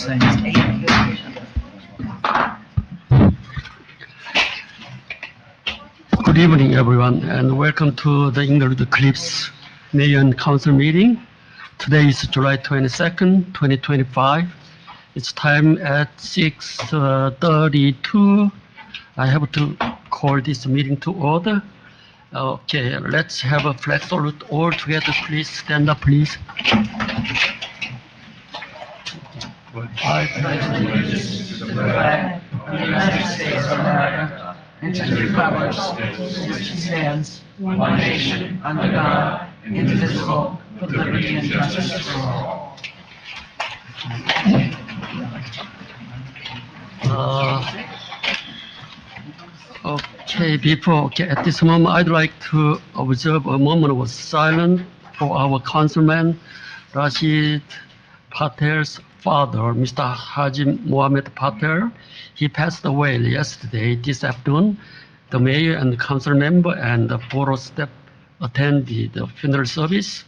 Good evening, everyone, and welcome to the Englewood Cliffs Mayor and Council meeting. Today is July 22nd, 2025. It's time at 6:32. I have to call this meeting to order. Okay, let's have a flag salute all together. Please stand up, please. I pledge allegiance to the flag of the United States of America and to the republic which stands one nation under God, indivisible, with liberty and justice for all. At this moment, I'd like to observe a moment of silence for our councilman, Rashid Patel's father, Mr. Haji Mohammed Patel. He passed away yesterday, this afternoon. The mayor and the council member and the borough staff attended the funeral service.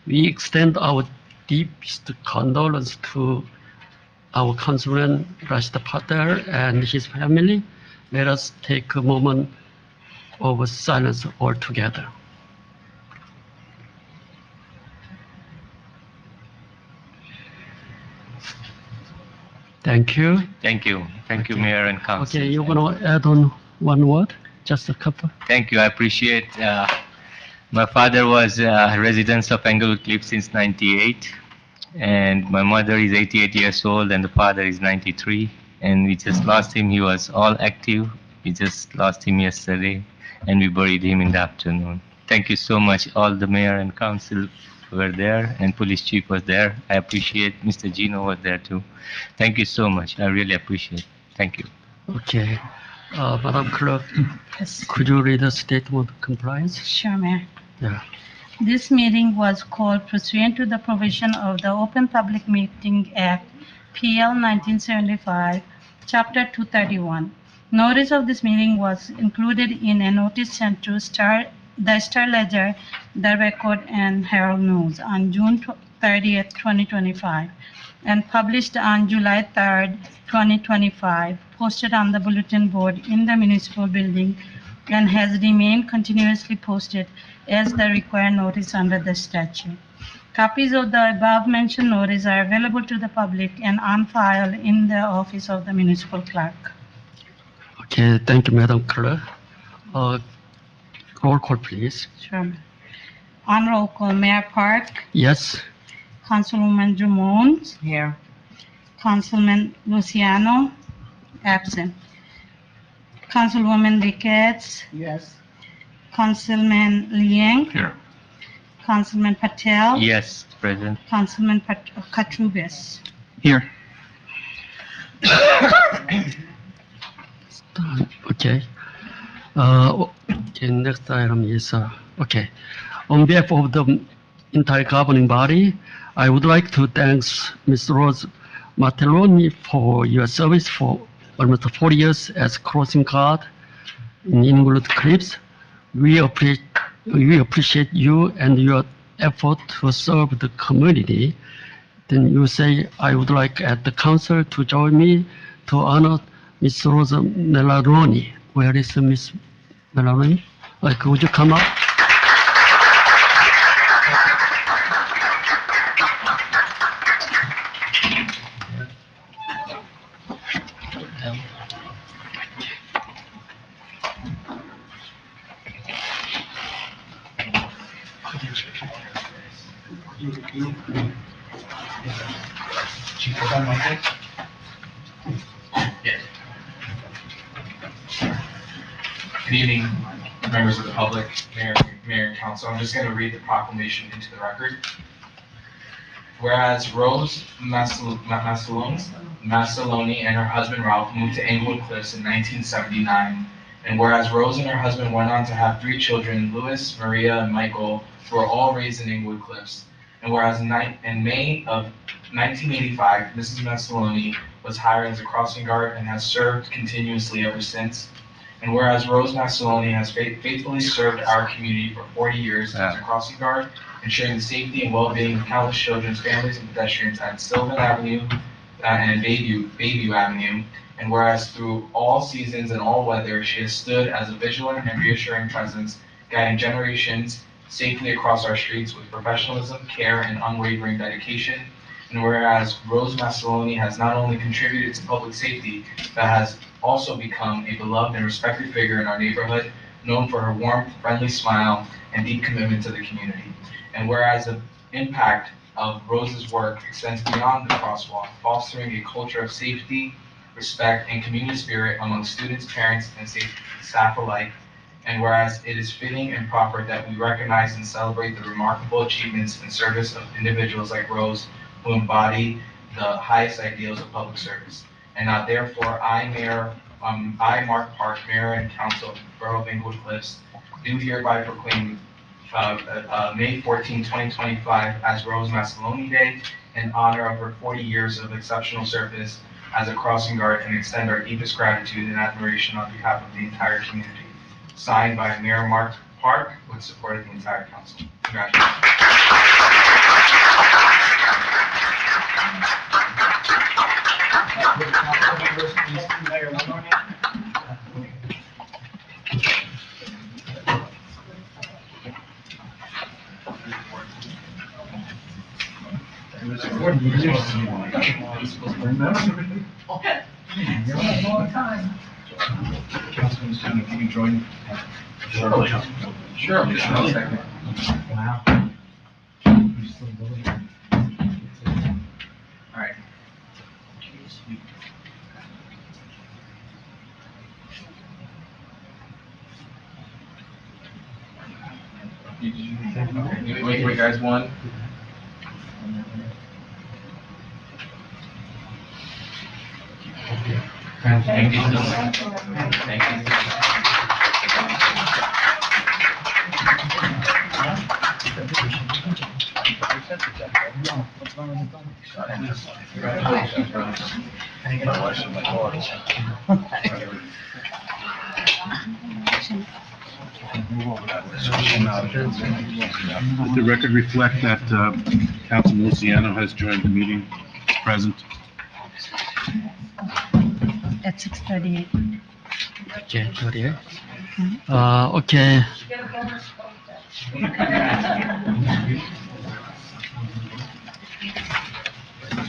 We extend our deepest condolence to our councilman, Rashid Patel, and his family. Let us take a moment of silence all together. Thank you. Thank you. Thank you, Mayor and Council. Okay, you're going to add on one word? Just a couple? Thank you. I appreciate. My father was a resident of Englewood Cliffs since '98, and my mother is 88 years old, and the father is 93. And we just lost him. He was all active. We just lost him yesterday, and we buried him in the afternoon. Thank you so much. All the mayor and council were there, and police chief was there. I appreciate Mr. Gino was there too. Thank you so much. I really appreciate it. Thank you. Okay. Madam Clerk, Yes. could you read the statement of compliance? Sure, Mayor. Yeah. This meeting was called pursuant to the provision of the Open Public Meeting Act, PL 1975, Chapter 231. Notice of this meeting was included in a notice sent to the Star Ledger, the Record, and Herald News on June 30th, 2025, and published on July 3rd, 2025, posted on the bulletin board in the municipal building, and has remained continuously posted as the required notice under the statute. Copies of the above-mentioned notice are available to the public and on file in the office of the municipal clerk. Okay, thank you, Madam Clerk. Roll call, please. Sure. On roll call, Mayor Park, Yes. Councilwoman Drummond, Here. Councilman Luciano, absent. Councilwoman Ricketts, Yes. Councilman Liang, Here. Councilman Patel, Yes, President. Councilman Katrubis. Here. Okay. Okay, next item is, okay. On behalf of the entire governing body, I would like to thank Ms. Rose Martelloni for your service for almost 40 years as crossing guard in Englewood Cliffs. We appreciate you and your effort to serve the community. Then you say, I would like at the council to join me to honor Ms. Rosa Melaroni. Where is Ms. Melaroni? Would you come up? Good evening, members of the public, Mayor and Council. I'm just going to read the proclamation into the record. Whereas Rose Mastelloni and her husband Ralph moved to Englewood Cliffs in 1979, and whereas Rose and her husband went on to have 3 children, Louis, Maria, and Michael, who were all raised in Englewood Cliffs, and whereas in May of 1985, Mrs. Mastelloni was hired as a crossing guard and has served continuously ever since. And whereas Rose Mastelloni has faithfully served our community for 40 years as a crossing guard, ensuring the safety and well-being of countless children's families and pedestrians at Sylvan Avenue, and Bayview Avenue. And whereas through all seasons and all weather, she has stood as a vigilant and reassuring presence, guiding generations safely across our streets with professionalism, care, and unwavering dedication. And whereas Rose Massilloni has not only contributed to public safety, but has also become a beloved and respected figure in our neighborhood, known for her warmth, friendly smile, and deep commitment to the community. And whereas the impact of Rose's work extends beyond the crosswalk, fostering a culture of safety, respect, and community spirit among students, parents, and staff alike. And whereas it is fitting and proper that we recognize and celebrate the remarkable achievements and service of individuals like Rose who embody the highest ideals of public service. And now therefore, I, Mark Park, Mayor and Council of Borough of Englewood Cliffs, do hereby proclaim May 14, 2025 as Rose Massilloni Day in honor of her 40 years of exceptional service as a crossing guard, and extend our deepest gratitude and admiration on behalf of the entire community. Signed by Mayor Mark Park with support of the entire council. Congratulations. Councilman, if you can join. Sure. Just 1 second. All right. Wait, guys, one. Thank you. Thank you. Let the record reflect that Councilman Luciano has joined the meeting, present. At 6:38. Okay, 38. Okay.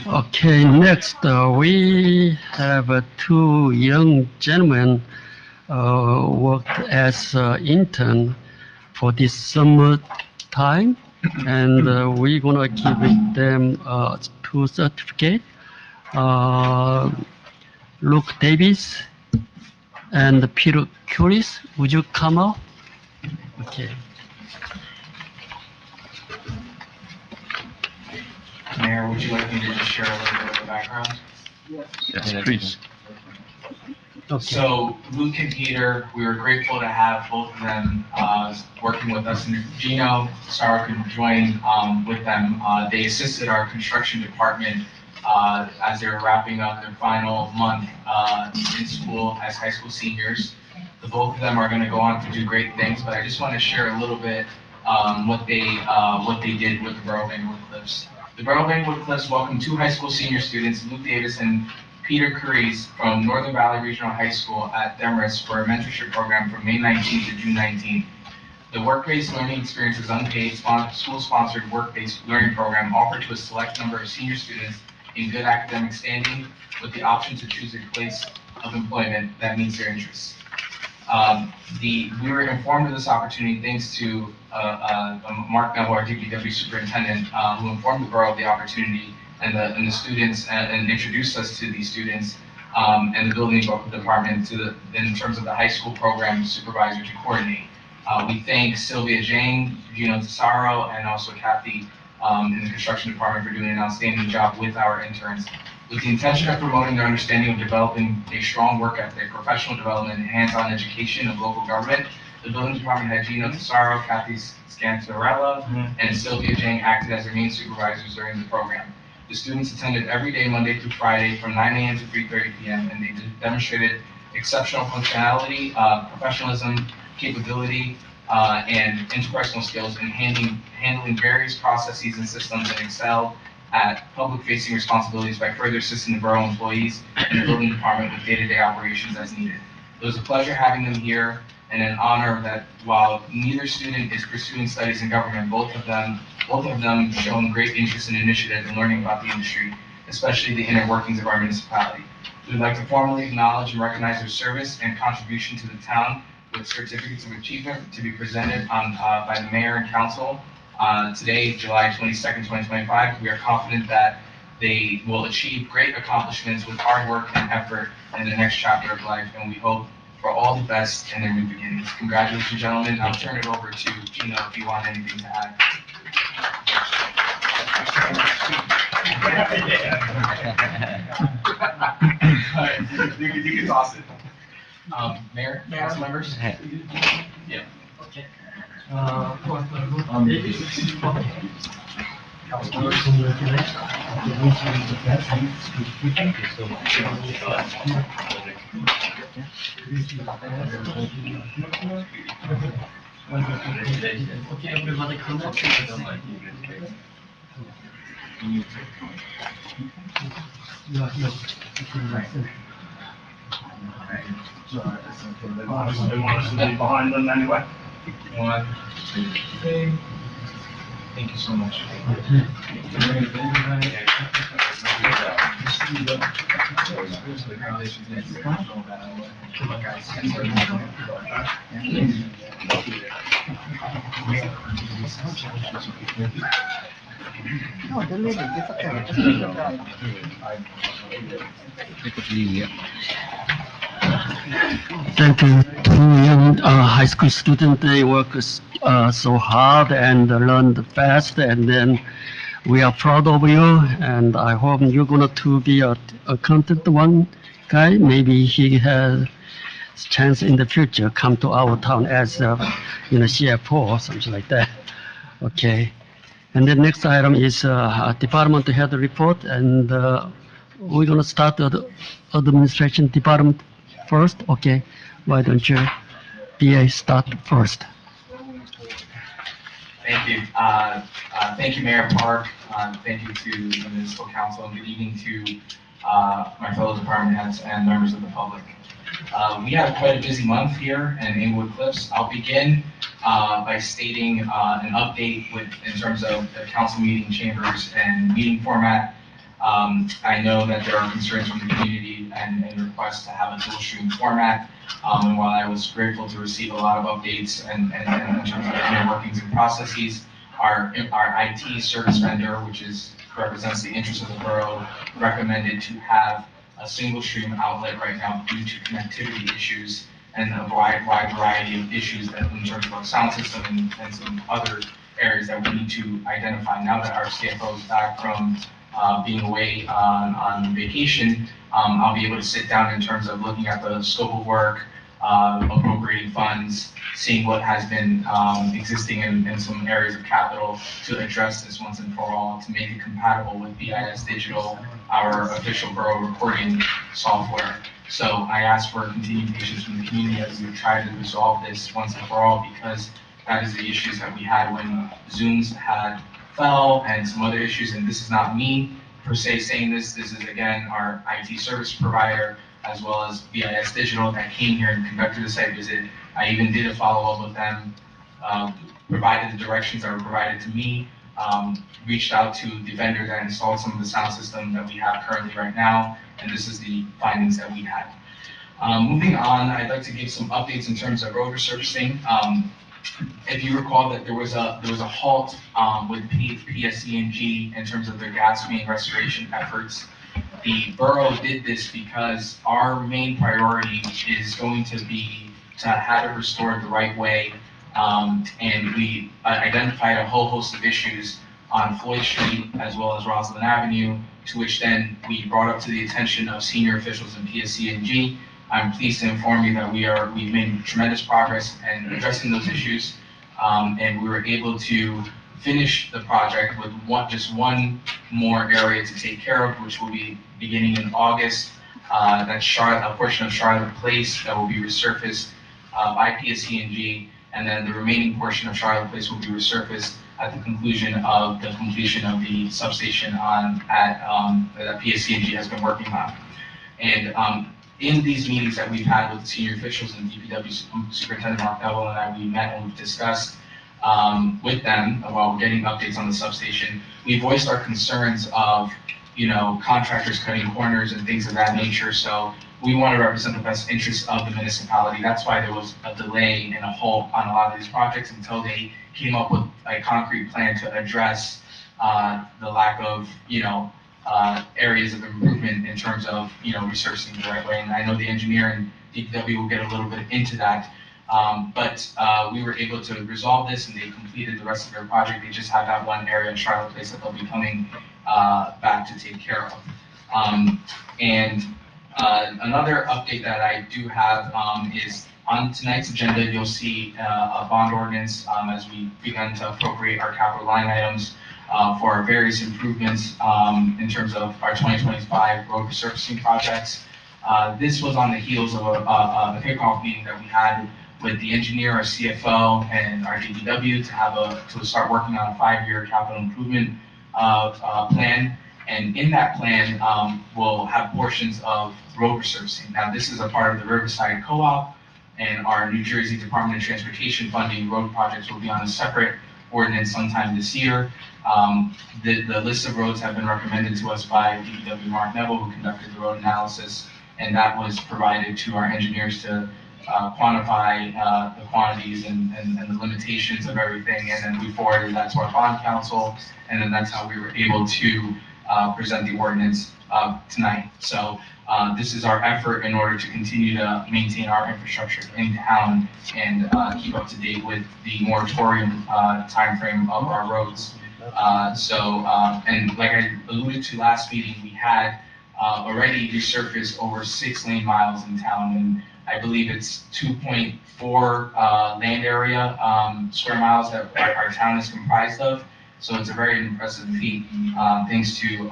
Okay, next, we have two young gentlemen worked as intern for this summer time, and we're gonna give them two certificates. Luke Davis and Peter Curis, would you come out? Okay. Mayor, would you like me to just share a little bit of the background? Yes, please. Okay. So Luke and Peter, we were grateful to have both of them working with us. And if Gino Sarah could join with them, they assisted our construction department as they were wrapping up their final month in school as high school seniors. The both of them are going to go on to do great things, but I just want to share a little bit what they did with the Borough of Englewood Cliffs. The Borough of Englewood Cliffs welcomed two high school senior students, Luke Davis and Peter Curis, from Northern Valley Regional High School at Demarest for a mentorship program from May 19th to June 19th. The work-based learning experience is unpaid, school-sponsored work-based learning program offered to a select number of senior students in good academic standing with the option to choose a place of employment that meets their interests. We were informed of this opportunity thanks to Mark Mello, our DPW superintendent, who informed the borough of the opportunity and the students and introduced us to these students and the building department in terms of the high school program supervisor to coordinate. We thank Sylvia Jane, Gino Tesaro, and also Kathy in the construction department for doing an outstanding job with our interns. With the intention of promoting their understanding of developing a strong work ethic, professional development, and hands-on education of local government, the building department had Gino Tesaro, Kathy Scantarella, and Sylvia Jang acted as their main supervisors during the program. The students attended every day, Monday through Friday, from 9 a.m. to 3:30 p.m., and they demonstrated exceptional functionality, professionalism, capability, and interpersonal skills in handling various processes and systems in Excel, at public-facing responsibilities by further assisting the borough employees and the building department with day-to-day operations as needed. It was a pleasure having them here and an honor that while neither student is pursuing studies in government, both of them shown great interest and initiative in learning about the industry, especially the inner workings of our municipality. We would like to formally acknowledge and recognize their service and contribution to the town with certificates of achievement to be presented by the mayor and council today, July 22nd, 2025. We are confident that they will achieve great accomplishments with hard work and effort in the next chapter of life, and we hope for all the best in their new beginnings. Congratulations, gentlemen. I'll turn it over to Gino if you want anything to add. All right, you can toss it. Mayor, council members? Yeah. Okay. Okay, everybody come up. They want us to be behind them anyway. 1, 2, 3. Thank you so much. No, the lady, it's okay. Just leave it there. Thank you. Two young high school students, they work so hard and learn fast, and then we are proud of you, and I hope you're going to be a content one guy. Maybe he has chance in the future come to our town as CFO or something like that. Okay. And the next item is department head report, and we're going to start the administration department first. Okay. Why don't you, BA, start first? Thank you. Thank you, Mayor Park. Thank you to the municipal council, and good evening to my fellow department heads and members of the public. We have quite a busy month here in Englewood Cliffs. I'll begin by stating an update in terms of the council meeting chambers and meeting format. I know that there are concerns from the community and requests to have a dual stream format. And while I was grateful to receive a lot of updates and in terms of the inner workings and processes, our IT service vendor, which represents the interest of the borough, recommended to have a single stream outlet right now due to connectivity issues and a wide variety of issues that in terms of our sound system and some other areas that we need to identify. Now that our CFO is back from being away on vacation, I'll be able to sit down in terms of looking at the scope of work, appropriating funds, seeing what has been existing in some areas of capital to address this once and for all, to make it compatible with BIS Digital, our official borough recording software. So I ask for continued patience from the community as we try to resolve this once and for all, because that is the issues that we had when Zooms had fell and some other issues. And this is not me per se saying this. This is again our IT service provider as well as BIS Digital that came here and conducted a site visit. I even did a follow-up with them, provided the directions that were provided to me, reached out to the vendor that installed some of the sound system that we have currently right now, and this is the findings that we had. Moving on, I'd like to give some updates in terms of road resurfacing. If you recall that there was a halt with PSE&G in terms of their gas main restoration efforts. The borough did this because our main priority is going to be to have it restored the right way, and we identified a whole host of issues on Floyd Street as well as Roslyn Avenue, to which then we brought up to the attention of senior officials in PSE&G. I'm pleased to inform you that we've made tremendous progress in addressing those issues, and we were able to finish the project with just one more area to take care of, which will be beginning in August. That's a portion of Charlotte Place that will be resurfaced by PSE&G, and then the remaining portion of Charlotte Place will be resurfaced at the conclusion of the completion of the substation that PSCNG has been working on. And in these meetings that we've had with senior officials and DPW Superintendent Mark Neville and I, we met and we've discussed with them while getting updates on the substation. We voiced our concerns of, contractors cutting corners and things of that nature. So we want to represent the best interests of the municipality. That's why there was a delay and a halt on a lot of these projects until they came up with a concrete plan to address the lack of, areas of improvement in terms of, resurfacing the right way. And I know the engineer and DPW will get a little bit into that. But we were able to resolve this and they completed the rest of their project. They just have that one area in Charlotte Place that they'll be coming back to take care of. Another update that I do have is on tonight's agenda, you'll see a bond ordinance as we begin to appropriate our capital line items for our various improvements in terms of our 2025 road resurfacing projects. This was on the heels of a kickoff meeting that we had with the engineer, our CFO, and our DPW to start working on a 5-year capital improvement plan. And in that plan, we'll have portions of road resurfacing. Now, this is a part of the Riverside Co-op and our New Jersey Department of Transportation funding road projects will be on a separate ordinance sometime this year. The list of roads have been recommended to us by DPW Mark Neville, who conducted the road analysis, and that was provided to our engineers to quantify the quantities and the limitations of everything, and then we forwarded that to our bond council, and then that's how we were able to present the ordinance tonight. So this is our effort in order to continue to maintain our infrastructure in town and keep up to date with the moratorium timeframe of our roads. And like I alluded to last meeting, we had already resurfaced over 6 lane miles in town, and I believe it's 2.4 land area square miles that our town is comprised of. So it's a very impressive feat, thanks to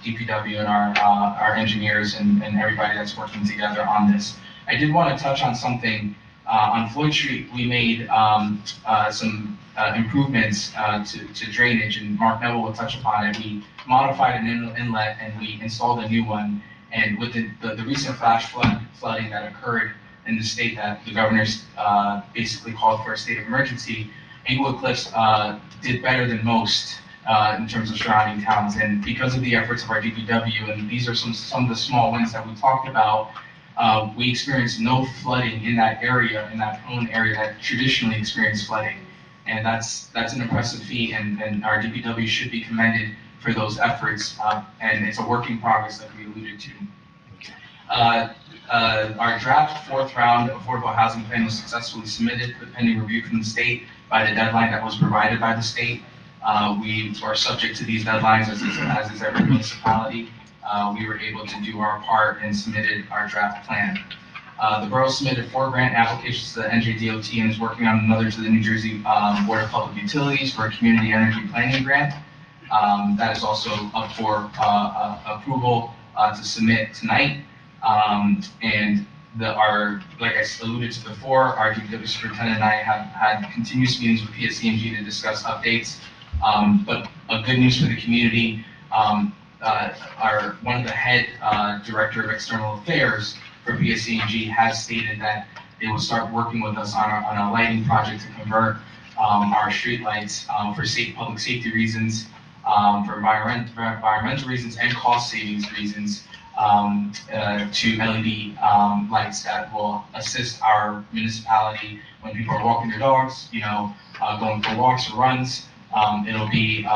DPW and our engineers and everybody that's working together on this. I did want to touch on something. On Floyd Street, we made some improvements to drainage, and Mark Neville will touch upon it. We modified an inlet and we installed a new one. And with the recent flash flooding that occurred in the state that the governor's basically called for a state of emergency, Englewood Cliffs did better than most in terms of surrounding towns. And because of the efforts of our DPW, and these are some of the small wins that we talked about, we experienced no flooding in that area, in that prone area that traditionally experienced flooding. And that's an impressive feat, and our DPW should be commended for those efforts, and it's a work in progress that we alluded to. Our draft 4th round affordable housing plan was successfully submitted with pending review from the state by the deadline that was provided by the state. We are subject to these deadlines as is every municipality. We were able to do our part and submitted our draft plan. The borough submitted 4 grant applications to the NJDOT and is working on another to the New Jersey Board of Public Utilities for a community energy planning grant. That is also up for approval to submit tonight. And like I alluded to before, our DPW superintendent and I have had continuous meetings with PSCNG to discuss updates. But a good news for the community, one of the head director of external affairs for PSCNG has stated that they will start working with us on a lighting project to convert our street lights for public safety reasons, for environmental reasons and cost savings reasons, to LED lights that will assist our municipality when people are walking their dogs, going for walks or runs. It'll be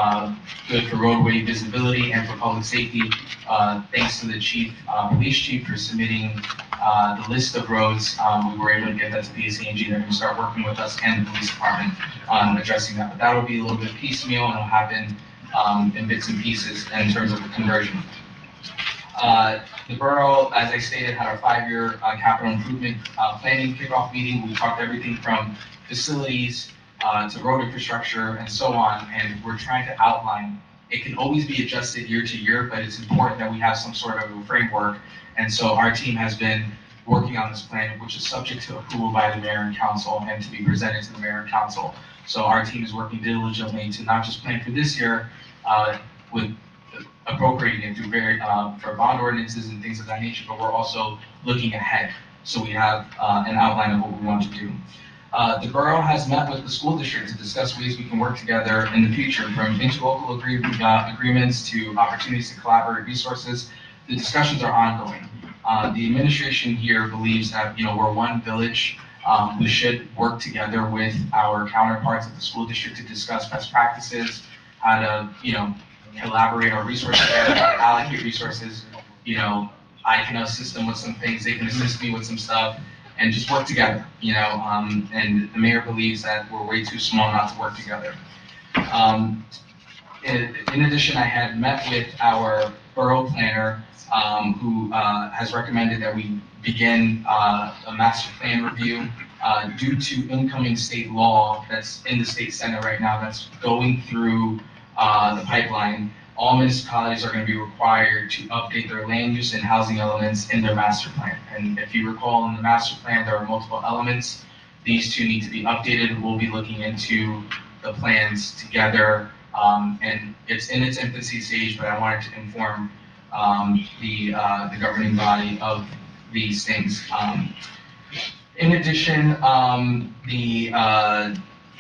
good for roadway visibility and for public safety. Thanks to the police chief for submitting the list of roads. We were able to get that to PSCNG. They're going to start working with us and the police department on addressing that. But that'll be a little bit piecemeal, and it'll happen in bits and pieces in terms of the conversion. The borough, as I stated, had our 5-year capital improvement planning kickoff meeting. We talked everything from facilities to road infrastructure and so on, and we're trying to outline. It can always be adjusted year to year, but it's important that we have some sort of a framework. And so our team has been working on this plan, which is subject to approval by the mayor and council and to be presented to the mayor and council. So our team is working diligently to not just plan for this year, with appropriating it through for bond ordinances and things of that nature, but we're also looking ahead. So we have an outline of what we want to do. The borough has met with the school district to discuss ways we can work together in the future, from interlocal agreements to opportunities to collaborate resources. The discussions are ongoing. The administration here believes that, we're one village. We should work together with our counterparts at the school district to discuss best practices, how to, collaborate our resources together, how to allocate resources. I can assist them with some things, they can assist me with some stuff, and just work together, and the mayor believes that we're way too small not to work together. In addition, I had met with our borough planner, who has recommended that we begin a master plan review due to incoming state law that's in the state senate right now that's going through the pipeline. All municipalities are going to be required to update their land use and housing elements in their master plan. And if you recall, in the master plan, there are multiple elements. These two need to be updated. We'll be looking into the plans together, and it's in its infancy stage, but I wanted to inform the governing body of these things. In addition,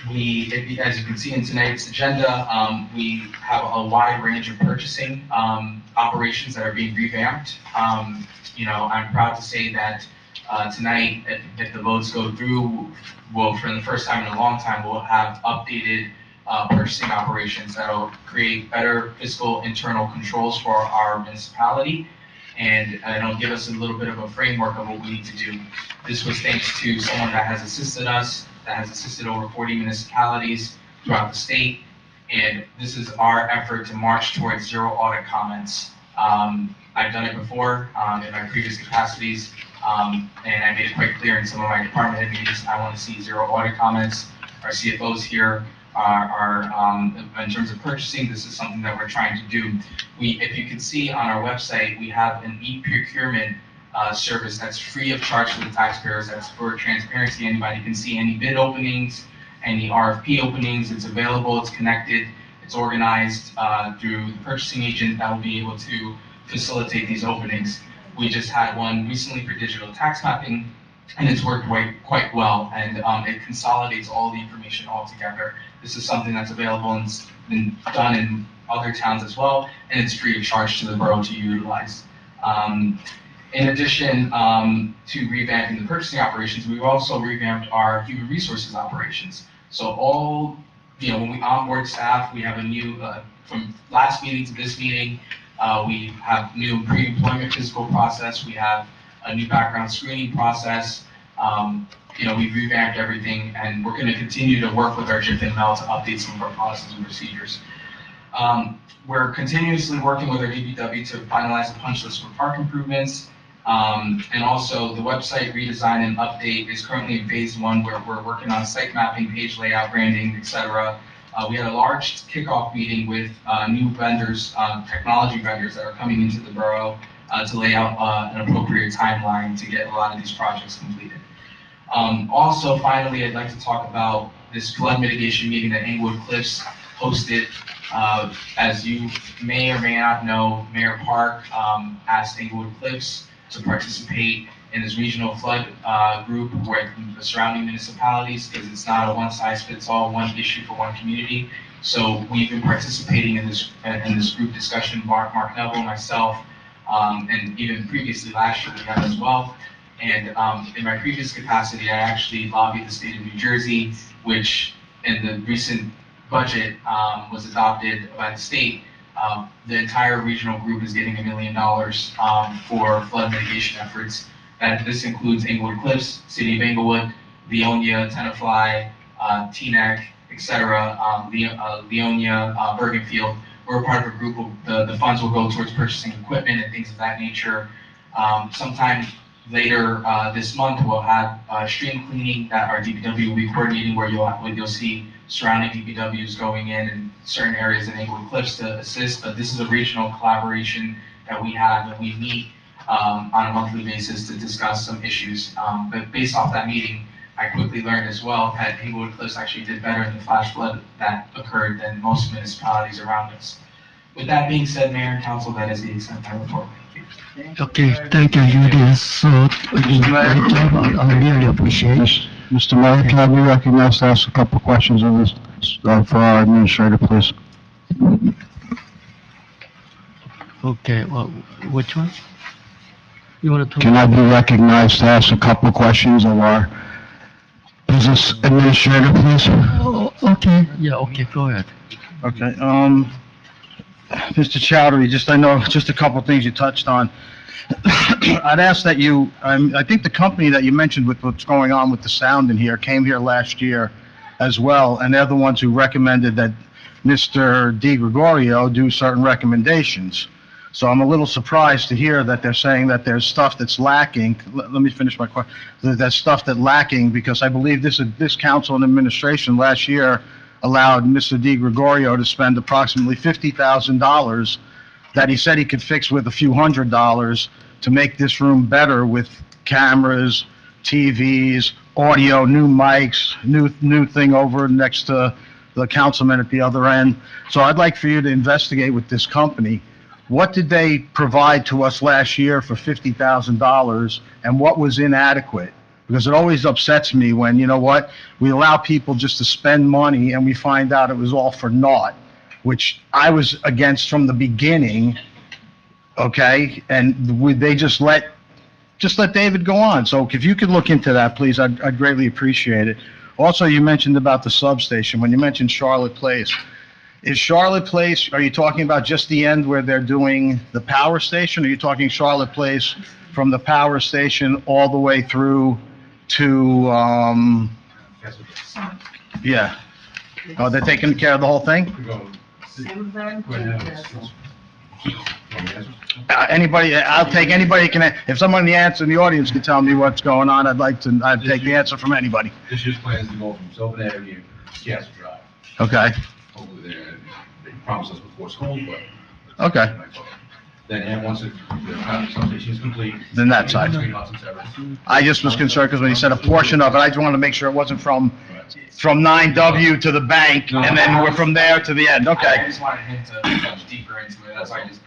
as you can see in tonight's agenda, we have a wide range of purchasing operations that are being revamped. I'm proud to say that tonight, if the votes go through, for the first time in a long time, we'll have updated purchasing operations that'll create better fiscal internal controls for our municipality, and it'll give us a little bit of a framework of what we need to do. This was thanks to someone that has assisted us, that has assisted over 40 municipalities throughout the state, and this is our effort to march towards zero audit comments. I've done it before in my previous capacities, and I made it quite clear in some of my department head meetings, I want to see zero audit comments. Our CFOs here in terms of purchasing, this is something that we're trying to do. If you can see on our website, we have an e-procurement service that's free of charge to the taxpayers. That's for transparency. Anybody can see any bid openings, any RFP openings. It's available, it's connected, it's organized through the purchasing agent that will be able to facilitate these openings. We just had one recently for digital tax mapping, and it's worked quite well, and it consolidates all the information all together. This is something that's available and it's been done in other towns as well, and it's free of charge to the borough to utilize. In addition to revamping the purchasing operations, we've also revamped our human resources operations. So when we onboard staff, we have a new, from last meeting to this meeting, we have new pre-employment physical process, we have a new background screening process. We've revamped everything, and we're going to continue to work with our JIF and MEL to update some of our policies and procedures. We're continuously working with our DPW to finalize the punch list for park improvements. And also the website redesign and update is currently in phase 1, where we're working on site mapping, page layout, branding, etc. We had a large kickoff meeting with new vendors, technology vendors that are coming into the borough to lay out an appropriate timeline to get a lot of these projects completed. Also, finally, I'd like to talk about this flood mitigation meeting that Englewood Cliffs hosted. As you may or may not know, Mayor Park asked Englewood Cliffs to participate in this regional flood group with the surrounding municipalities, because it's not a one-size-fits-all, one issue for one community. So we've been participating in this group discussion, Mark Neville, myself, and even previously last year we had as well. And in my previous capacity, I actually lobbied the state of New Jersey, which in the recent budget was adopted by the state. The entire regional group is getting $1 million for flood mitigation efforts. And this includes Englewood Cliffs, City of Englewood, Leonia, Tenafly, Teaneck, etc., Leonia, Bergenfield. We're a part of a group of, the funds will go towards purchasing equipment and things of that nature. Sometime later this month, we'll have stream cleaning that our DPW will be coordinating, where you'll see surrounding DPWs going in certain areas in Englewood Cliffs to assist. But this is a regional collaboration that we have, and we meet on a monthly basis to discuss some issues. But based off that meeting, I quickly learned as well that Englewood Cliffs actually did better in the flash flood that occurred than most municipalities around us. With that being said, Mayor and Council, that is the extent of my report. Thank you. Okay, thank you. You did so great job. I really appreciate. Mr. Mayor, can I be recognized to ask a couple of questions of this, for our administrator, please? Okay, well, which one? You want to? Can I be recognized to ask a couple of questions of our business administrator, please? Oh, okay. Yeah, okay, go ahead. Okay, Mr. Chowdhury, I know, just a couple of things you touched on. I'd ask that you, I think the company that you mentioned with what's going on with the sound in here came here last year as well, and they're the ones who recommended that Mr. Di Gregorio do certain recommendations. So I'm a little surprised to hear that they're saying that there's stuff that's lacking. Let me finish my question. There's stuff that's lacking, because I believe this council and administration last year allowed Mr. Di Gregorio to spend approximately $50,000 that he said he could fix with a few $100s to make this room better with cameras, TVs, audio, new mics, new thing over next to the councilman at the other end. So I'd like for you to investigate with this company. What did they provide to us last year for $50,000, and what was inadequate? Because it always upsets me when, you know what, we allow people just to spend money and we find out it was all for naught, which I was against from the beginning, okay? And they just let David go on. So if you could look into that, please, I'd greatly appreciate it. Also, you mentioned about the substation. When you mentioned Charlotte Place, is Charlotte Place, are you talking about just the end where they're doing the power station? Or are you talking Charlotte Place from the power station all the way through to, yeah. Oh, they're taking care of the whole thing? Anybody, I'll take anybody if someone in the audience can tell me what's going on, I'd take the answer from anybody. This year's plans to go from Sylvan Avenue to Castle Drive. Okay, Hopefully they promised us before school, but. okay, Then, once the substation is complete. then that side. Between Hudson Terrace. I just was concerned because when he said a portion of it, I just wanted to make sure it wasn't from 9W to the bank, and then we're from there to the end, I okay. just wanted him to touch deeper into it, that's why I just.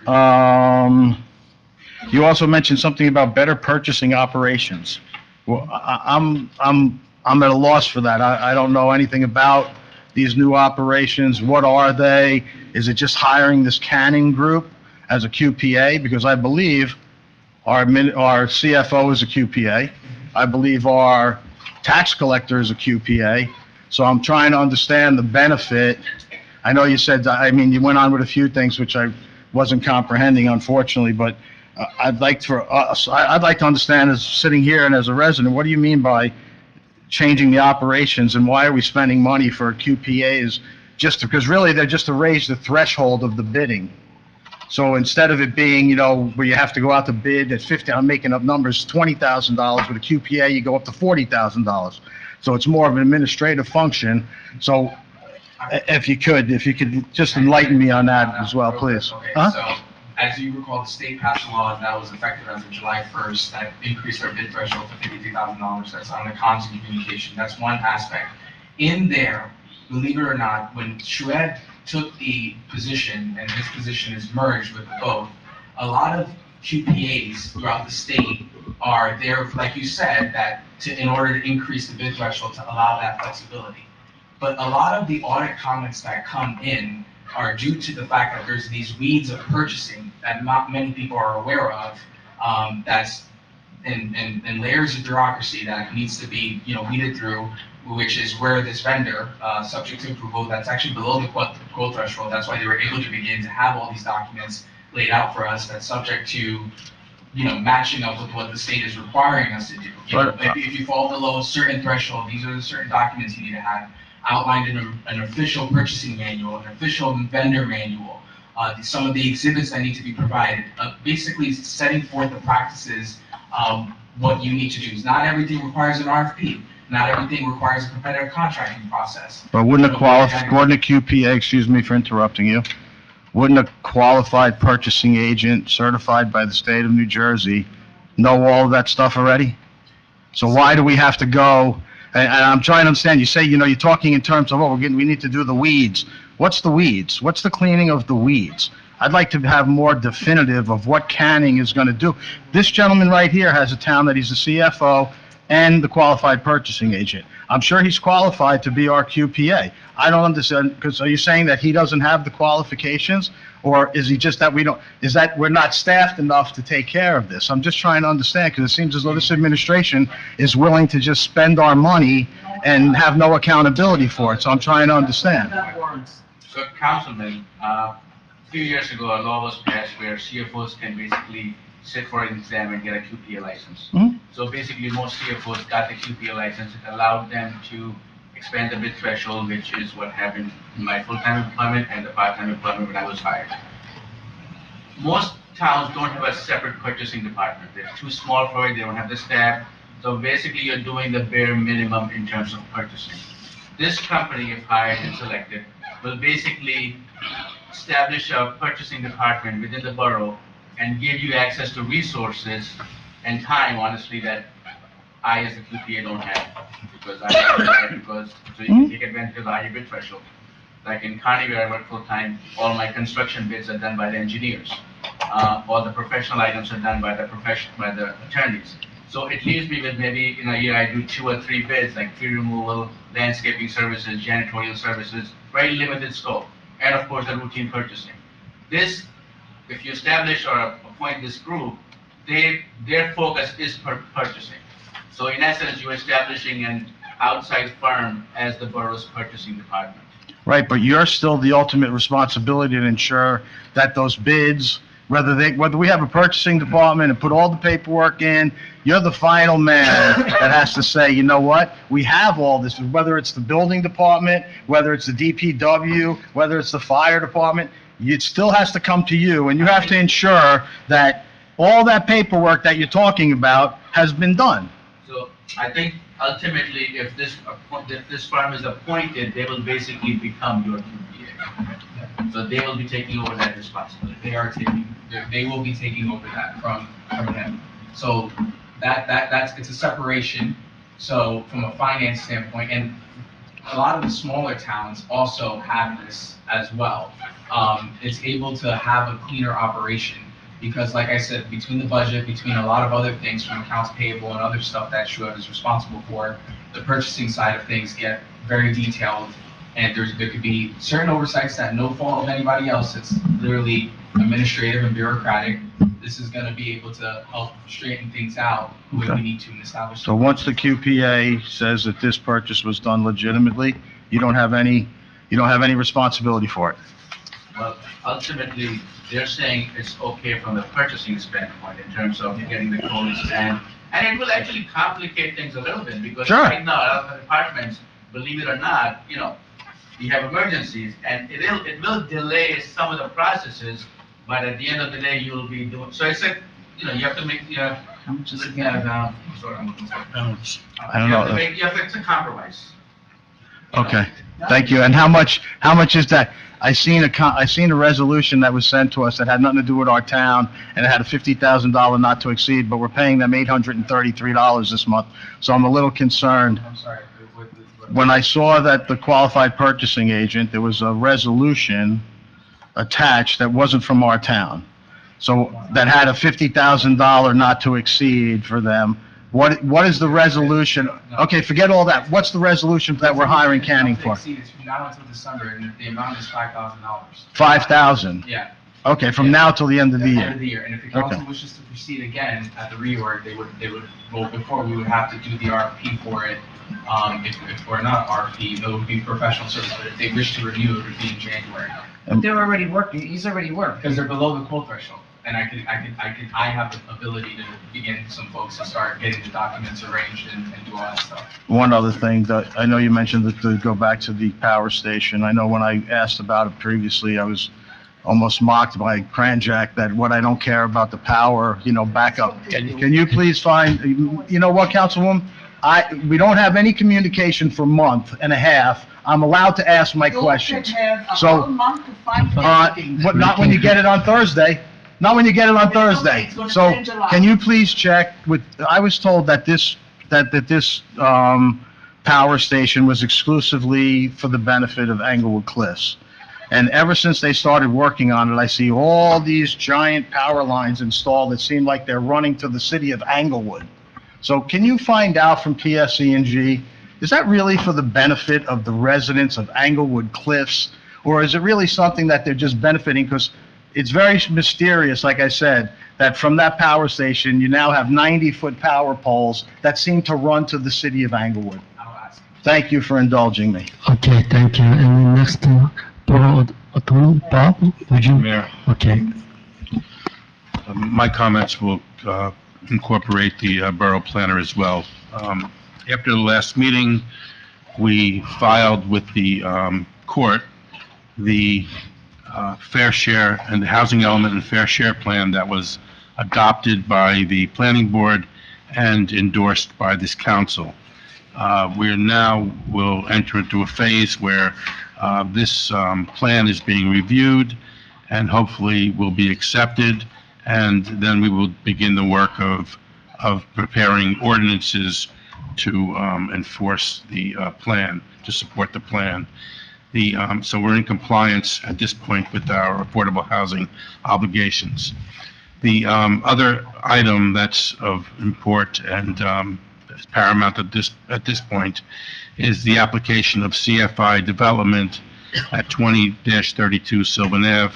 You also mentioned something about better purchasing operations. Well, I'm at a loss for that. I don't know anything about these new operations. What are they? Is it just hiring this canning group as a QPA? Because I believe our CFO is a QPA. I believe our tax collector is a QPA. So I'm trying to understand the benefit. I know you said, you went on with a few things which I wasn't comprehending, unfortunately, but I'd like to understand, as sitting here and as a resident, what do you mean by changing the operations, and why are we spending money for QPAs because really they're just to raise the threshold of the bidding. So instead of it being, where you have to go out to bid at I'm making up numbers, $20,000, with a QPA, you go up to $40,000. So it's more of an administrative function. So if you could just enlighten me on that as well, please. Okay, Huh? so, as you recall, the state passed a law that was effective as of July 1st that increased our bid threshold to $53,000. That's on the comms and communication. That's one aspect. In there, believe it or not, when Shred took the position, and his position is merged with both, a lot of QPAs throughout the state are there, like you said, in order to increase the bid threshold to allow that flexibility. But a lot of the audit comments that come in are due to the fact that there's these weeds of purchasing that not many people are aware of, that's in layers of bureaucracy that needs to be, weeded through, which is where this vendor, subject to approval, that's actually below the quote threshold. That's why they were able to begin to have all these documents laid out for us that's subject to, matching up with what the state is requiring us to do. If you fall below a certain threshold, these are the certain documents you need to have outlined in an official purchasing manual, an official vendor manual, some of the exhibits that need to be provided, basically setting forth the practices, what you need to do. Not everything requires an RFP. Not everything requires a competitive contracting process. But wouldn't a QPA, excuse me for interrupting you, wouldn't a qualified purchasing agent certified by the state of New Jersey know all of that stuff already? So why do we have to go And I'm trying to understand, you say, you're talking in terms of, we need to do the weeds. What's the weeds? What's the cleaning of the weeds? I'd like to have more definitive of what Canning is going to do. This gentleman right here has a town that he's the CFO and the qualified purchasing agent. I'm sure he's qualified to be our QPA. I don't understand, because are you saying that he doesn't have the qualifications? Or is he just that we're not staffed enough to take care of this? I'm just trying to understand, because it seems as though this administration is willing to just spend our money and have no accountability for it. So I'm trying to understand. So, Councilman, a few years ago, a law was passed where CFOs can basically sit for an exam and get a QPA license. Mhm. So basically, most CFOs got the QPA license. It allowed them to expand the bid threshold, which is what happened in my full-time employment and the part-time employment when I was hired. Most towns don't have a separate purchasing department. They're too small for it. They don't have the staff. So basically, you're doing the bare minimum in terms of purchasing. This company, if hired and selected, will basically establish a purchasing department within the borough and give you access to resources and time, honestly, that I as a QPA don't have, because I have that because so you can take advantage of the higher bid threshold. Like in Kearney, where I work full time, all my construction bids are done by the engineers. All the professional items are done by the attorneys. So it leaves me with maybe in a year I do 2 or 3 bids, like tree removal, landscaping services, janitorial services, very limited scope, and of course the routine purchasing. This, if you establish or appoint this group, their focus is purchasing. So in essence, you're establishing an outside firm as the borough's purchasing department. Right, but you're still the ultimate responsibility to ensure that those bids, whether we have a purchasing department and put all the paperwork in, you're the final man that has to say, you know what, we have all this, whether it's the building department, whether it's the DPW, whether it's the fire department, it still has to come to you, and you have to ensure that all that paperwork that you're talking about has been done. So I think ultimately, if this firm is appointed, they will basically become your QPA. So they will be taking over that responsibility. They will be taking over that from him. So it's a separation. So from a finance standpoint, and a lot of the smaller towns also have this as well. It's able to have a cleaner operation because, like I said, between the budget, between a lot of other things from accounts payable and other stuff that Shuaib is responsible for, the purchasing side of things get very detailed, and there could be certain oversights that no fault of anybody else. It's literally administrative and bureaucratic. This is going to be able to help straighten things out when we need to and establish. So once the QPA says that this purchase was done legitimately, you don't have any responsibility for it. Well, ultimately, they're saying it's okay from the purchasing standpoint in terms of getting the codes, and it will actually complicate things a little bit because right now, a lot of the departments, believe it or not, you have emergencies, and it will delay some of the processes, but at the end of the day, you will be doing, so it's like, you have to make, how much is it now? I don't know. It's a compromise. Okay, thank you. And how much is that? I seen a resolution that was sent to us that had nothing to do with our town, and it had a $50,000 not to exceed, but we're paying them $833 this month. So I'm a little concerned. I'm sorry. When I saw that the qualified purchasing agent, there was a resolution attached that wasn't from our town. So that had a $50,000 not to exceed for them. What is the resolution? Okay, forget all that. What's the resolution that we're hiring Canning for? It's from now until December, and the amount is $5,000. 5,000? Yeah. Okay, from now till the end of the year. End of the year, and if the council wishes to proceed again at the reorg, they would vote before we would have to do the RFP for it. If we're not RFP, it would be professional service, but if they wish to renew, it would be in January. But they're already working, he's already worked. Because they're below the quote threshold, and I have the ability to begin some folks to start getting the documents arranged and do all that stuff. One other thing that I know you mentioned, that to go back to the power station. I know when I asked about it previously, I was almost mocked by Kranjak that what I don't care about the power, backup. Can you please find, you know what, Councilwoman? We don't have any communication for a month and a half. I'm allowed to ask my questions. So, not when you get it on Thursday. Not when you get it on Thursday. So, can you please check with, I was told that this power station was exclusively for the benefit of Englewood Cliffs. And ever since they started working on it, I see all these giant power lines installed that seem like they're running to the city of Englewood. So can you find out from PSE&G, is that really for the benefit of the residents of Englewood Cliffs? Or is it really something that they're just benefiting? Because it's very mysterious, like I said, that from that power station, you now have 90-foot power poles that seem to run to the city of Englewood. Thank you for indulging me. Okay, thank you. And next, Borough Attorney Bob, would you? Mayor, Okay, my comments will incorporate the borough planner as well. After the last meeting, we filed with the court the fair share and the housing element and fair share plan that was adopted by the planning board and endorsed by this council. We now will enter into a phase where this plan is being reviewed and hopefully will be accepted, and then we will begin the work of preparing ordinances to enforce the plan, to support the plan. So we're in compliance at this point with our affordable housing obligations. The other item that's of import and is paramount at this point is the application of CFI development at 20-32 Sylvan Ave,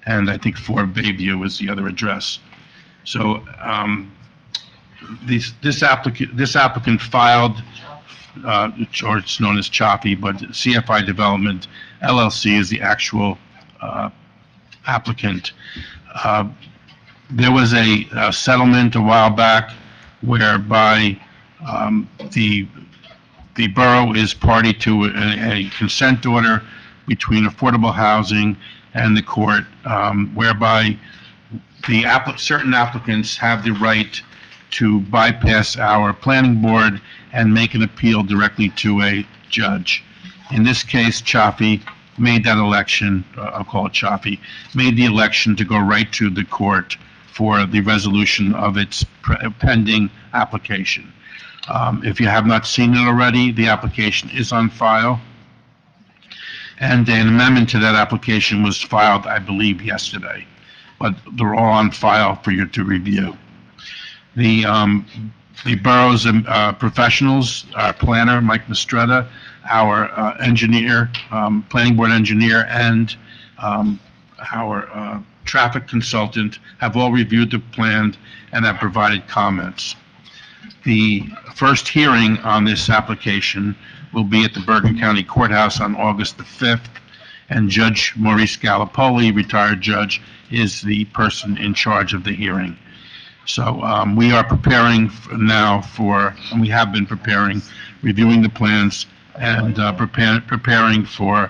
and I think 4 Bayview is the other address. So this applicant filed, or it's known as Choppy, but CFI Development LLC is the actual applicant. There was a settlement a while back whereby the borough is party to a consent order between affordable housing and the court, whereby certain applicants have the right to bypass our planning board and make an appeal directly to a judge. In this case, Chaffee made that election, I'll call it Chaffee, made the election to go right to the court for the resolution of its pending application. If you have not seen it already, the application is on file, and an amendment to that application was filed, I believe, yesterday, but they're all on file for you to review. The borough's professionals, our planner, Mike Mistretta, our engineer, planning board engineer, and our traffic consultant have all reviewed the plan and have provided comments. The first hearing on this application will be at the Bergen County Courthouse on August the 5th, and Judge Maurice Gallipoli, retired judge, is the person in charge of the hearing. So we are preparing now and we have been preparing, reviewing the plans and preparing for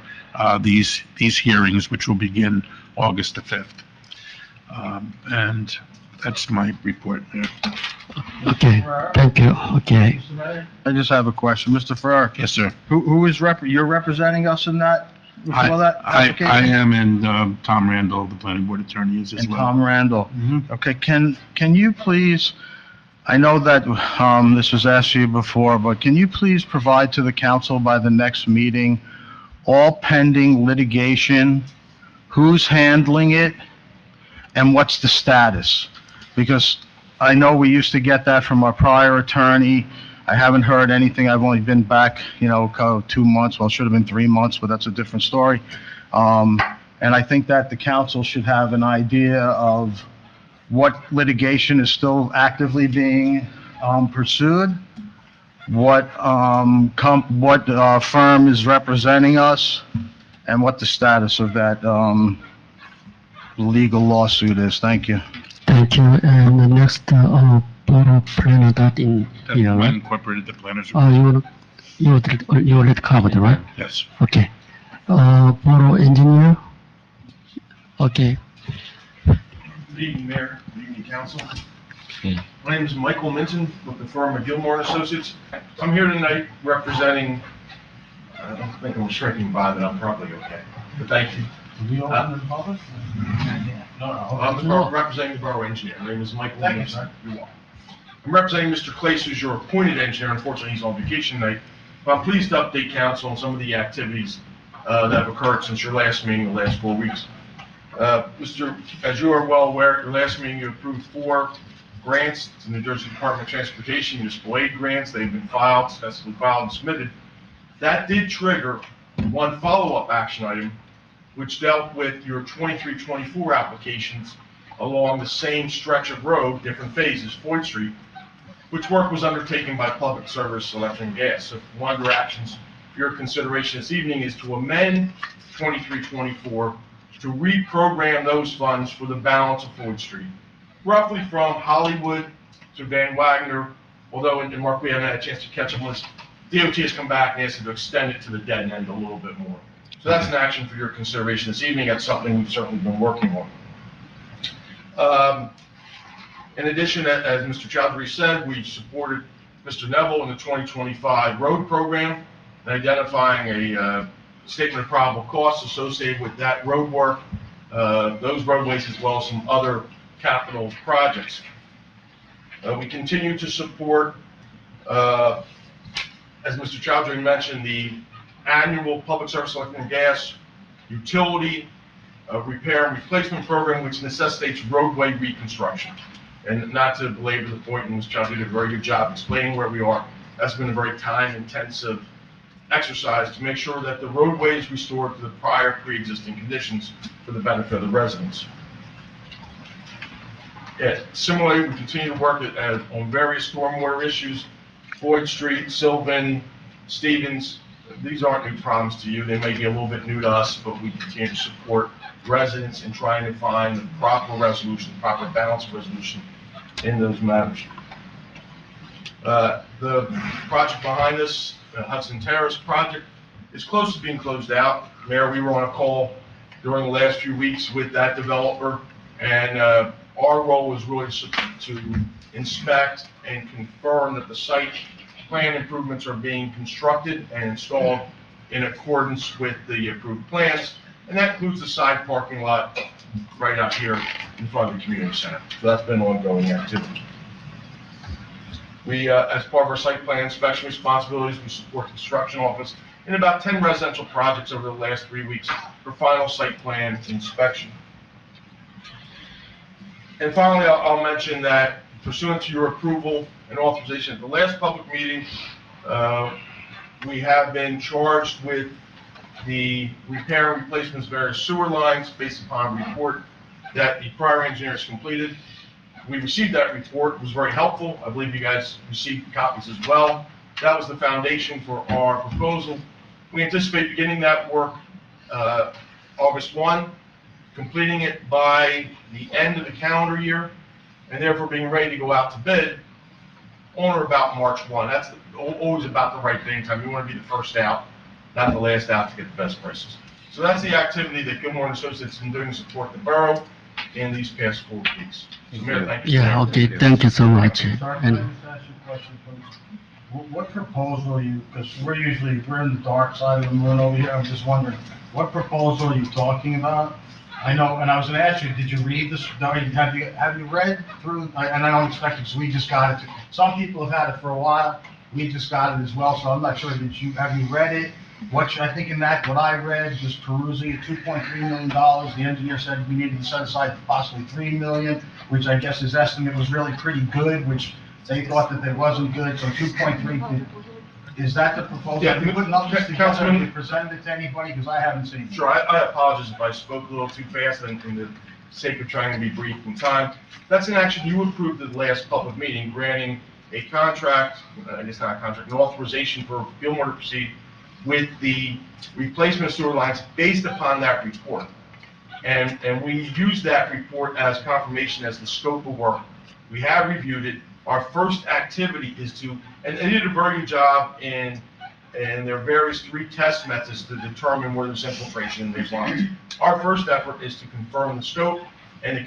these hearings, which will begin August the 5th. And that's my report there. okay, thank you. Okay, I just have a question. Mr. Farrar, Yes, sir. who is you're representing us in that? Before that application? I am, and Tom Randall, the planning board attorney, is as And well. Tom Randall. Mhm. Okay, can you please, I know that this was asked to you before, but can you please provide to the council by the next meeting all pending litigation, who's handling it, and what's the status? Because I know we used to get that from our prior attorney. I haven't heard anything. I've only been back, 2 months. Well, it should have been 3 months, but that's a different story. And I think that the council should have an idea of what litigation is still actively being pursued, what firm is representing us, and what the status of that legal lawsuit is. Thank you. thank you. And the next, Borough planner that in That here, right? incorporated the planners. You already covered, right? Yes. Okay. Borough engineer? Okay, Good evening, Mayor. Good evening, Council. My name is Michael Minton with the firm of Gilmore & Associates. I'm here tonight representing, I don't think I'm shrinking by that, I'm probably okay, but thank you. I'm representing the borough engineer. My name is Michael Minton. You're welcome. I'm representing Mr. Clace, who's your appointed engineer. Unfortunately, he's on vacation tonight. I'm pleased to update council on some of the activities that have occurred since your last meeting, the last 4 weeks. As you are well aware, at your last meeting, you approved 4 grants to the New Jersey Department of Transportation, municipal aid grants. They've been successfully filed and submitted. That did trigger one follow-up action item, which dealt with your 23-24 applications along the same stretch of road, different phases, Floyd Street, which work was undertaken by Public Service Electric and Gas. So one of your actions for your consideration this evening is to amend 23-24 to reprogram those funds for the balance of Floyd Street, roughly from Hollywood to Van Wagner, although, and Mark, we haven't had a chance to catch up on this, DOT has come back and asked to extend it to the dead end a little bit more. So that's an action for your consideration this evening. That's something we've certainly been working on. In addition, as Mr. Chowdhury said, we supported Mr. Neville in the 2025 road program, identifying a statement of probable costs associated with that road work, those roadways, as well as some other capital projects. We continue to support, as Mr. Chowdhury mentioned, the annual Public Service Electric and Gas utility repair and replacement program, which necessitates roadway reconstruction. And not to belabor the point, and Mr. Chowdhury did a very good job explaining where we are. That's been a very time-intensive exercise to make sure that the roadway is restored to the prior pre-existing conditions for the benefit of the residents. Similarly, we continue to work on various stormwater issues, Floyd Street, Sylvan, Stevens. These aren't new problems to you. They may be a little bit new to us, but we continue to support residents in trying to find the proper resolution, proper balance of resolution in those matters. The project behind us, the Hudson Terrace project, is close to being closed out. Mayor, we were on a call during the last few weeks with that developer, and our role was really to inspect and confirm that the site plan improvements are being constructed and installed in accordance with the approved plans, and that includes the side parking lot right out here in front of the community center. So that's been ongoing activity. We, as part of our site plan inspection responsibilities, we support the construction office in about 10 residential projects over the last 3 weeks for final site plan inspection. And finally, I'll mention that pursuant to your approval and authorization at the last public meeting, we have been charged with the repair and replacements of various sewer lines based upon a report that the prior engineers completed. We received that report. It was very helpful. I believe you guys received copies as well. That was the foundation for our proposal. We anticipate beginning that work August 1, completing it by the end of the calendar year, and therefore being ready to go out to bid on or about March 1. That's always about the right thing time. You want to be the first out, not the last out to get the best prices. So that's the activity that Gilmore & Associates has been doing to support the borough in these past 4 weeks. So, Mayor, thank you. Yeah, okay, thank you so much. Sorry, can I And just ask you a question, please? What proposal are you, because we're in the dark side of the moon over here, I'm just wondering, what proposal are you talking about? I know, and I was gonna ask you, did you read this, have you read through, and I don't expect it, because we just got it. Some people have had it for a while, we just got it as well, so I'm not sure, have you read it? What I think in that, what I read, just perusing at $2.3 million, the engineer said we needed to set aside possibly $3 million, which I guess his estimate was really pretty good, which they thought that it wasn't good, so 2.3, is that the proposal? Yeah, Have you put numbers together, Councilman- have you presented it to anybody, because I haven't seen it. Sure, I apologize if I spoke a little too fast and in the sake of trying to be brief in time. That's an action you approved at the last public meeting, granting a contract, I guess not a contract, an authorization for Gilmore to proceed with the replacement of sewer lines based upon that report. And we used that report as confirmation as the scope of work. We have reviewed it. Our first activity is to, and they did a very good job in their various 3 test methods to determine where there's infiltration in these lines. Our first effort is to confirm the scope, and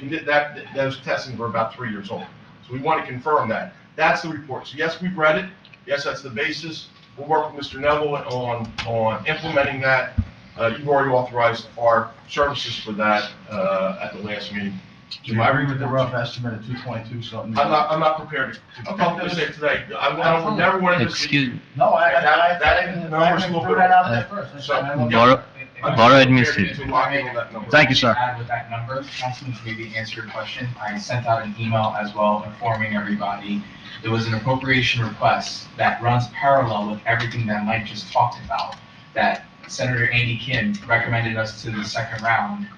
those testings were about 3 years old. So we want to confirm that. That's the report. So yes, we've read it. Yes, that's the basis. We'll work with Mr. Neville on implementing that. You've already authorized our services for that at the last meeting. Do you agree with the rough estimate of 222 something? I'm not prepared to publish it today. I would never want to Excuse me. No, That number's a little threw bit. that out there first. So, Borough, I'm Borough not Administrator. prepared to lock in on that number. Thank you, sir. Add with that number, Councilman, to maybe answer your question, I sent out an email as well informing everybody. There was an appropriation request that runs parallel with everything that Mike just talked about, that Senator Andy Kim recommended us to the second round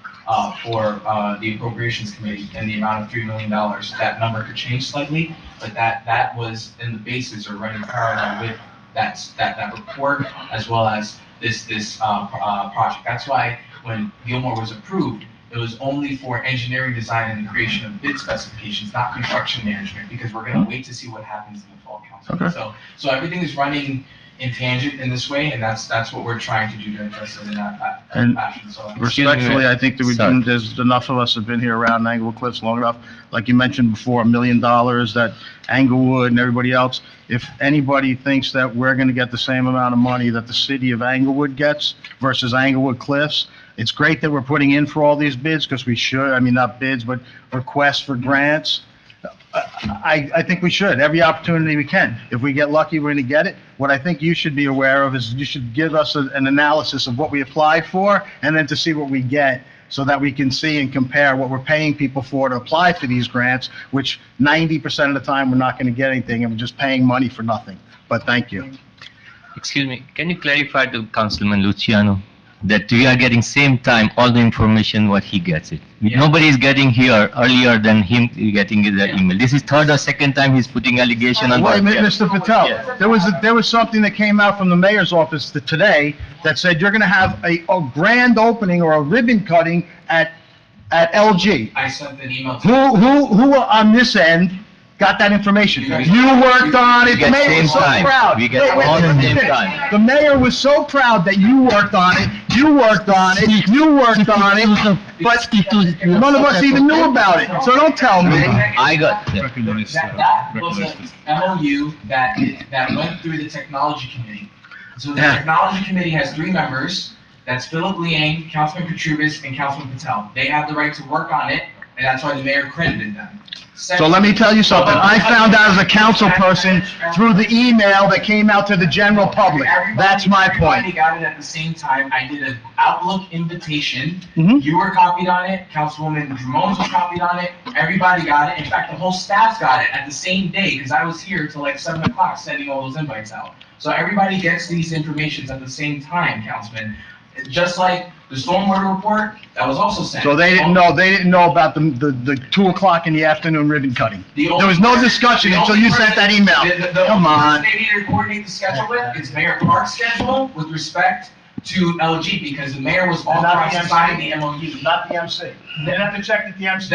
for the Appropriations Committee in the amount of $3 million. That number could change slightly, but that was in the basis or running parallel with that report as well as this project. That's why when Gilmore was approved, it was only for engineering design and the creation of bid specifications, not construction management, because we're gonna wait to see what happens in the fall council. Okay. So everything is running in tangent in this way, and that's what we're trying to do to address it in that And fashion. So Respectfully, I think that Sorry. there's enough of us have been here around Englewood Cliffs long enough. Like you mentioned before, $1 million that Englewood and everybody else, if anybody thinks that we're gonna get the same amount of money that the city of Englewood gets versus Englewood Cliffs, it's great that we're putting in for all these bids, because we should, I mean, not bids, but requests for grants. I think we should, every opportunity we can. If we get lucky, we're gonna get it. What I think you should be aware of is you should give us an analysis of what we applied for, and then to see what we get, so that we can see and compare what we're paying people for to apply for these grants, which 90% of the time, we're not gonna get anything, and we're just paying money for nothing. But thank you. Excuse me, can you clarify to Councilman Luciano that we are getting same time all the information what he gets it? Yeah. Nobody is getting here earlier than him getting the email. This is third or second time he's putting allegation on. Wait, that. Mr. Patel, there was something that came out from the mayor's office today that said you're gonna have a grand opening or a ribbon cutting at LG. I sent an email to. Who on this end got that information? You worked on it, We the get mayor same was so time. proud. We get Wait, all let the me same finish. time. The mayor was so proud that you worked on it, you worked on it, but none of us even knew about it, so don't tell me. I got, yeah. That was a MOU that went through the technology committee. So the Yeah. technology committee has 3 members. That's Philip Liang, Councilman Katrubis, and Councilman Patel. They have the right to work on it, and that's why the mayor credited them. So let me tell you something, I found out as a council person through the email that came out to the general public. That's my Everybody point. got it at the same time. I did an Outlook invitation. Mhm. You were copied on it. Councilwoman Drummond was copied on it. Everybody got it. In fact, the whole staff got it at the same day, because I was here till like 7 o'clock sending all those invites out. So everybody gets these informations at the same time, Councilman. Just like the stormwater report, that was also sent. So they didn't know about the 2 o'clock in the afternoon ribbon cutting. There was no discussion until you sent that email. Come on. The only person they need to coordinate the schedule with is Mayor Clark's schedule with respect to LG, because the mayor was authorized to sign the MOU. Not the MC. They have to check that the MC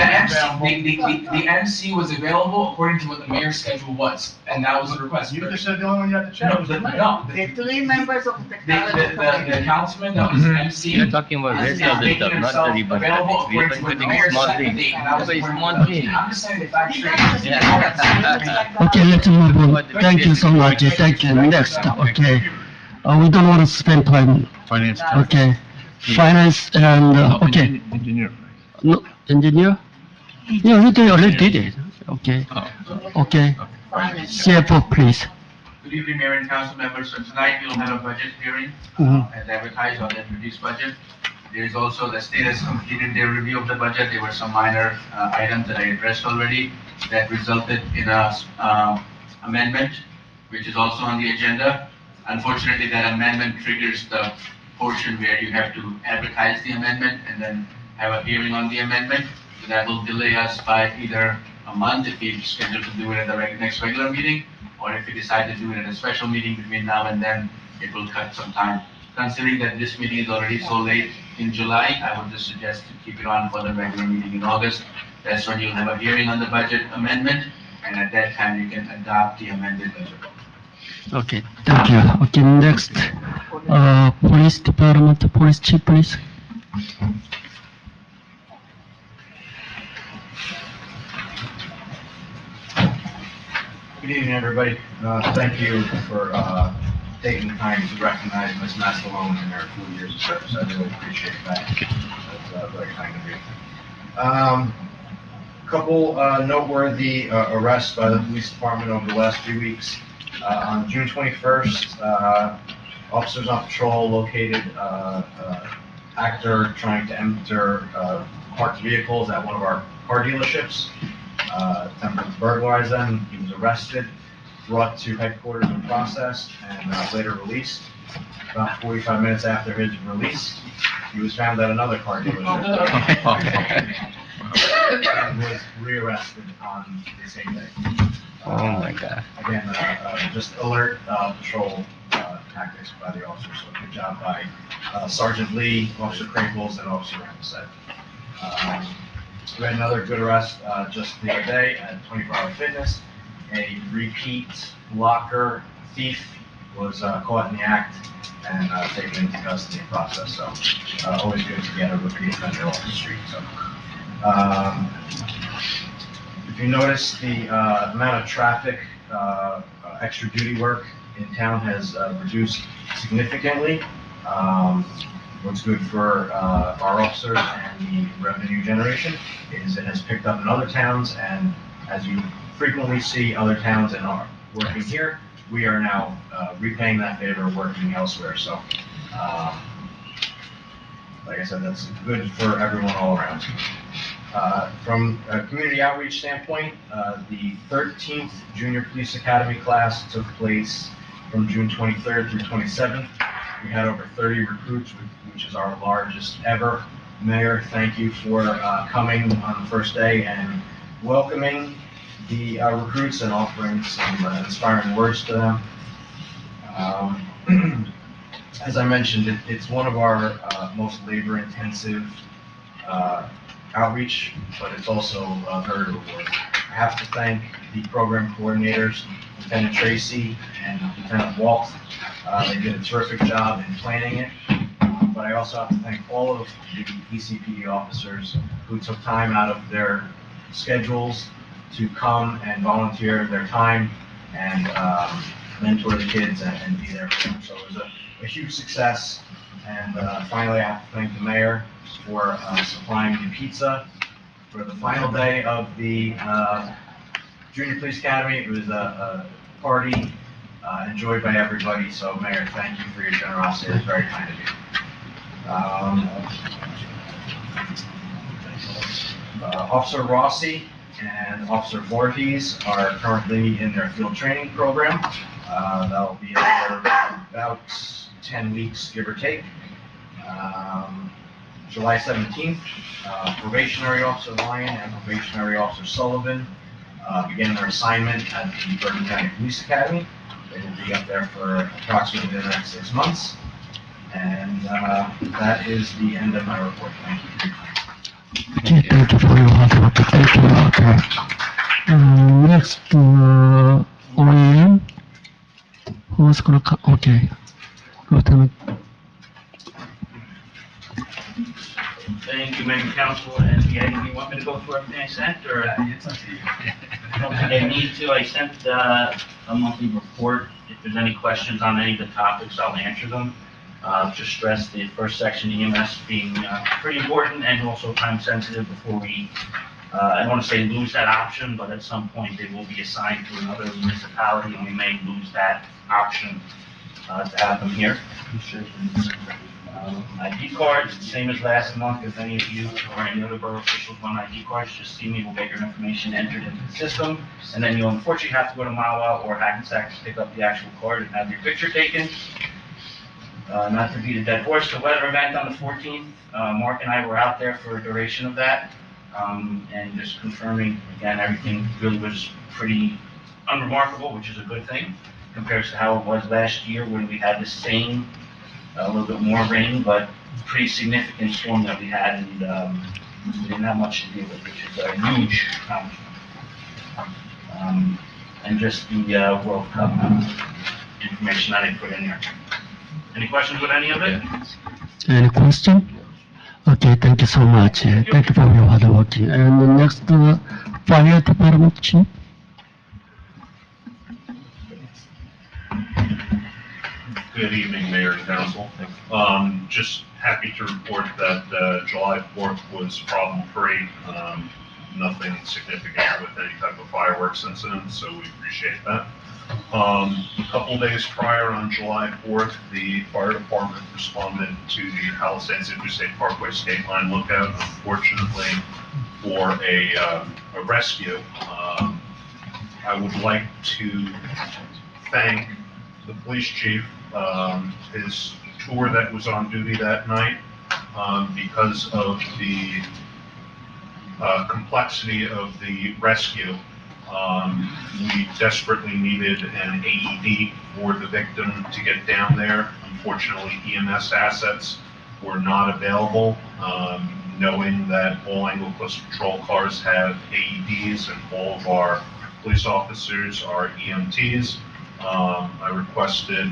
The MC was available according to what the mayor's schedule was, and that was the request. You just said the only one you had to check No, was the mayor. The 3 members of the technology the councilman that was MC. You're talking about rest of the stuff, not the ribbon Available cutting. according Ribbon to what the cutting mayor is small set the thing. date, and that was Very according to small the thing. budget. I'm just saying the fact straight. Yeah. Okay, let's move on. Thank you so much. Thank you. Next, okay. We don't want to spend time. Finance. Okay. Finance and, okay. Engineer. No, engineer? Yeah, we already did it. Okay. Okay. CFO, please. Good evening, Mayor and Council members. So tonight we'll have a budget hearing, Mhm. as advertised on the introduced budget. There is also the state has completed their review of the budget. There were some minor items that I addressed already that resulted in a amendment, which is also on the agenda. Unfortunately, that amendment triggers the portion where you have to advertise the amendment and then have a hearing on the amendment. So that will delay us by either a month if we schedule to do it at the next regular meeting, or if we decide to do it at a special meeting between now and then, it will cut some time. Considering that this meeting is already so late in July, I would just suggest to keep it on for the regular meeting in August. That's when you'll have a hearing on the budget amendment, and at that time you can adopt the amended budget. Okay, thank you. Okay, next, police department, police chief, please. Good evening, everybody. Thank you for taking the time to recognize Ms. Mastalone in her 4 years of service. I really appreciate that. That's very kind of you. Couple noteworthy arrests by the police department over the last few weeks. On June 21st, officers on patrol located actor trying to enter parked vehicles at one of our car dealerships, attempted to burglarize them. He was arrested, brought to headquarters and processed, and later released. About 45 minutes after his release, he was found at another car dealership and was rearrested on the same day. Oh my God. Again, just alert patrol tactics by the officers. So good job by Sergeant Lee, Officer Crankles, and Officer Ramsey. We had another good arrest just the other day at 24-Hour Fitness. A repeat locker thief was caught in the act and taken into custody and process. So always good to get a repeat offender off the street. So if you notice, the amount of traffic, extra duty work in town has reduced significantly. What's good for our officers and the revenue generation is it has picked up in other towns, and as you frequently see other towns and are working here, we are now repaying that favor working elsewhere. So, like I said, that's good for everyone all around. From a community outreach standpoint, the 13th Junior Police Academy class took place from June 23rd through 27th. We had over 30 recruits, which is our largest ever. Mayor, thank you for coming on the first day and welcoming the recruits and offering some inspiring words to them. As I mentioned, it's one of our most labor-intensive outreach, but it's also very rewarding. I have to thank the program coordinators, Lieutenant Tracy and Lieutenant Walt. They did a terrific job in planning it. But I also have to thank all of the ECPD officers who took time out of their schedules to come and volunteer their time and mentor the kids and be there for them. So it was a huge success. And finally, I have to thank the mayor for supplying the pizza for the final day of the Junior Police Academy. It was a party enjoyed by everybody. So, Mayor, thank you for your generosity. It's very kind of you. Officer Rossi and Officer Voorhees are currently in their field training program. That'll be for about 10 weeks, give or take. July 17th, Probationary Officer Lyon and Probationary Officer Sullivan began their assignment at the Bergen County Police Academy. They will be up there for approximately the next 6 months. And that is the end of my report. Thank you. Okay, thank you for your hard work. Thank you. Okay. Next, OEM. Who's gonna come? Okay. Lieutenant. Thank you, Mayor and Council, and do you want me to go through everything I sent, or? It's up to you. I don't think I need to. I sent a monthly report. If there's any questions on any of the topics, I'll answer them. Just stress the first section, EMS, being pretty important and also time sensitive before we, I don't want to say lose that option, but at some point they will be assigned to another municipality and we may lose that option to have them here. ID cards, same as last month. If any of you or any other borough officials want ID cards, just see me. We'll get your information entered into the system. And then you'll unfortunately have to go to Mawa or Hackensack to pick up the actual card and have your picture taken. Not to beat a dead horse, the weather event on the 14th, Mark and I were out there for a duration of that. And just confirming, again, everything really was pretty unremarkable, which is a good thing, compared to how it was last year when we had the same, a little bit more rain, but pretty significant storm that we had, and we didn't have much to deal with, which is a huge accomplishment. And just the World Cup information that I put in there. Any questions with any of it? Any question? Okay, thank you so much. Thank you for your hard work. And the next, Fire Department Chief. Good evening, Mayor and Council. Just happy to report that July 4th was problem-free. nothing significant with any type of fireworks incident, so we appreciate that. A couple days prior, on July 4th, the fire department responded to the Palisades Interstate Parkway State Line lookout, unfortunately, for a rescue. I would like to thank the police chief, his tour that was on duty that night, because of the complexity of the rescue. We desperately needed an AED for the victim to get down there. Unfortunately, EMS assets were not available. Knowing that all Englewood Cliffs patrol cars have AEDs and all of our police officers are EMTs, I requested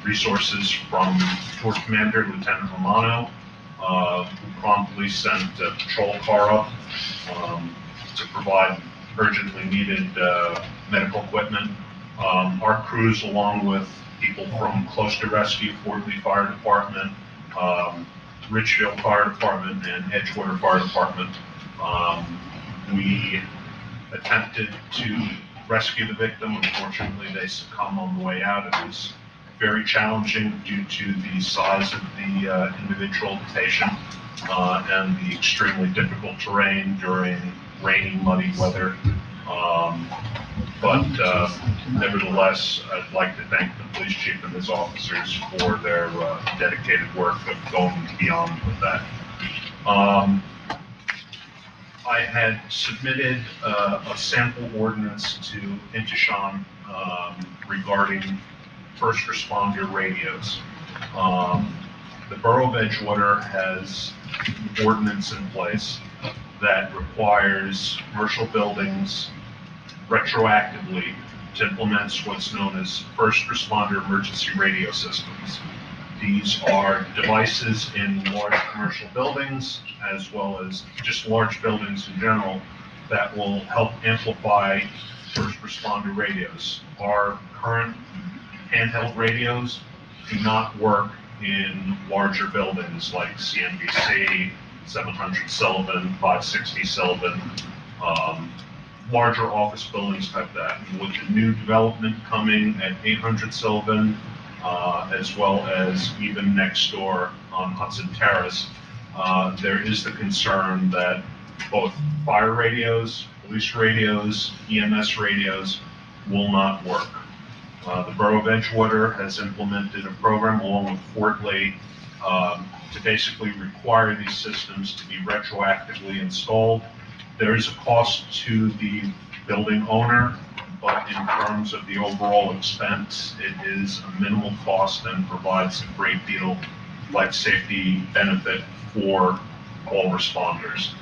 resources from Tour Commander Lieutenant Romano, who promptly sent a patrol car up to provide urgently needed medical equipment. Our crews, along with people from Closter Rescue, Fort Lee Fire Department, Richfield Fire Department, and Edgewater Fire Department, we attempted to rescue the victim. Unfortunately, they succumbed on the way out. It was very challenging due to the size of the individual patient and the extremely difficult terrain during rainy, muddy weather. But nevertheless, I'd like to thank the police chief and his officers for their dedicated work of going beyond with that. I had submitted a sample ordinance to Intishan regarding first responder radios. The Borough of Edgewater has an ordinance in place that requires commercial buildings retroactively to implement what's known as first responder emergency radio systems. These are devices in large commercial buildings, as well as just large buildings in general, that will help amplify first responder radios. Our current handheld radios do not work in larger buildings like CNBC, 700 Sullivan, 560 Sullivan, larger office buildings type that. And with the new development coming at 800 Sullivan, as well as even next door on Hudson Terrace, there is the concern that both fire radios, police radios, EMS radios will not work. The Borough of Edgewater has implemented a program along with Fort Lee to basically require these systems to be retroactively installed. There is a cost to the building owner, but in terms of the overall expense, it is a minimal cost and provides a great deal of life safety benefit for all responders.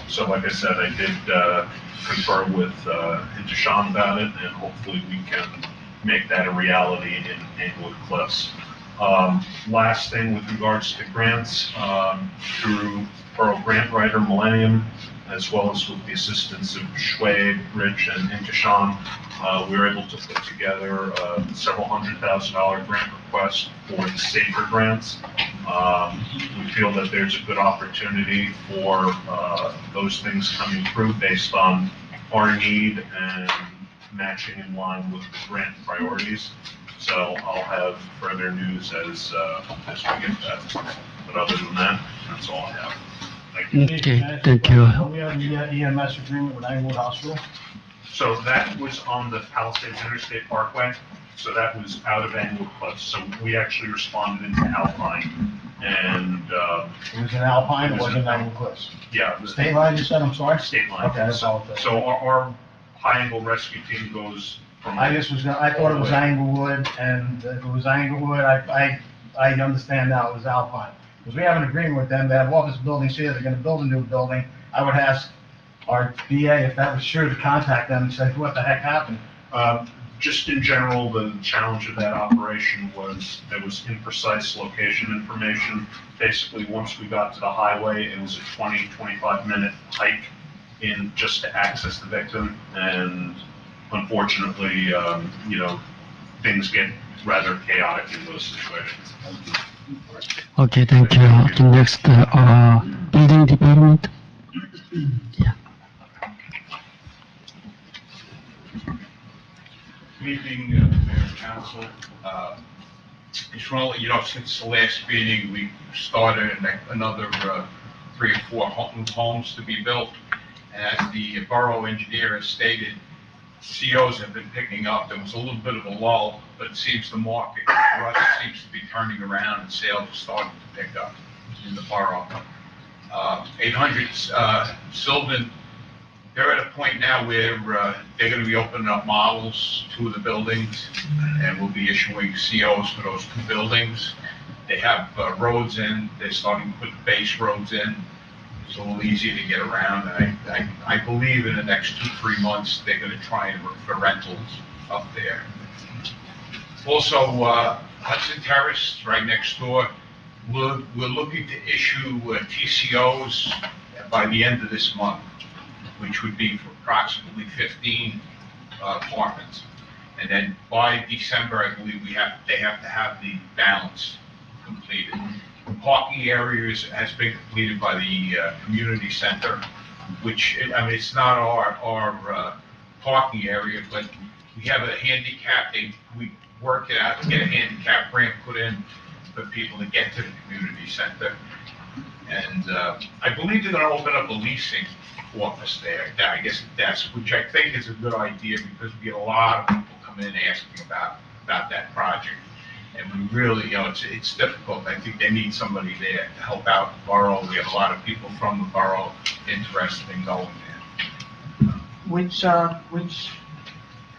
So like I said, I did confer with Intishan about it, and hopefully we can make that a reality in Englewood Cliffs. Last thing with regards to grants, through Borough Grant Writer Millennium, as well as with the assistance of Schwade, Rich, and Intishan, we were able to put together several $100,000 grant request for the safer grants. We feel that there's a good opportunity for those things coming through based on our need and matching in line with the grant priorities. So I'll have further news as we get that. But other than that, that's all I have. Thank you. Okay, thank you. We have the EMS agreement with Englewood Hospital. So that was on the Palisades Interstate Parkway. So that was out of Englewood Cliffs. So we actually responded into Alpine, and It was in Alpine, it wasn't Englewood Cliffs. yeah, the State line, you said, I'm sorry? state line. Okay, that's all. So our high angle rescue team goes from. I thought it was Englewood, and if it was Englewood, I understand now it was Alpine. Because we have an agreement with them, they have office buildings here, they're gonna build a new building. I would ask our BA if that was true to contact them and say, what the heck happened? Just in general, the challenge of that operation was there was imprecise location information. Basically, once we got to the highway, it was a 20, 25-minute hike in just to access the victim. And unfortunately, things get rather chaotic in those situations. Okay, thank you. The next, building department. Good evening, Mayor and Council. Just want to let you know, since the last meeting, we started another 3 or 4 new homes to be built. And as the borough engineer has stated, COs have been picking up. There was a little bit of a lull, but it seems the market for us seems to be turning around and sales are starting to pick up in the borough. 800 Sylvan, they're at a point now where they're going to be opening up models, 2 of the buildings, and we'll be issuing COs for those 2 buildings. They have roads in, they're starting to put the base roads in. It's a little easier to get around. I believe in the next 2-3 months, they're going to try and look for rentals up there. Also, Hudson Terrace, right next door, we're looking to issue TCOs by the end of this month, which would be for approximately 15 apartments. And then by December, I believe they have to have the balance completed. The parking areas has been completed by the community center, which, I mean, it's not our parking area, but we have a handicap, we work it out to get a handicap ramp put in for people to get to the community center. And I believe they're gonna open up a leasing office there, I guess that's, which I think is a good idea because we get a lot of people come in asking about that project. And we really, you know, it's difficult. I think they need somebody there to help out the borough. We have a lot of people from the borough interested in going there. Which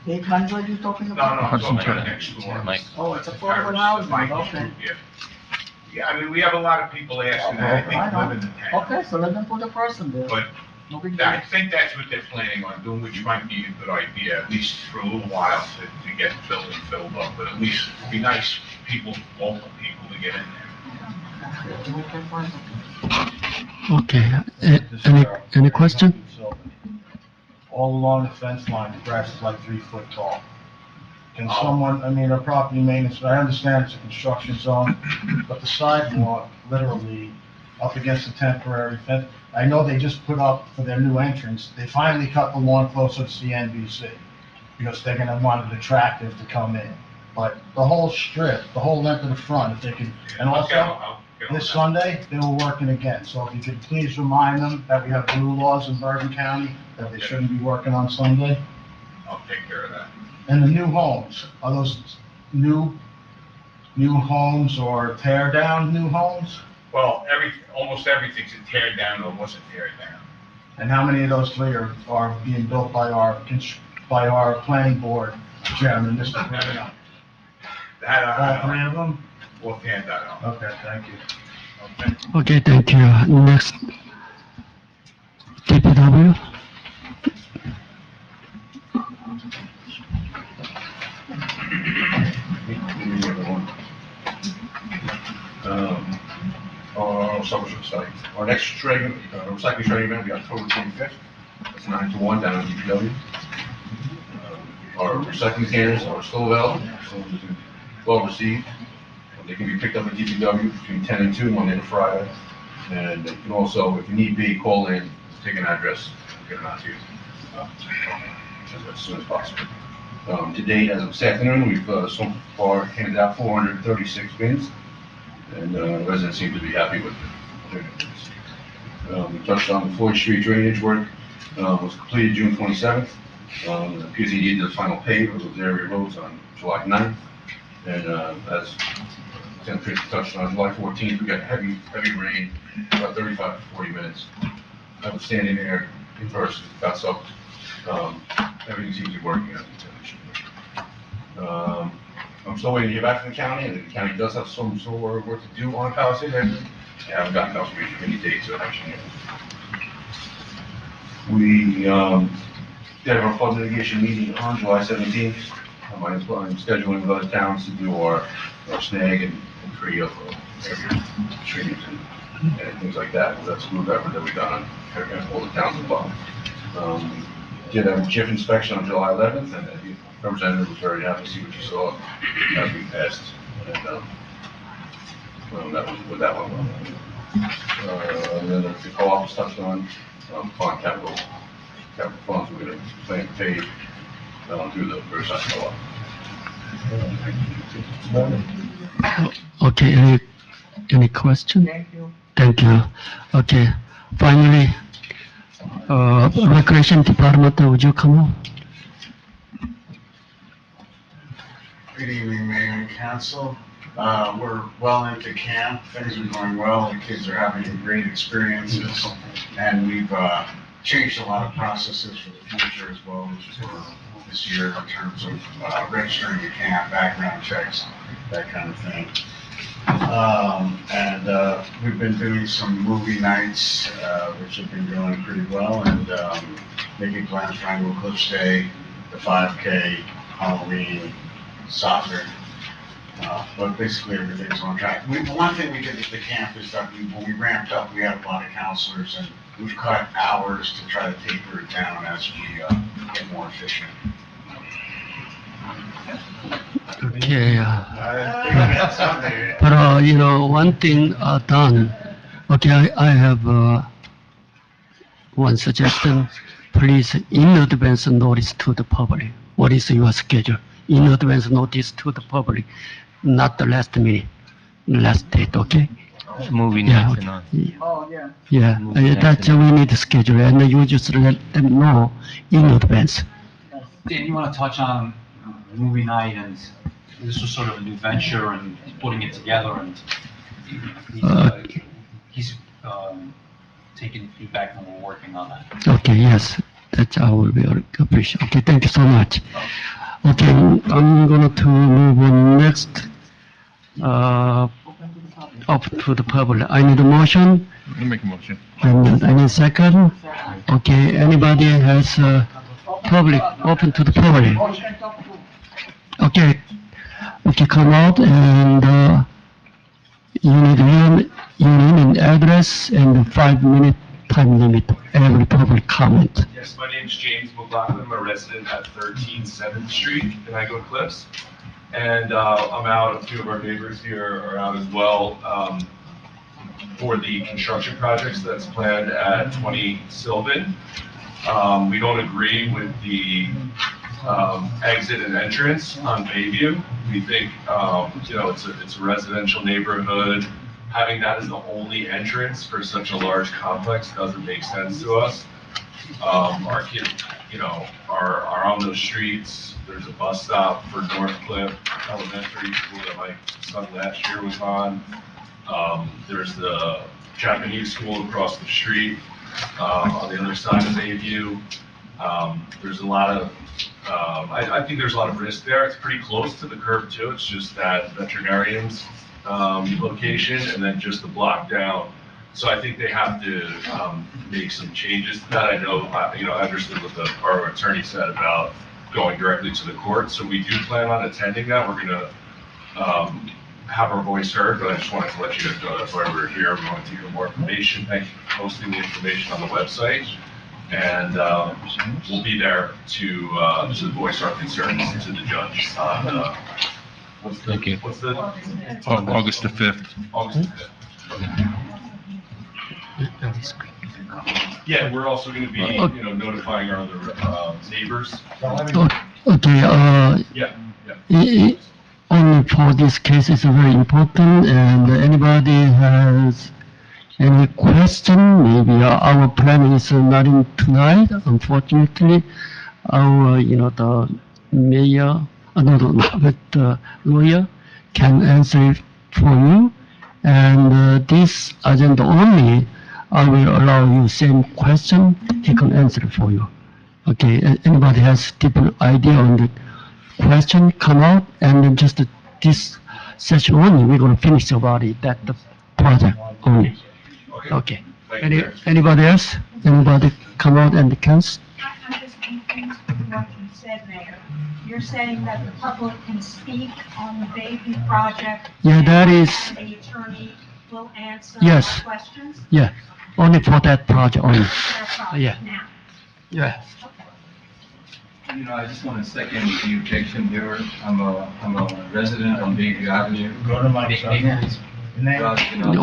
800 you talking about? No, I'm talking about next door. Oh, it's affordable housing, okay. Yeah, I mean, we have a lot of people asking that, I think, live in the town. Okay, so let them put a person there. But No big deal. I think that's what they're planning on doing, which might be a good idea, at least for a little while, to get the building filled up. But at least it'd be nice people, local people, to get in there. Okay, any question? All along the fence line, the grass is like 3 foot tall. Can someone, I mean, a property maintenance, I understand it's a construction zone, but the sidewalk, literally, up against the temporary fence, I know they just put up for their new entrance, they finally cut the lawn closer to CNBC, because they're gonna want it attractive to come in. But the whole strip, the whole length of the front, if they can, and also, this Sunday, they were working again, so if you could please remind them that we have new laws in Bergen County, that they shouldn't be working on Sunday. I'll take care of that. And the new homes, are those new homes or tear down new homes? Well, almost everything's a tear down or wasn't tear down. And how many of those 3 are being built by our planning board chairman, Mr. Perino? All 3 of them? We'll hand that out. Okay, thank you. Okay, thank you. Next, DPW. Our social site. Our next recycling training event will be October 25th. That's 9 to 1 down at DPW. Our recycling canners are still available, so well received. They can be picked up at DPW between 10 and 2, Monday to Friday. And you can also, if you need be, call in, take an address, get them out to you as soon as possible. To date, as of this afternoon, we've so far handed out 436 bins, and residents seem to be happy with it. We touched on the Floyd Street drainage work, was completed June 27th. The PZD did the final pave of those area roads on July 9th, and as Tim touched on, July 14th, we got heavy rain, about 35 to 40 minutes. I was standing there in person, got soaked. Everything seems to be working as intended. I'm still waiting to hear back from the county, and the county does have some sort of work to do on Palisade Avenue. I haven't gotten confirmation of any dates or action yet. We did have our flood mitigation meeting on July 17th. I'm scheduling with other towns to do our snag and tree up area trees and things like that. That's a group effort that we've done on all the towns involved. Did a JIF inspection on July 11th, and the representative was very happy to see what you saw as we passed. And that was with that one. And then the co-op was touched on. fund capital funds we're gonna plan to pay, through the Riverside Co-op. Okay, any question? Thank you. Thank you. Okay, finally, Recreation Department, would you come on? Good evening, Mayor and Council. We're well into camp. Things are going well. The kids are having great experiences. And we've changed a lot of processes for the future as well for this year in terms of registering the camp, background checks, that kind of thing. We've been doing some movie nights, which have been going pretty well, and making plans for Englewood Cliffs Day, the 5K, Halloween, soccer. But basically everything's on track. The one thing we did at the camp is that when we ramped up, we had a lot of counselors, and we've cut hours to try to taper it down as we get more efficient. Okay, but you know, one thing done. Okay, I have one suggestion. Please, in advance notice to the public. What is your schedule? In advance notice to the public, not the last minute, last date. Okay. Movie Yeah. nights and all. Oh, yeah. Yeah, that's we need to schedule, and you just let them know in advance. Dan, you want to touch on movie night, and this was sort of a new venture and putting it together, and he's taking feedback and we're working on that. Okay, yes, that I will be appreciate. Okay, thank you so much. Okay, I'm going to move on next, up to the public. I need a motion. I'll make a motion. And I need a second. Okay, anybody has public, open to the public? Okay, okay, come out, and you need your name and address and a 5-minute time limit, every public comment. Yes, my name's James McLaughlin. I'm a resident at 13 7th Street in Englewood Cliffs. And I'm out, a few of our neighbors here are out as well for the construction projects that's planned at 20 Sylvan. We don't agree with the exit and entrance on Bayview. We think, you know, it's a residential neighborhood. Having that as the only entrance for such a large complex doesn't make sense to us. Our kids, you know, are on those streets. There's a bus stop for Northcliffe Elementary School that my son last year was on. There's the Japanese school across the street on the other side of Bayview. There's a lot of, I think there's a lot of risk there. It's pretty close to the curb too. It's just that veterinarian's location and then just the block down. So I think they have to make some changes to that. I know, you know, I understood what our attorney said about going directly to the court. So we do plan on attending that. We're gonna have our voice heard, but I just wanted to let you guys know that's why we're here. We want to give you more information. Thank you for posting the information on the website. And we'll be there to voice our concerns to the judge on, Thank you. what's the? August the 5th. August the 5th. Yeah, we're also going to be, you know, notifying our other neighbors. Okay, Yeah. only for this case is very important, and anybody has any question, maybe our plan is not in tonight, unfortunately. Our, you know, the mayor, but the lawyer can answer it for you. And this agenda only, I will allow you same question, he can answer it for you. Okay, anybody has different idea on the question, come out, and then just this session only, we're gonna finish about it, that the project only. Okay, anybody else? Anybody come out and can? I'm just confused with what you said, Mayor. You're saying that the public can speak on the Bayview project? Yeah, that is, And the attorney will answer Yes. questions? yeah, only for that project only. Their project Yeah. now? Yeah. You know, I just want to second the objection here. I'm a resident on Bayview Avenue. Go to my Name?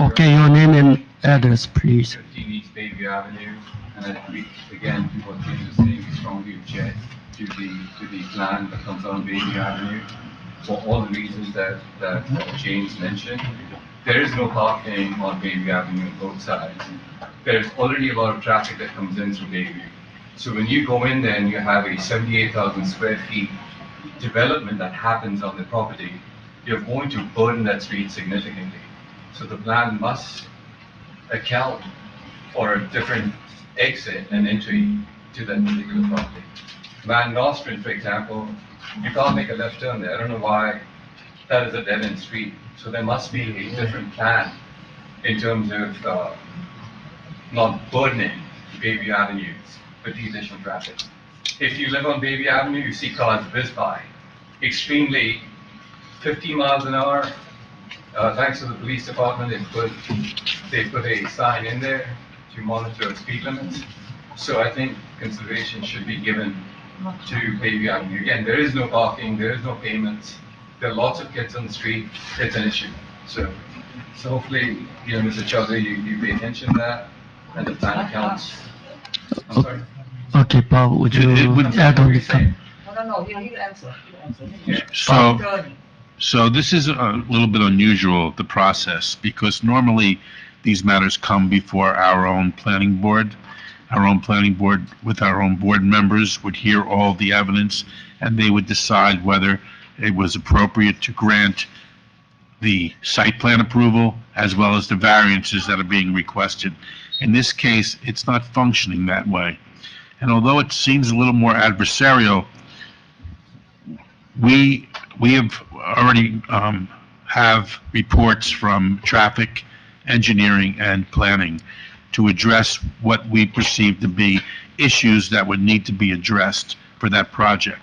Okay, your name and address, please. 15 East Bayview Avenue, and again, people are saying strongly object to the plan that comes on Bayview Avenue for all the reasons that James mentioned. There is no parking on Bayview Avenue on both sides. There's already a lot of traffic that comes in through Bayview. So when you go in there and you have a 78,000 square feet development that happens on the property, you're going to burden that street significantly. So the plan must account for a different exit and entry to that particular property. Van Nostrand, for example, you can't make a left turn there. I don't know why that is a dead-end street. So there must be a different plan in terms of not burdening Bayview Avenue with the additional traffic. If you live on Bayview Avenue, you see cars whiz by, extremely 50 miles an hour. Thanks to the police department, they put a sign in there to monitor speed limits. So I think consideration should be given to Bayview Avenue. Again, there is no parking, there is no payments. There are lots of kids on the street. It's an issue. So hopefully, Mr. Chaudhary, you pay attention to that, and the plan accounts. I'm sorry. Okay, Bob, would you add on the No, he'll answer. So this is a little bit unusual, the process, because normally these matters come before our own planning board. Our own planning board, with our own board members, would hear all the evidence, and they would decide whether it was appropriate to grant the site plan approval as well as the variances that are being requested. In this case, it's not functioning that way. And although it seems a little more adversarial, we have already have reports from traffic, engineering, and planning to address what we perceive to be issues that would need to be addressed for that project.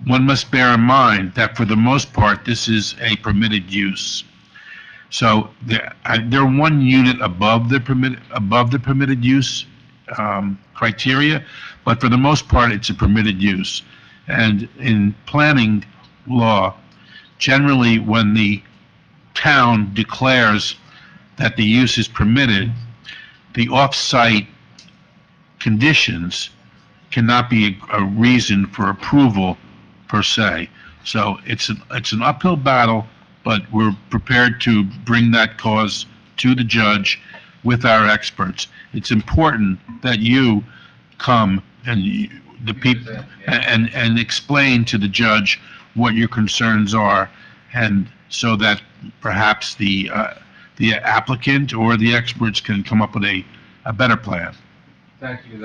One must bear in mind that for the most part, this is a permitted use. So they're one unit above the permitted use criteria, but for the most part, it's a permitted use. And in planning law, generally when the town declares that the use is permitted, the off-site conditions cannot be a reason for approval per se. So it's an uphill battle, but we're prepared to bring that cause to the judge with our experts. It's important that you come and the people and explain to the judge what your concerns are, and so that perhaps the applicant or the experts can come up with a better plan. Thank you,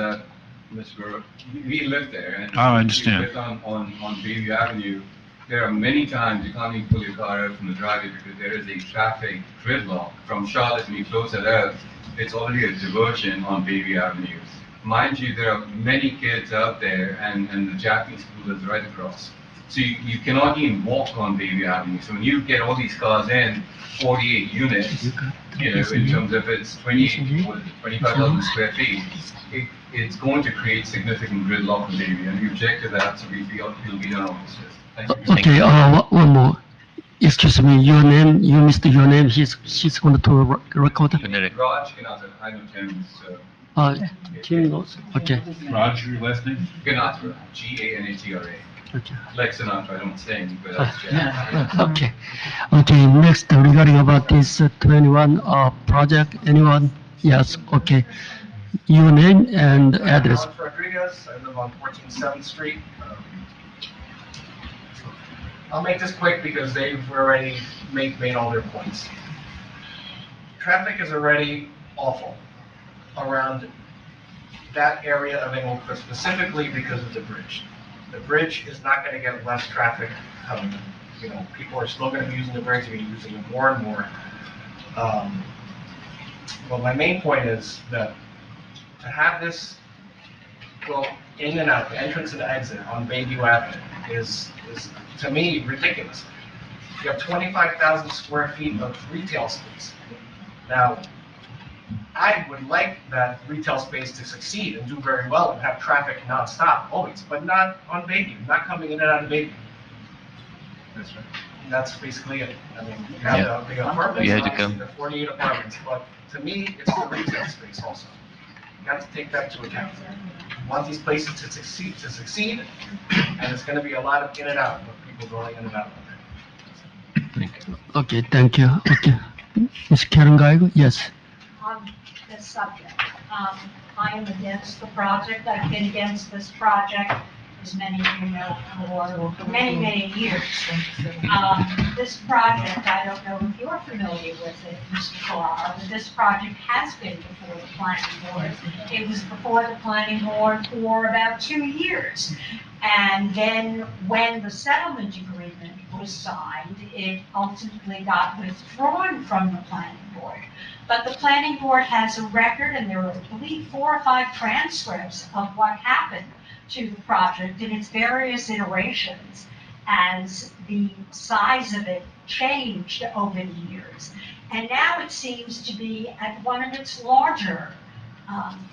Mr. We live there, and I understand. we live on Bayview Avenue. There are many times you can't even pull your car out from the driveway because there is a traffic gridlock. From Charlotte, when you close it out, it's already a diversion on Bayview Avenue. Mind you, there are many kids out there, and the Japanese school is right across. So you cannot even walk on Bayview Avenue. So when you get all these cars in, 48 units, in terms of it's 25,000 square feet, it's going to create significant gridlock in Bayview, and we object to that, so it'll be done on this list. Thank you. Okay, one more. Excuse me, your name, you missed your name, she's going to record. Raj Ganatra, I know Tim, so. Tim knows, okay. Raj, your last name? Ganatra, Ganatra. Okay. Like Sinatra, I don't sing, but that's Okay. Okay, next, regarding about this 21 project, anyone? Yes, okay. Your name and address. Rodriguez, I live on 14 7th Street. I'll make this quick because they've already made all their points. Traffic is already awful around that area of Englewood Cliffs, specifically because of the bridge. The bridge is not going to get less traffic coming. People are still going to be using the bridge, they're going to be using it more and more. Well, my main point is that to have this go in and out, the entrance and exit on Bayview Avenue is to me ridiculous. You have 25,000 square feet of retail space. Now, I would like that retail space to succeed and do very well and have traffic nonstop always, but not on Bayview, not coming in and out of Bayview. That's right. And that's basically it. I mean, you have the apartments, obviously, the 48 apartments, but to me, it's the retail space also. You have to take that into account. You want these places to succeed, and it's gonna be a lot of in and out, of people going in and out. Okay, thank you. Okay. Ms. Karen Geiger, yes. On this subject, I am against the project. I've been against this project, as many of you know, for many, many years. This project, I don't know if you're familiar with it, Mr. Farrar, but this project has been before the planning board. It was before the planning board for about 2 years. And then when the settlement agreement was signed, it ultimately got withdrawn from the planning board. But the planning board has a record, and there are, I believe, 4 or 5 transcripts of what happened to the project in its various iterations as the size of it changed over the years. And now it seems to be at one of its larger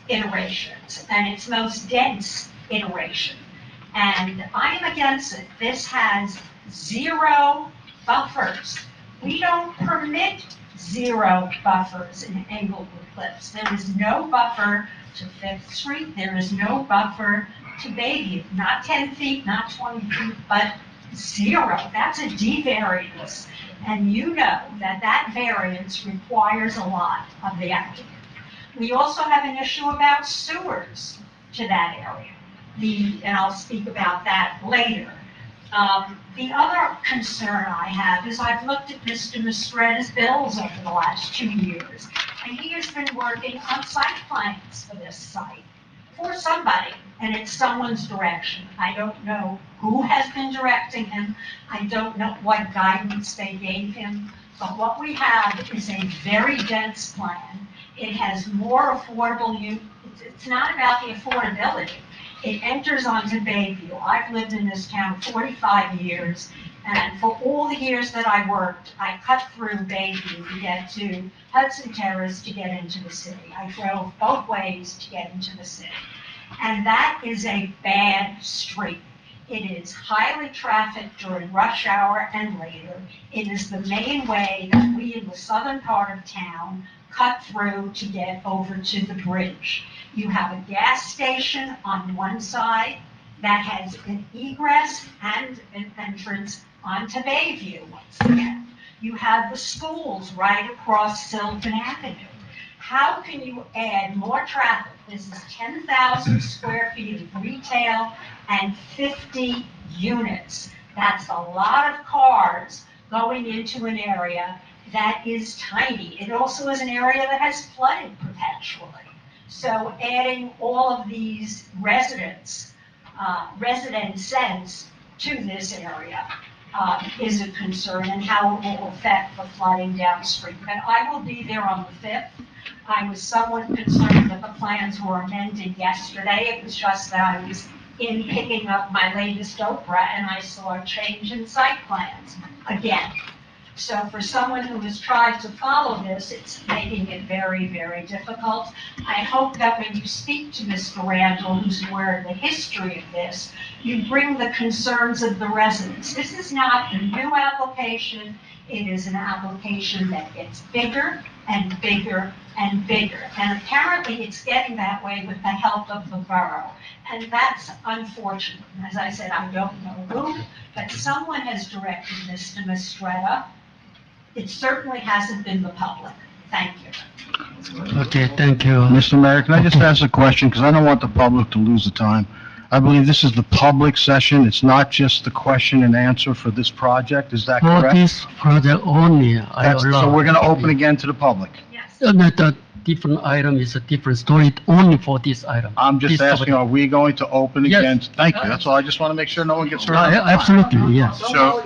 iterations and its most dense iteration. And I am against it. This has 0 buffers. We don't permit 0 buffers in Englewood Cliffs. There is no buffer to 5th Street. There is no buffer to Bayview. Not 10 feet, not 20 feet, but 0. That's a D variance. And you know that that variance requires a lot of the applicant. We also have an issue about sewers to that area. And I'll speak about that later. The other concern I have is I've looked at Mr. Mistretta's bills over the last 2 years, and he has been working on site plans for this site for somebody, and it's someone's direction. I don't know who has been directing him. I don't know what guidance they gave him, but what we have is a very dense plan. It has more affordable use. It's not about the affordability. It enters onto Bayview. I've lived in this town 45 years, and for all the years that I worked, I cut through Bayview to get to Hudson Terrace to get into the city. I drove both ways to get into the city. And that is a bad street. It is highly trafficked during rush hour and later. It is the main way that we in the southern part of town cut through to get over to the bridge. You have a gas station on one side that has an egress and an entrance onto Bayview once again. You have the schools right across Sylvan Avenue. How can you add more traffic? This is 10,000 square feet of retail and 50 units. That's a lot of cars going into an area that is tiny. It also is an area that has flooded perpetually. So adding all of these residences to this area is a concern, and how it will affect the flooding downstream. And I will be there on the 5th. I was somewhat concerned that the plans were amended yesterday. It was just that I was in picking up my latest Oprah, and I saw a change in site plans again. So for someone who has tried to follow this, it's making it very, very difficult. I hope that when you speak to Mr. Randall, who's aware of the history of this, you bring the concerns of the residents. This is not a new application. It is an application that gets bigger and bigger and bigger. And apparently it's getting that way with the help of the borough. And that's unfortunate. As I said, I don't know who, but someone has directed this to Mistretta. It certainly hasn't been the public. Thank you. Okay, thank you. Mr. Mayor, can I just ask a question, because I don't want the public to lose the time. I believe this is the public session, it's not just the question and answer for this project, is that For correct? this project only, I That's- allow. So we're gonna open again to the public? The different item is a different story, only for this item. I'm just This asking, topic. are we going to open Yes. again? Thank you, that's all, I just wanna make sure no one gets hurt. Absolutely, yes. So,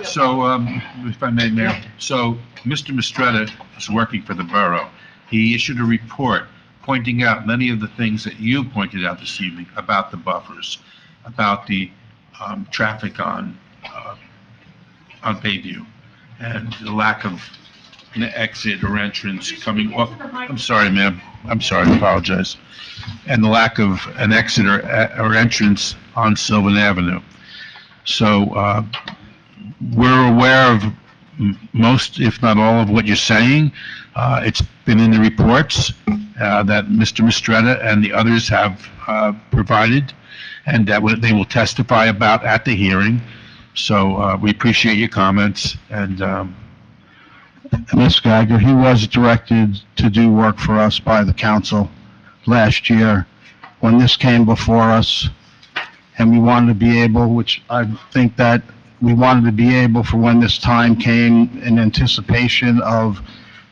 if I may, Mayor, so Mr. Mistretta is working for the borough. He issued a report pointing out many of the things that you pointed out this evening about the buffers, about the traffic on Bayview, and the lack of an exit or entrance coming off. I'm sorry, ma'am. I'm sorry, I apologize. And the lack of an exit or entrance on Sylvan Avenue. So we're aware of most, if not all, of what you're saying. It's been in the reports that Mr. Mistretta and the others have provided, and that they will testify about at the hearing. So we appreciate your comments, and Ms. Geiger, he was directed to do work for us by the council last year when this came before us, and we wanted to be able, which I think that we wanted to be able for when this time came in anticipation of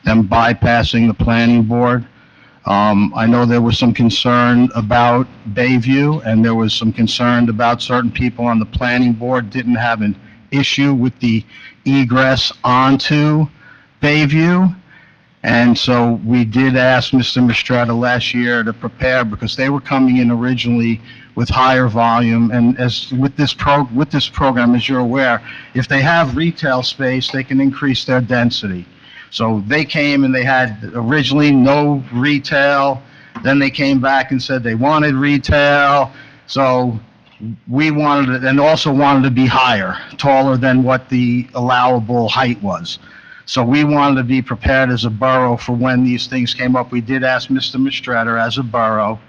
them bypassing the planning board. I know there was some concern about Bayview, and there was some concern about certain people on the planning board didn't have an issue with the egress onto Bayview. And so we did ask Mr. Mistretta last year to prepare, because they were coming in originally with higher volume. And as with this program, as you're aware, if they have retail space, they can increase their density. So they came and they had originally no retail. Then they came back and said they wanted retail. So we wanted it, and also wanted to be higher, taller than what the allowable height was. So we wanted to be prepared as a borough for when these things came up. We did ask Mr. Mistretta as a borough.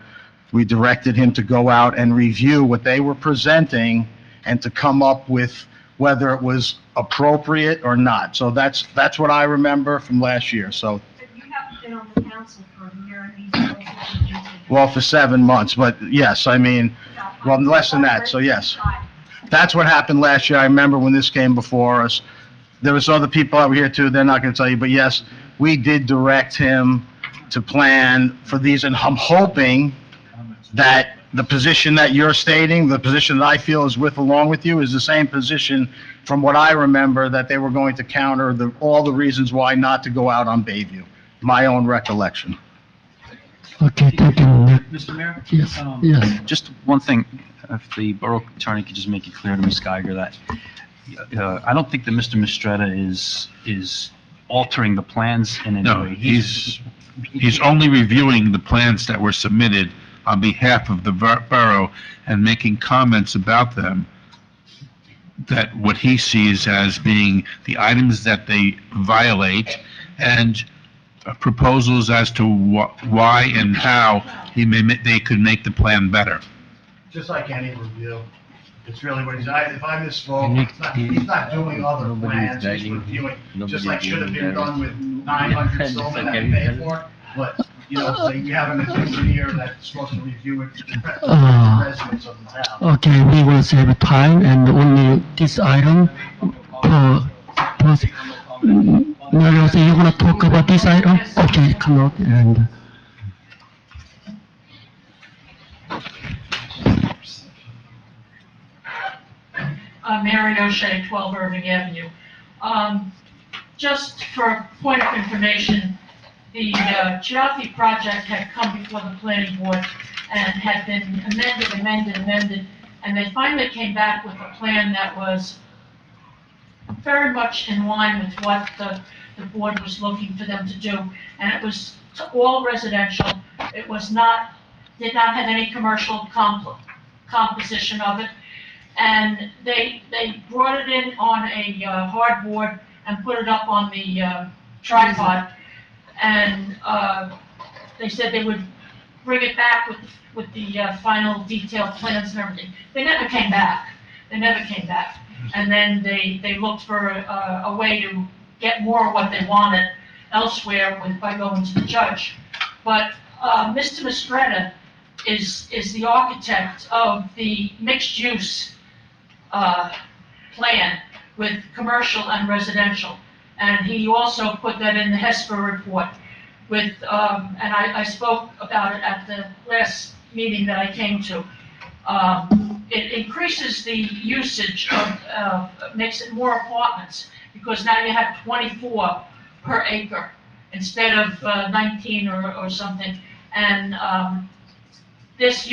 We directed him to go out and review what they were presenting and to come up with whether it was appropriate or not. So that's what I remember from last year. So, But you haven't been on the council for a year, and he's also been well, for 7 months, but yes, I mean, well, less than that, so yes. That's what happened last year. I remember when this came before us. There was other people over here too, they're not gonna tell you, but yes, we did direct him to plan for these, and I'm hoping that the position that you're stating, the position that I feel is along with you, is the same position from what I remember, that they were going to counter all the reasons why not to go out on Bayview, my own recollection. Okay, thank you. Mr. Mayor? Yes, yes. Just one thing, if the borough attorney could just make it clear to Ms. Geiger that I don't think that Mr. Mistretta is altering the plans in any no, way. he's only reviewing the plans that were submitted on behalf of the borough and making comments about them, that what he sees as being the items that they violate, and proposals as to why and how they could make the plan better. Just like any review, it's really what if I misspoke, he's not doing other plans, he's reviewing, just like should have been done with 900 Sylvan that we paid for, but, so you have an engineer that's supposed to review it to the residents of the town. Okay, we will save time, and only this item per Mario, so you want to talk about this item? Okay, come out and... Mary O'Shea, 12 Irving Avenue. Just for point of information, the Chiafi project had come before the planning board and had been amended, and they finally came back with a plan that was very much in line with what the board was looking for them to do, and it was all residential. It was not, did not have any commercial composition of it, and they brought it in on a hardboard and put it up on the tripod, and they said they would bring it back with the final detailed plans and everything. They never came back. And then they looked for a way to get more of what they wanted elsewhere by going to the judge. But Mr. Mistretta is the architect of the mixed-use plan with commercial and residential. And he also put that in the HESPA report with, and I spoke about it at the last meeting that I came to. It increases the usage of, makes it more apartments, because now you have 24 per acre instead of 19 or something. And this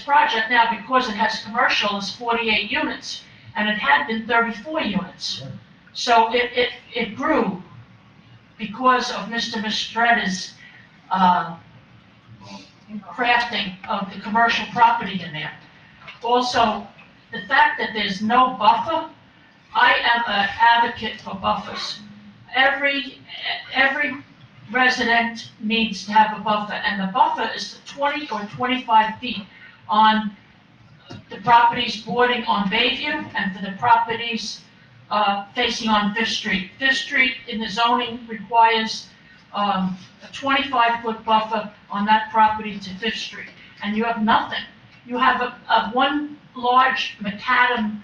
project now, because it has commercial, is 48 units, and it had been 34 units. So it grew because of Mr. Mistretta's crafting of the commercial property in there. Also, the fact that there's no buffer, I am an advocate for buffers. Every resident needs to have a buffer, and the buffer is 20 or 25 feet on the properties bordering on Bayview and for the properties facing on Fifth Street. Fifth Street in the zoning requires a 25-foot buffer on that property to Fifth Street, and you have nothing. You have a one large macadam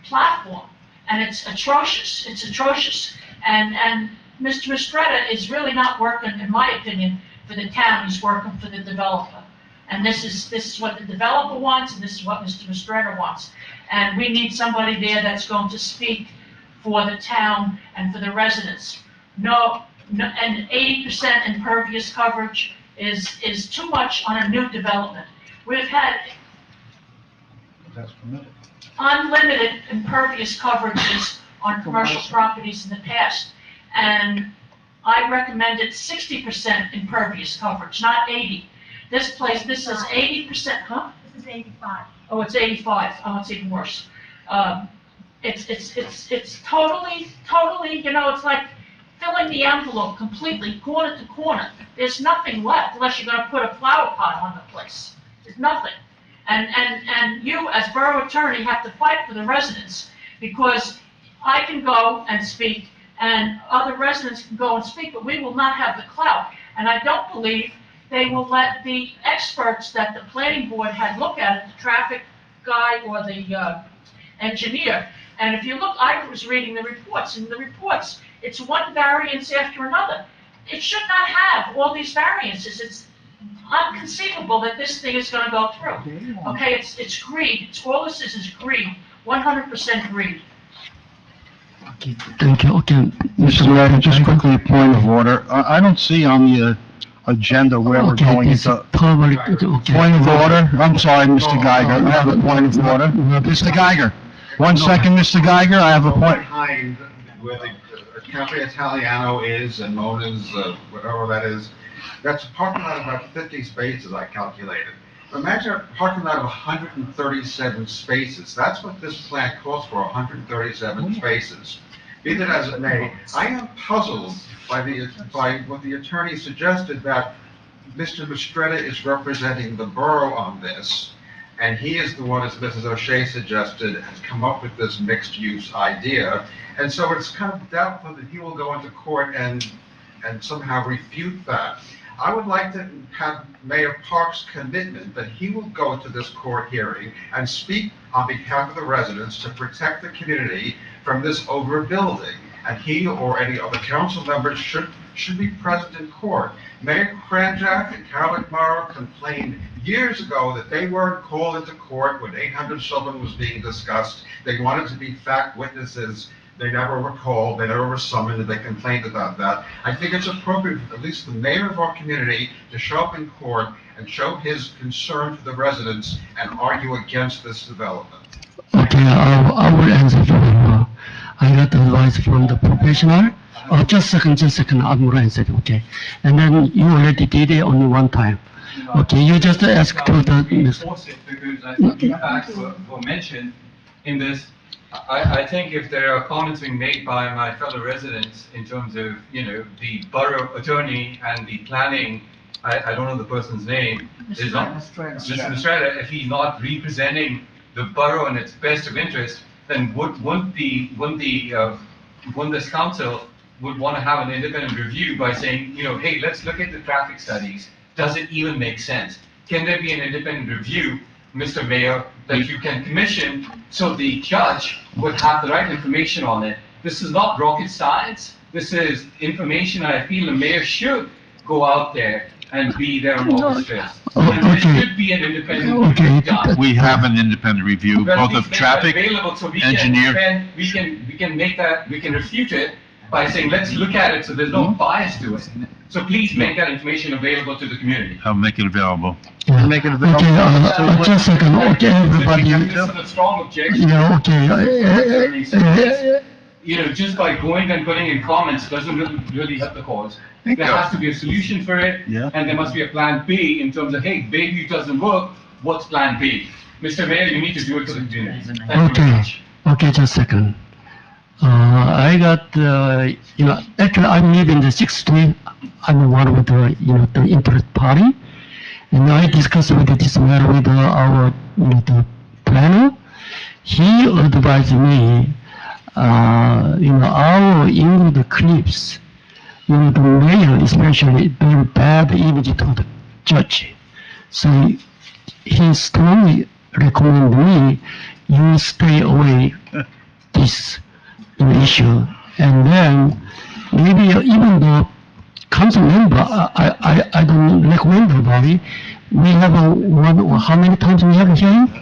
platform, and it's atrocious. It's atrocious. And Mr. Mistretta is really not working, in my opinion, for the town. He's working for the developer. And this is what the developer wants, and this is what Mr. Mistretta wants. And we need somebody there that's going to speak for the town and for the residents. No, and 80% impervious coverage is too much on a new development. We've had That's permitted. unlimited impervious coverages on commercial properties in the past. And I recommended 60% impervious coverage, not 80. This is 80%, huh? This is 85. Oh, it's 85. Oh, it's even worse. It's totally, you know, it's like filling the envelope completely, corner to corner. There's nothing left unless you're gonna put a flower pot on the place. There's nothing. And you, as borough attorney, have to fight for the residents, because I can go and speak, and other residents can go and speak, but we will not have the clout. And I don't believe they will let the experts that the planning board had look at it, the traffic guy or the engineer. And if you look, I was reading the reports, and the reports, it's one variance after another. It should not have all these variances. It's unconceivable that this thing is gonna go through. Okay, it's greed. All this is greed, 100% greed. Okay, thank you. Okay, Mr. Mayor, just quickly, a point of order. I don't see on the agenda where we're Okay, going this into. public, okay. Point of order. I'm sorry, Mr. Geiger. I have a point of order. Mr. Geiger. 1 second, Mr. Geiger. I have a point. Behind where the Cafe Italiano is and Mona's, whatever that is, that's a parking lot of about 50 spaces, I calculated. Imagine a parking lot of 137 spaces. That's what this plan calls for, 137 spaces. Be that as it may, I am puzzled by what the attorney suggested, that Mr. Mistretta is representing the borough on this, and he is the one, as Mrs. O'Shea suggested, has come up with this mixed-use idea. And so it's kind of doubtful that he will go into court and somehow refute that. I would like to have Mayor Park's commitment that he will go to this court hearing and speak on behalf of the residents to protect the community from this overbuilding. And he or any other council members should be present in court. Mayor Kranjak and Carol McMorrow complained years ago that they weren't called into court when 800 Sylvan was being discussed. They wanted to be fact witnesses. They never were called, they never were summoned, and they complained about that. I think it's appropriate for at least the mayor of our community to show up in court and show his concern for the residents and argue against this development. Okay, I will answer for you. I got advice from the professional. Just a second, I will answer, okay? And then you already did it only one time. Okay, you just asked to the... Reinforce it, because I think the facts were mentioned in this. I think if there are comments being made by my fellow residents in terms of, you know, the borough attorney and the planning, I don't know the person's name, is not Mr. Mistretta, if he's not representing the borough in its best of interest, then wouldn't this council would want to have an independent review by saying, you know, hey, let's look at the traffic studies. Does it even make sense? Can there be an independent review, Mr. Mayor, that you can commission so the judge would have the right information on it? This is not rocket science. This is information I feel the mayor should go out there and be there on all this stress. And there should be an independent review done. We have an independent review, Well, both of please make that traffic, available so we engineer. we can make that, we can refute it by saying, let's look at it so there's no bias to it. So please make that information available to the community. I'll make it available. Make it available. Okay, just a second, okay, everybody. This is a strong objection. Yeah, okay. You know, just by going and putting in comments doesn't really help the cause. There has to be a solution for it, and there must be a plan B in terms of, hey, Bayview doesn't work, what's plan B? Mr. Mayor, you need to do it for the community. Thank you very much. Okay, just a second. I got, actually I live in the 6th Street. I'm one of the, the interest party. And I discussed with this matter with our, the planner. He advised me, our Englewood Cliffs, the mayor especially very bad image to the judge. So he strongly recommended me, you stay away this issue. And then maybe even the council member, I don't recommend everybody. We have how many times we have a hearing?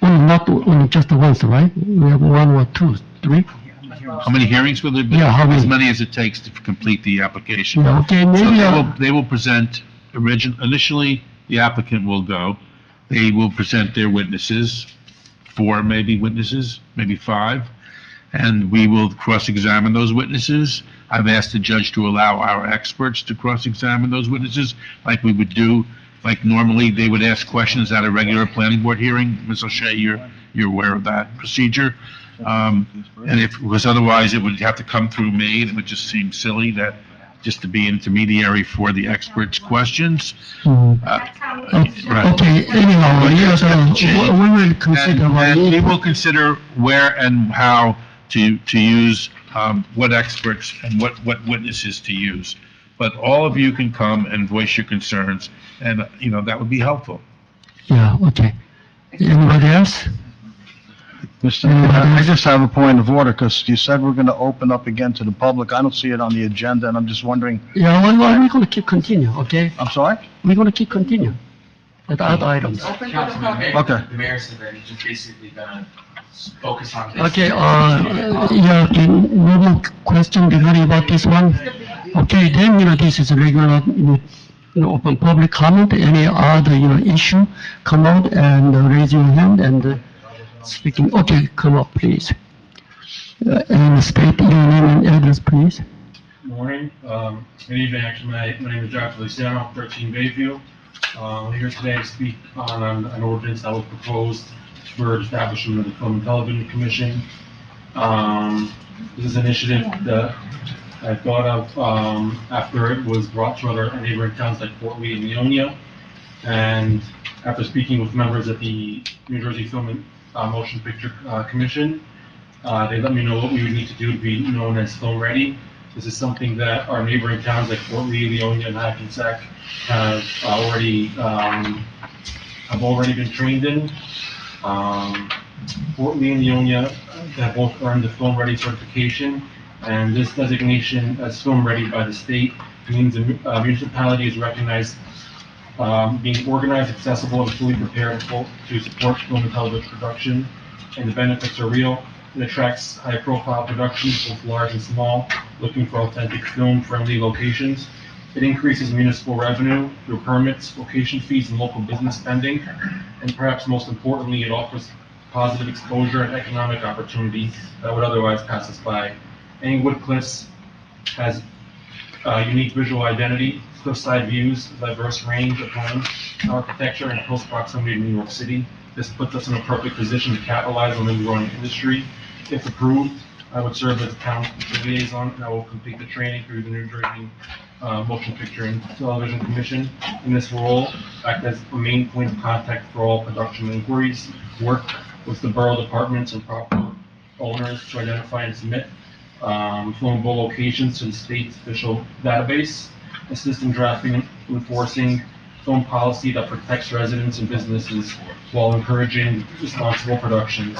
Not only just once, right? We have 1 or 2, 3. How many hearings will there be? Yeah, how many? As many as it takes to complete the application. Yeah, okay, maybe, So they will present, initially, the applicant will go, they will present their witnesses, 4 maybe witnesses, maybe 5, and we will cross-examine those witnesses. I've asked the judge to allow our experts to cross-examine those witnesses, like we would do, like normally they would ask questions at a regular planning board hearing. Ms. O'Shea, you're aware of that procedure. Because otherwise it would have to come through me, and it would just seem silly that, just to be intermediary for the experts' questions. Right. Okay, anyhow, yes, we will consider. And we will consider where and how to use, what experts and what witnesses to use. But all of you can come and voice your concerns, and, that would be helpful. Yeah, okay. Anybody else? I just have a point of order, because you said we're going to open up again to the public. I don't see it on the agenda, and I'm just wondering. Yeah, we're going to keep continue, okay? I'm sorry? We're going to keep continue with other items. Councilman, Okay. the mayor said that he's just basically gonna focus on this. Okay, no more question regarding about this one? Okay, then, this is a regular, open public comment. Any other, issue, come out and raise your hand and speaking. Okay, come up, please. And state your name and address, please. Morning. Good evening, actually. My name is Dr. Luciano, 13 Bayview. I'm here today to speak on an ordinance that was proposed for establishment of the Film and Television Commission. This is an initiative that I thought of after it was brought to other neighboring towns like Fort Lee and Leonia. And after speaking with members at the New Jersey Film and Motion Picture Commission, they let me know what we would need to do to be known as film ready. This is something that our neighboring towns like Fort Lee, Leonia, and Hackensack have already been trained in. Fort Lee and Leonia have both earned the film ready certification, and this designation as film ready by the state means the municipality is recognized being organized, accessible, and fully prepared to support film and television production, and the benefits are real. It attracts high-profile productions, both large and small, looking for authentic film-friendly locations. It increases municipal revenue through permits, location fees, and local business spending. And perhaps most importantly, it offers positive exposure and economic opportunity that would otherwise pass us by. Englewood Cliffs has a unique visual identity, cliffside views, a diverse range of homes, architecture, and close proximity to New York City. This puts us in a perfect position to capitalize on the growing industry. If approved, I would serve as the town's liaison, and I will complete the training through the New Jersey Motion Picture and Television Commission. In this role, act as a main point of contact for all production inquiries, work with the borough departments and proper owners to identify and submit filmable locations to the state's official database, assist in drafting and enforcing film policy that protects residents and businesses while encouraging responsible productions.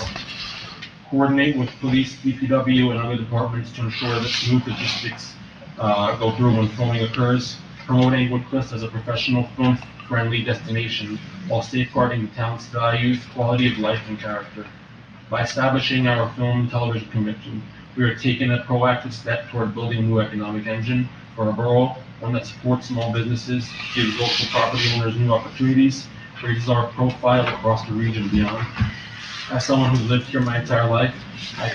Coordinate with police, DPW, and other departments to ensure that smooth logistics go through when filming occurs. Promote Englewood Cliffs as a professional, film-friendly destination while safeguarding the town's values, quality of life, and character. By establishing our Film and Television Commission, we are taking a proactive step toward building a new economic engine for our borough, one that supports small businesses, gives local property owners new opportunities, raises our profile across the region and beyond. As someone who's lived here my entire life, I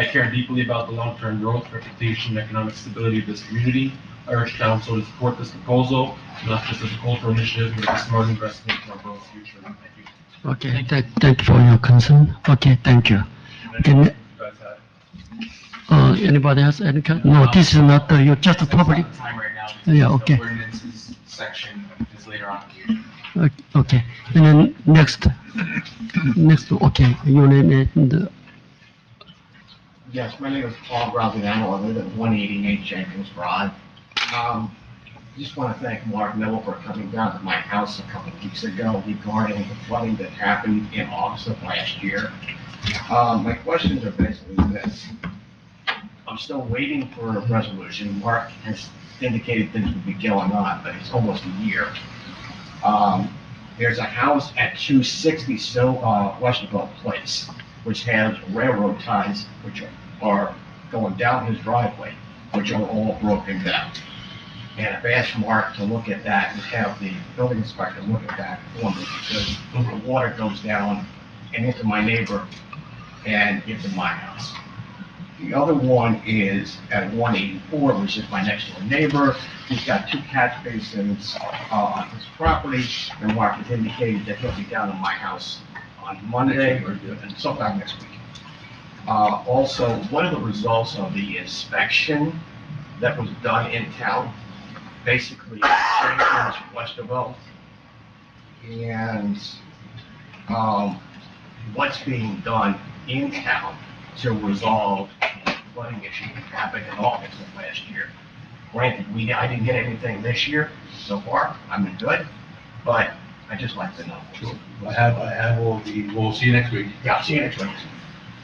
care deeply about the long-term growth, reputation, and economic stability of this community. I urge council to support this proposal, not just as a cultural initiative, but as a smart investment in our borough's future. Thank you. Okay, thank you for your concern. Okay, thank you. Can, anybody has any, no, this is not, you're just a public. Time right now. Yeah, okay. The ordinances section is later on in the year. Okay, and then next, okay, your name and, Yes, my name is Paul Graziano. I live at 188 Jenkins Drive. Just want to thank Mark Miller for coming down to my house a couple of weeks ago regarding the flooding that happened in August of last year. My questions are basically this. I'm still waiting for a resolution. Mark has indicated things would be going on, but it's almost a year. There's a house at 260 Westerville Place, which has railroad ties, which are going down his driveway, which are all broken down. And I've asked Mark to look at that and have the building inspector look at that for me, because the water goes down and into my neighbor and into my house. The other one is at 184, which is my next door neighbor. He's got 2 catch basins on his property, and Mark has indicated that he'll be down at my house on Monday and sometime next week. Also, what are the results of the inspection that was done in town? Basically, Jenkins, Westerville, and what's being done in town to resolve the flooding issue that happened in August of last year. Granted, I didn't get anything this year so far. I'm in good, but I just like to know. I have all the, we'll see you next week. Yeah, I'll see you next week.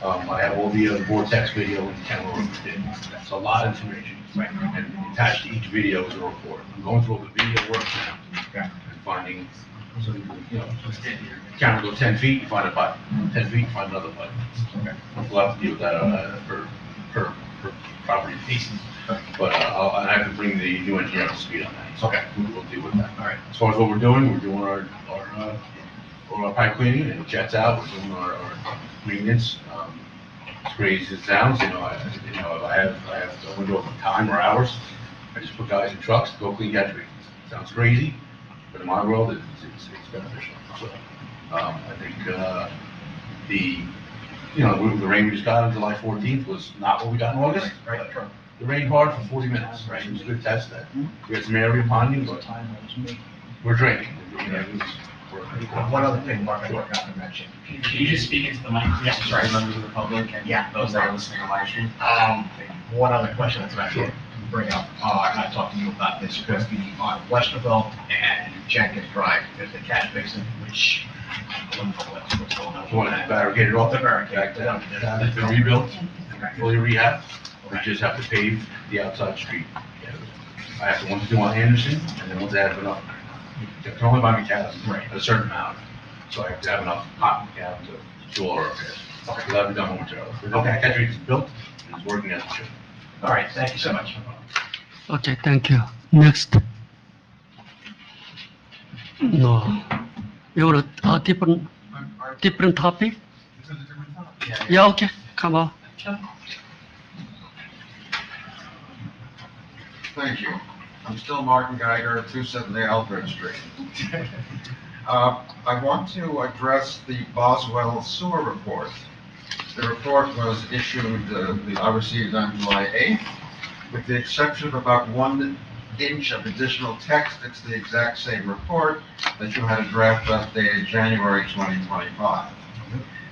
I have all the vortex video and camera. That's a lot of information. Right. And attached to each video is a report. I'm going through all the video work now. Okay. And finding, so, you know, camera goes 10 feet, you find a pipe. 10 feet, you find another pipe. Okay. We'll have to deal with that per property piece. But I have to bring the new engineer up to speed on that. So Okay. we'll deal with that. All right. As far as what we're doing our pipe cleaning and jets out, we're doing our maintenance. As crazy as it sounds, I don't window of time or hours. I just put guys in trucks to go clean catch basins. Sounds crazy, but in my world, it's beneficial. So, I think, the rain we just got on July 14th was not what we got in August. Right. It rained hard for 40 minutes, right? It was a good test that we had some area ponding, but we're draining. One other thing, Mark, I forgot to mention. Can you just speak into the mic? Yes, sorry. Members of the public and Yeah. those that are listening to live stream. One other question that's about to bring up, and I talked to you about this, because on Westerville and Jenkins Drive, there's the catch basin, which, I don't know what's going on. You want it barricaded off The barricade. It's been rebuilt, fully rehabbed. We just have to pave the outside street. I have to want to do on Anderson, and then once I have enough, you can only buy me cabs a certain amount. So I have to have enough cotton cab to do all our repairs. So that'll be done momentarily. The catch basin is built, and it's working as it should. All right, thank you so much. okay, thank you. Next. No. You want a different topic? Yeah, okay, come on. Thank you. I'm still Martin Geiger, 270 Alfred Street. I want to address the Boswell sewer report. The report was issued, I received on July 8th. With the exception of about 1 inch of additional text, it's the exact same report that you had a draft of dated January 2025.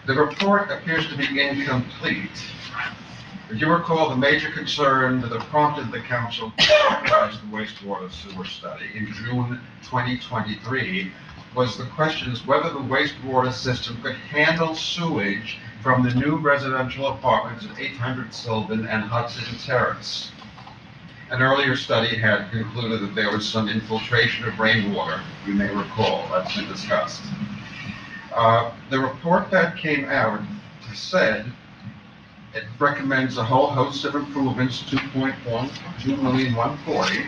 The report appears to be incomplete. If you recall, the major concern that prompted the council to authorize the wastewater sewer study in June 2023 was the questions whether the wastewater system could handle sewage from the new residential apartments at 800 Sylvan and Hudson Terrace. An earlier study had concluded that there was some infiltration of rainwater, you may recall, that's been discussed. The report that came out said it recommends a whole host of improvements, 2.1, 2,140,000,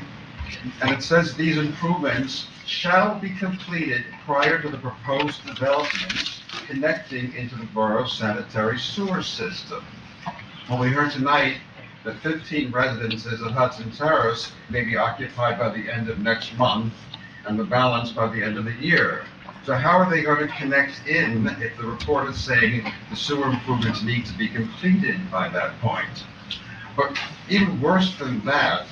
and it says these improvements shall be completed prior to the proposed development connecting into the borough's sanitary sewer system. Well, we heard tonight that 15 residences at Hudson Terrace may be occupied by the end of next month, and the balance by the end of the year. So how are they going to connect in if the report is saying the sewer improvements need to be completed by that point? But even worse than that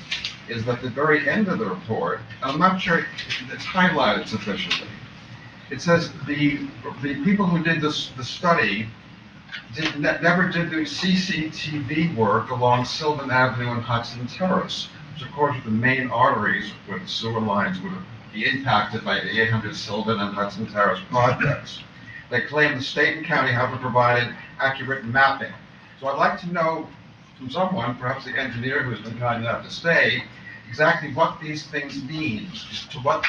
is that the very end of the report, I'm not sure it's highlighted sufficiently. It says the people who did the study never did the CCTV work along Sylvan Avenue and Hudson Terrace, which of course are the main arteries where the sewer lines would be impacted by the 800 Sylvan and Hudson Terrace projects. They claim the state and county haven't provided accurate mapping. So I'd like to know from someone, perhaps the engineer who's been kind enough to stay, exactly what these things mean. To what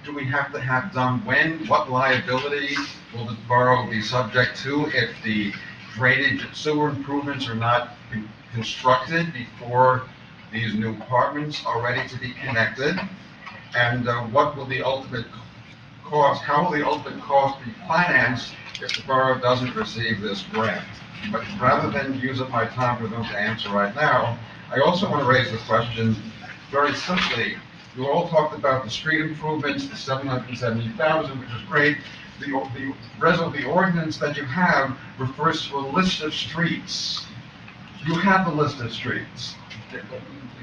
do we have to have done when? What liability will the borough be subject to if the drainage sewer improvements are not constructed before these new apartments are ready to be connected? And what will the ultimate cost, how will the ultimate cost be financed if the borough doesn't receive this grant? But rather than use up my time for them to answer right now, I also want to raise the question very simply. You all talked about the street improvements, the 770,000, which is great. The ordinance that you have refers to a list of streets. You have the list of streets.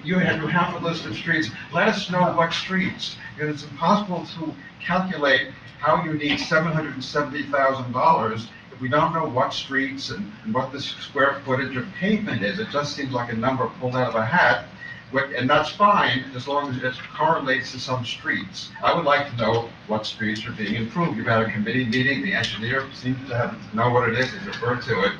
You have the list of streets. Let us know what streets, because it's impossible to calculate how you need $770,000 if we don't know what streets and what the square footage of pavement is. It just seems like a number pulled out of a hat, and that's fine as long as it correlates to some streets. I would like to know what streets are being improved. You've had a committee meeting, the engineer seems to know what it is, he's referred to it.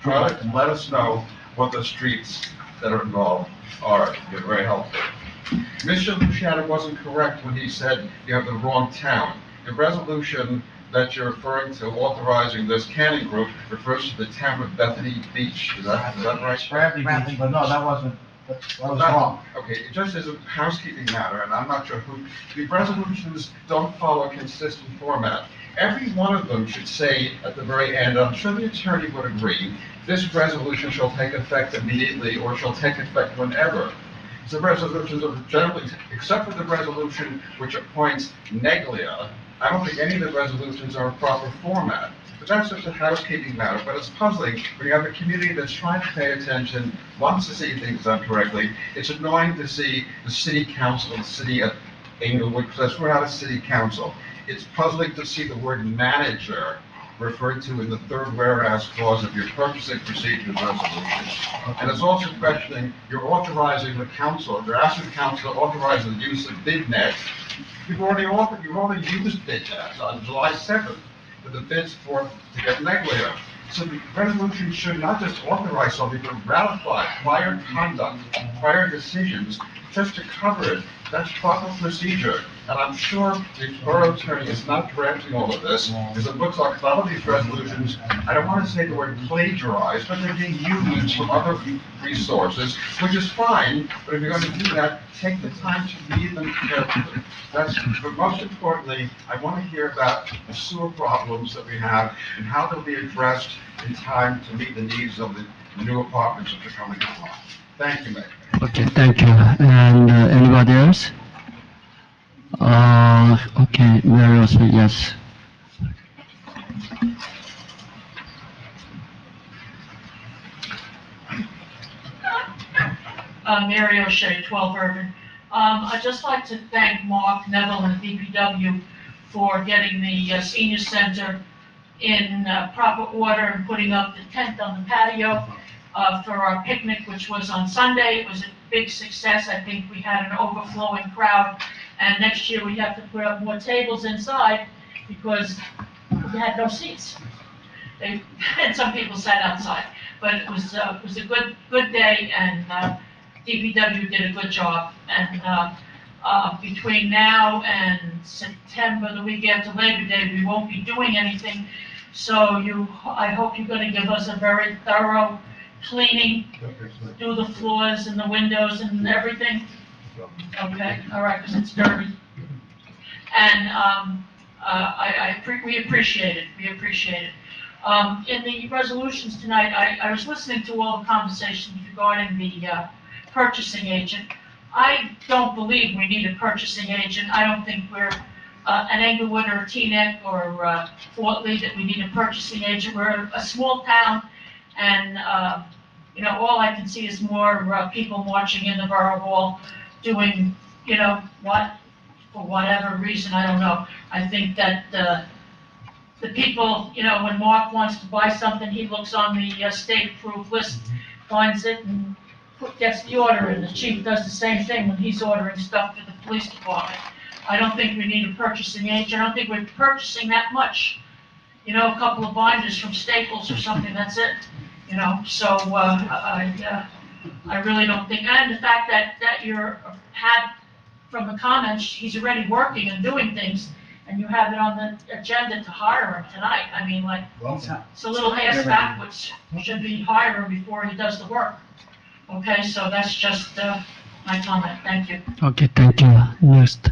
Try to let us know what the streets that are involved are. You're very helpful. Mr. Luciano wasn't correct when he said you have the wrong town. The resolution that you're referring to authorizing this canning group refers to the town of Bethany Beach. Is that right? Bradley Beach, but no, that was wrong. Okay, just as a housekeeping matter, and I'm not sure who, the resolutions don't follow a consistent format. Every one of them should say at the very end, I'm sure the attorney would agree, this resolution shall take effect immediately or shall take effect whenever. The resolutions are generally, except for the resolution which appoints neglia, I don't think any of the resolutions are in proper format. But that's just a housekeeping matter, but it's puzzling when you have a community that's trying to pay attention, wants to see things done correctly. It's annoying to see the city council of the city of Englewood Cliffs. We're not a city council. It's puzzling to see the word manager referred to in the third whereas clause of your purchasing procedures resolution. And it's also questioning, you're authorizing the council, you're asking the council to authorize the use of BidNet. You've already used BidNet on July 7th for the bids to get neglia. So the resolution should not just authorize something, but ratify prior conduct, prior decisions, just to cover it. That's proper procedure. And I'm sure the borough attorney is not drafting all of this, because it looks like some of these resolutions, I don't want to say the word plagiarized, but they're being used from other resources, which is fine, but if you're going to do that, take the time to read them carefully. But most importantly, I want to hear about the sewer problems that we have and how they'll be addressed in time to meet the needs of the new apartments that are coming along. Thank you, Mayor. Okay, thank you. And anybody else? Okay, Mary will say yes. Mary O'Shea, 12 Urban. I'd just like to thank Mark Neville and DPW for getting the senior center in proper order and putting up the tent on the patio for our picnic, which was on Sunday. It was a big success. I think we had an overflowing crowd, and next year we have to put up more tables inside because we had no seats. And some people sat outside, but it was a good day, and DPW did a good job. And between now and September, the week after Labor Day, we won't be doing anything. So I hope you're going to give us a very thorough cleaning, do the floors and the windows and everything. Okay, all right, because it's dirty. And we appreciate it. We appreciate it. In the resolutions tonight, I was listening to all the conversations regarding the purchasing agent. I don't believe we need a purchasing agent. I don't think we're an Englewood or a Teaneck or Fort Lee that we need a purchasing agent. We're a small town, and, you know, all I can see is more people marching in the Borough Hall doing, you know, what, for whatever reason, I don't know. I think that the people, you know, when Mark wants to buy something, he looks on the state-approved list, finds it, and gets the order, and the chief does the same thing when he's ordering stuff for the police department. I don't think we need a purchasing agent. I don't think we're purchasing that much. You know, a couple of binders from Staples or something, that's it. You know, so I really don't think, and the fact that you're had from the comments, he's already working and doing things, and you have it on the agenda to hire him tonight. I mean, like, it's a little ass backwards. Should be hire him before he does the work. Okay, so that's just my comment. Thank you. Okay, thank you. Next.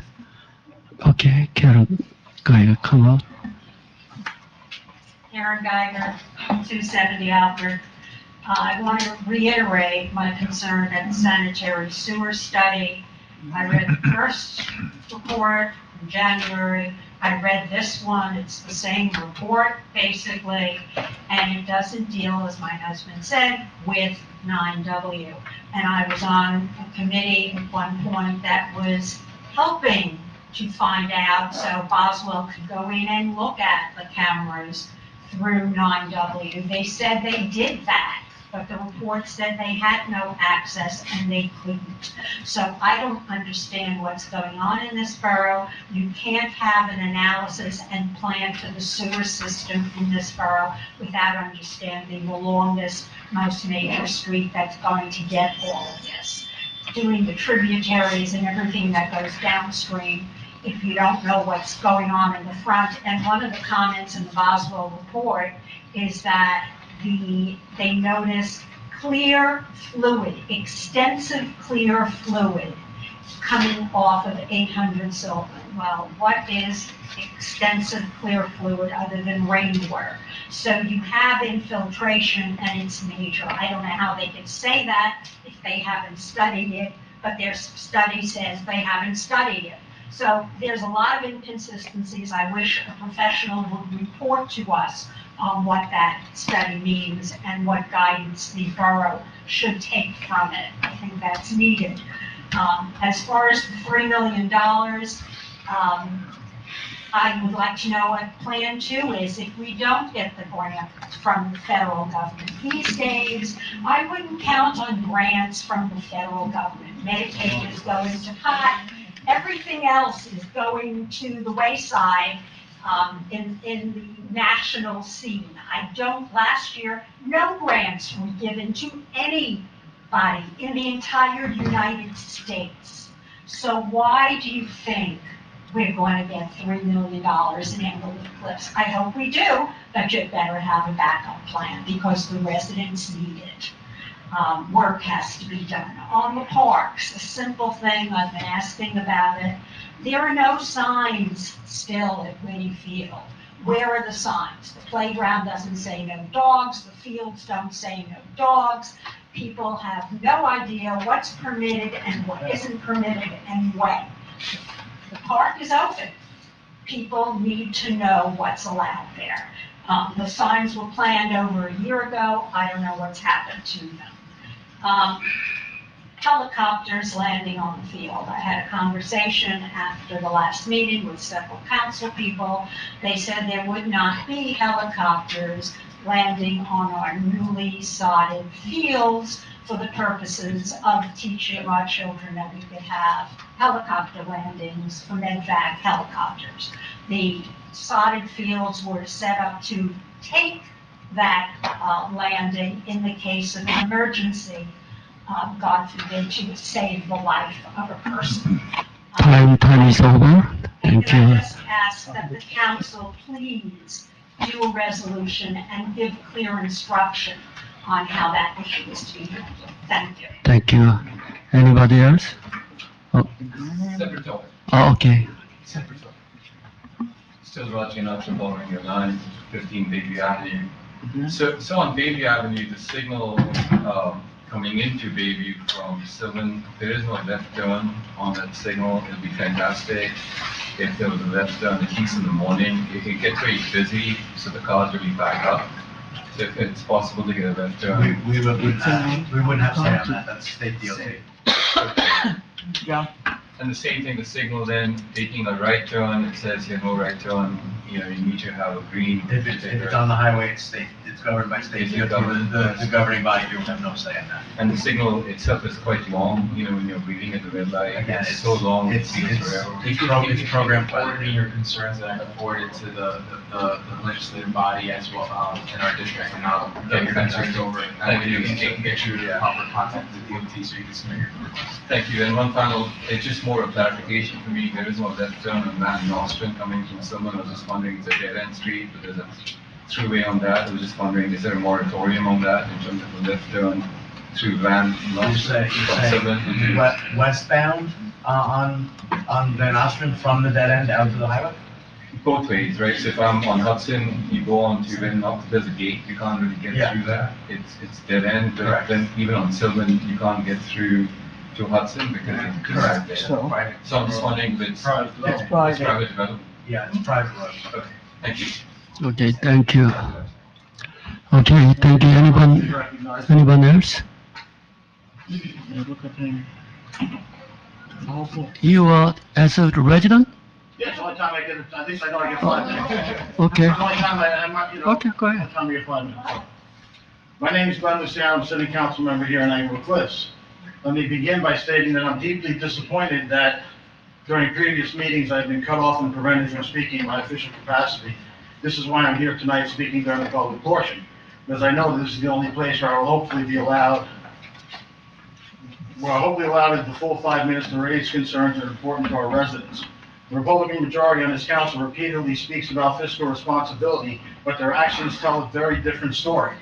Okay, Karen Geiger, come out. Karen Geiger, 270 Alfred. I want to reiterate my concern that the sanitary sewer study, I read the first report in January, I read this one, it's the same report basically, and it doesn't deal, as my husband said, with 9W. And I was on a committee at one point that was helping to find out so Boswell could go in and look at the cameras through 9W. They said they did that, but the report said they had no access and they couldn't. So I don't understand what's going on in this borough. You can't have an analysis and plan for the sewer system in this borough without understanding the longest, most major street that's going to get all of this. Doing the tributaries and everything that goes downstream, if you don't know what's going on in the front. And one of the comments in the Boswell report is that they noticed clear fluid, extensive clear fluid coming off of 800 Sylvan. Well, what is extensive clear fluid other than rainwater? So you have infiltration and it's major. I don't know how they could say that if they haven't studied it, but their study says they haven't studied it. So there's a lot of inconsistencies. I wish a professional would report to us on what that study means and what guidance the borough should take from it. I think that's needed. As far as the $3 million, I would like to know what Plan 2 is if we don't get the grant from the federal government. These days, I wouldn't count on grants from the federal government. Medicaid is going to pot. Everything else is going to the wayside in the national scene. Last year, no grants were given to anybody in the entire United States. So why do you think we're going to get $3 million in Englewood Cliffs? I hope we do, but you better have a backup plan because the residents need it. Work has to be done on the parks. A simple thing, I've been asking about it. There are no signs still at Winnie Field. Where are the signs? The playground doesn't say no dogs. The fields don't say no dogs. People have no idea what's permitted and what isn't permitted and when. The park is open. People need to know what's allowed there. The signs were planned over a year ago. I don't know what's happened to them. Helicopters landing on the field. I had a conversation after the last meeting with several council people. They said there would not be helicopters landing on our newly sodded fields for the purposes of teaching our children that we could have helicopter landings for medevac helicopters. The sodded fields were set up to take that landing in the case of an emergency, God forbid, to save the life of a person. Time is over. Thank you. I just ask that the council please do a resolution and give clear instruction on how that issue is to be handled. Thank you. Thank you. Anybody else? Oh, Separate topic. Okay. Separate topic. Still watching up and following your line, 15 Baby Avenue. So on Baby Avenue, the signal coming into Bayview from Sylvan, if there is no left turn on that signal, it'd be fantastic. If there was a left turn, at least in the morning, it can get very busy, so the cars really back up. So if it's possible to get a left turn. We wouldn't have to say on that, that's state DOT. Yeah. And the same thing, the signal then, taking a right turn, it says here, no right turn, you know, you need to have a green. If it's on the highway, it's governed by state DOT, the governing body, you have no say on that. And the signal itself is quite long, you know, when you're reading at the red light, Again, it's so long. It's programmed by Forward your concerns that I can forward it to the legislative body as well, in our district, and I'll get your concerns over it. And then they can get you the proper contact with the DOT so you can submit your request. Thank you. And one final, it's just more of clarification for me. There is no left turn on Van Nostrand coming from someone. I was just wondering, it's a dead-end street, but there's a throughway on that. I was just wondering, is there a moratorium on that in terms of a left turn through Van Nostrand? Westbound on Van Nostrand from the dead end out to the highway? Both ways, right? So if I'm on Hudson, you go on to Van Nostrand, there's a gate, you can't really get through that. It's dead end, but then even on Sylvan, you can't get through to Hudson because it's Correct. there. So- So I'm just wondering if it's Private road. it's private development. Yeah, it's private road. Okay, thank you. Okay, thank you. Okay, thank you. Anyone else? You are as a resident? Yeah, it's the only time I get, at least I know I get 5 minutes. Okay. It's the only time I'm not, Okay, go ahead. only time I get 5 minutes. My name is Glenn Luciano, I'm city council member here in Englewood Cliffs. Let me begin by stating that I'm deeply disappointed that during previous meetings, I've been cut off and prevented from speaking in my official capacity. This is why I'm here tonight speaking during the public portion, because I know this is the only place where I will hopefully be allowed, the full 5 minutes to raise concerns that are important to our residents. The Republican majority on this council repeatedly speaks about fiscal responsibility, but their actions tell a very different story.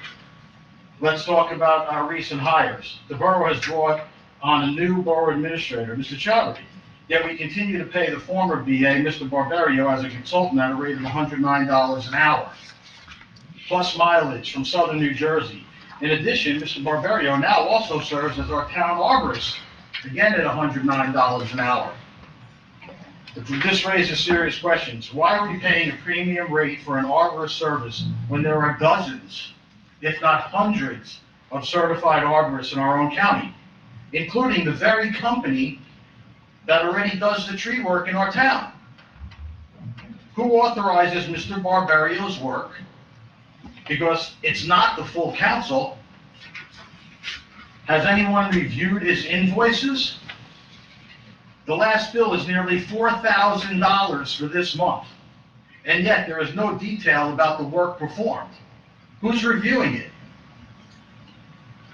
Let's talk about our recent hires. The borough has brought on a new borough administrator, Mr. Chowdhury. Yet we continue to pay the former BA, Mr. Barbario, as a consultant at a rate of $109 an hour, plus mileage from southern New Jersey. In addition, Mr. Barbario now also serves as our town arborist, again at $109 an hour. This raises serious questions. Why are we paying a premium rate for an arborist service when there are dozens, if not hundreds, of certified arborists in our own county, including the very company that already does the tree work in our town? Who authorizes Mr. Barbario's work? Because it's not the full council. Has anyone reviewed his invoices? The last bill is nearly $4,000 for this month, and yet there is no detail about the work performed. Who's reviewing it?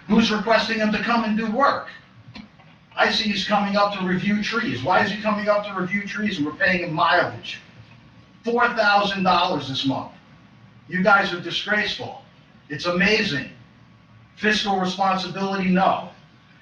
Who's requesting him to come and do work? I see he's coming up to review trees. Why is he coming up to review trees and we're paying him mileage? $4,000 this month. You guys are disgraceful. It's amazing. Fiscal responsibility, no.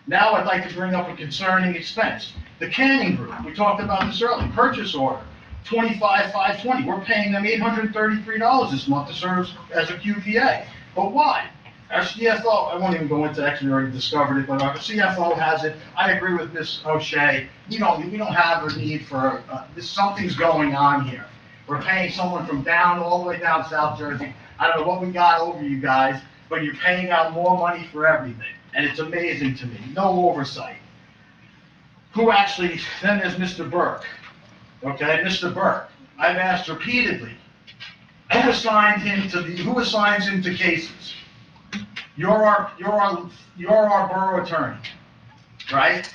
Now I'd like to bring up a concerning expense. The canning group, we talked about this earlier, purchase order, $25,520. We're paying them $833 this month to serve as a QPA. But why? Our CFO, I won't even go into it, we already discovered it, but our CFO has it. I agree with Ms. O'Shea. We don't have a need for, something's going on here. We're paying someone from all the way down South Jersey. I don't know what we got over you guys, but you're paying out more money for everything. And it's amazing to me. No oversight. Then there's Mr. Burke. Okay, Mr. Burke. I've asked repeatedly, who assigns him to cases? You're our borough attorney, right?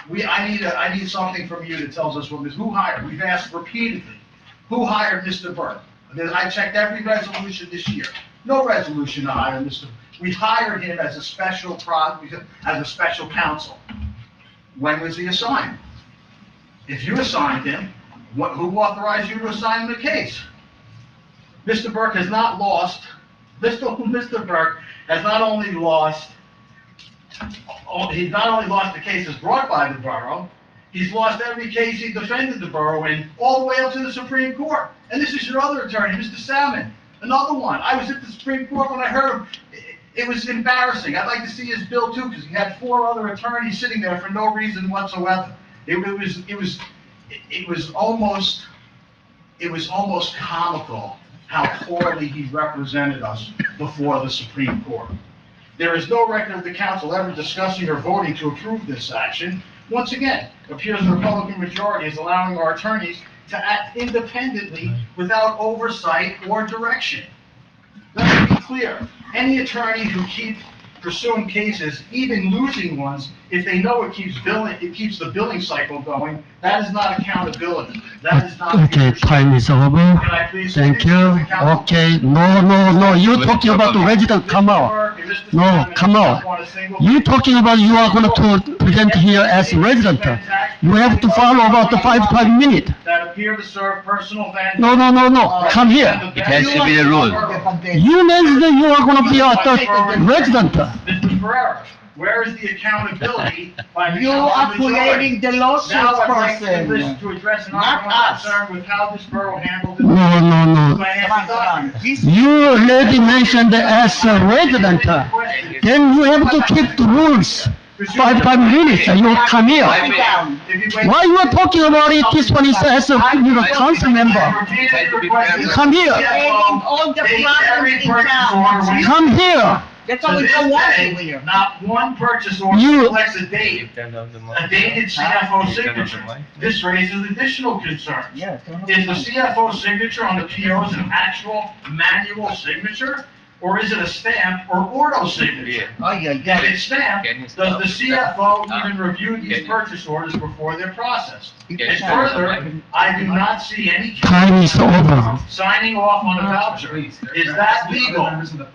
I need something from you that tells us who hired. We've asked repeatedly, who hired Mr. Burke? I checked every resolution this year. No resolution to hire Mr. We hired him as a special counsel. When was he assigned? If you assigned him, who authorized you to assign him the case? Mr. Burke has not lost. Mr. Burke has not only lost the cases brought by the borough, he's lost every case he defended the borough in, all the way up to the Supreme Court. And this is your other attorney, Mr. Salmon, another one. I was at the Supreme Court when I heard him. It was embarrassing. I'd like to see his bill too, because he had 4 other attorneys sitting there for no reason whatsoever. It was almost comical how poorly he represented us before the Supreme Court. There is no record of the council ever discussing or voting to approve this action. Once again, appears the Republican majority is allowing our attorneys to act independently without oversight or direction. Let's be clear, any attorney who keeps pursuing cases, even losing ones, if they know it keeps the billing cycle going, that is not accountability. That is not. Okay, time is over. Can I please Thank finish you. with the council? Okay, no, you're talking about the resident, come out. No, come out. You talking about you are going to present here as resident. You have to follow about the 5 minutes. That appear to serve personal advantage. No, come here. It has to be the rule. You mentioned that you are going to be a resident. Mr. Ferrera, where is the accountability by the You council are majority? creating the lawsuits Now I'd like person. to address an Not ongoing us. concern with how this borough handled its No. financial documents. You already mentioned as a resident. Then you have to keep the rules. 5 minutes, you come here. Why you are talking about it? This one is as a council member. Come here. All the problems in town. Come here. That's why we don't want you here. Not one purchase order You- reflects a dated CFO signature. This raises additional concerns. Is the CFO signature on the POs an actual manual signature? Or is it a stamp or ordo signature? If it's stamped, does the CFO even review these purchase orders before they're processed? And further, I do not see any Time is over. signing off on a voucher. Is that legal?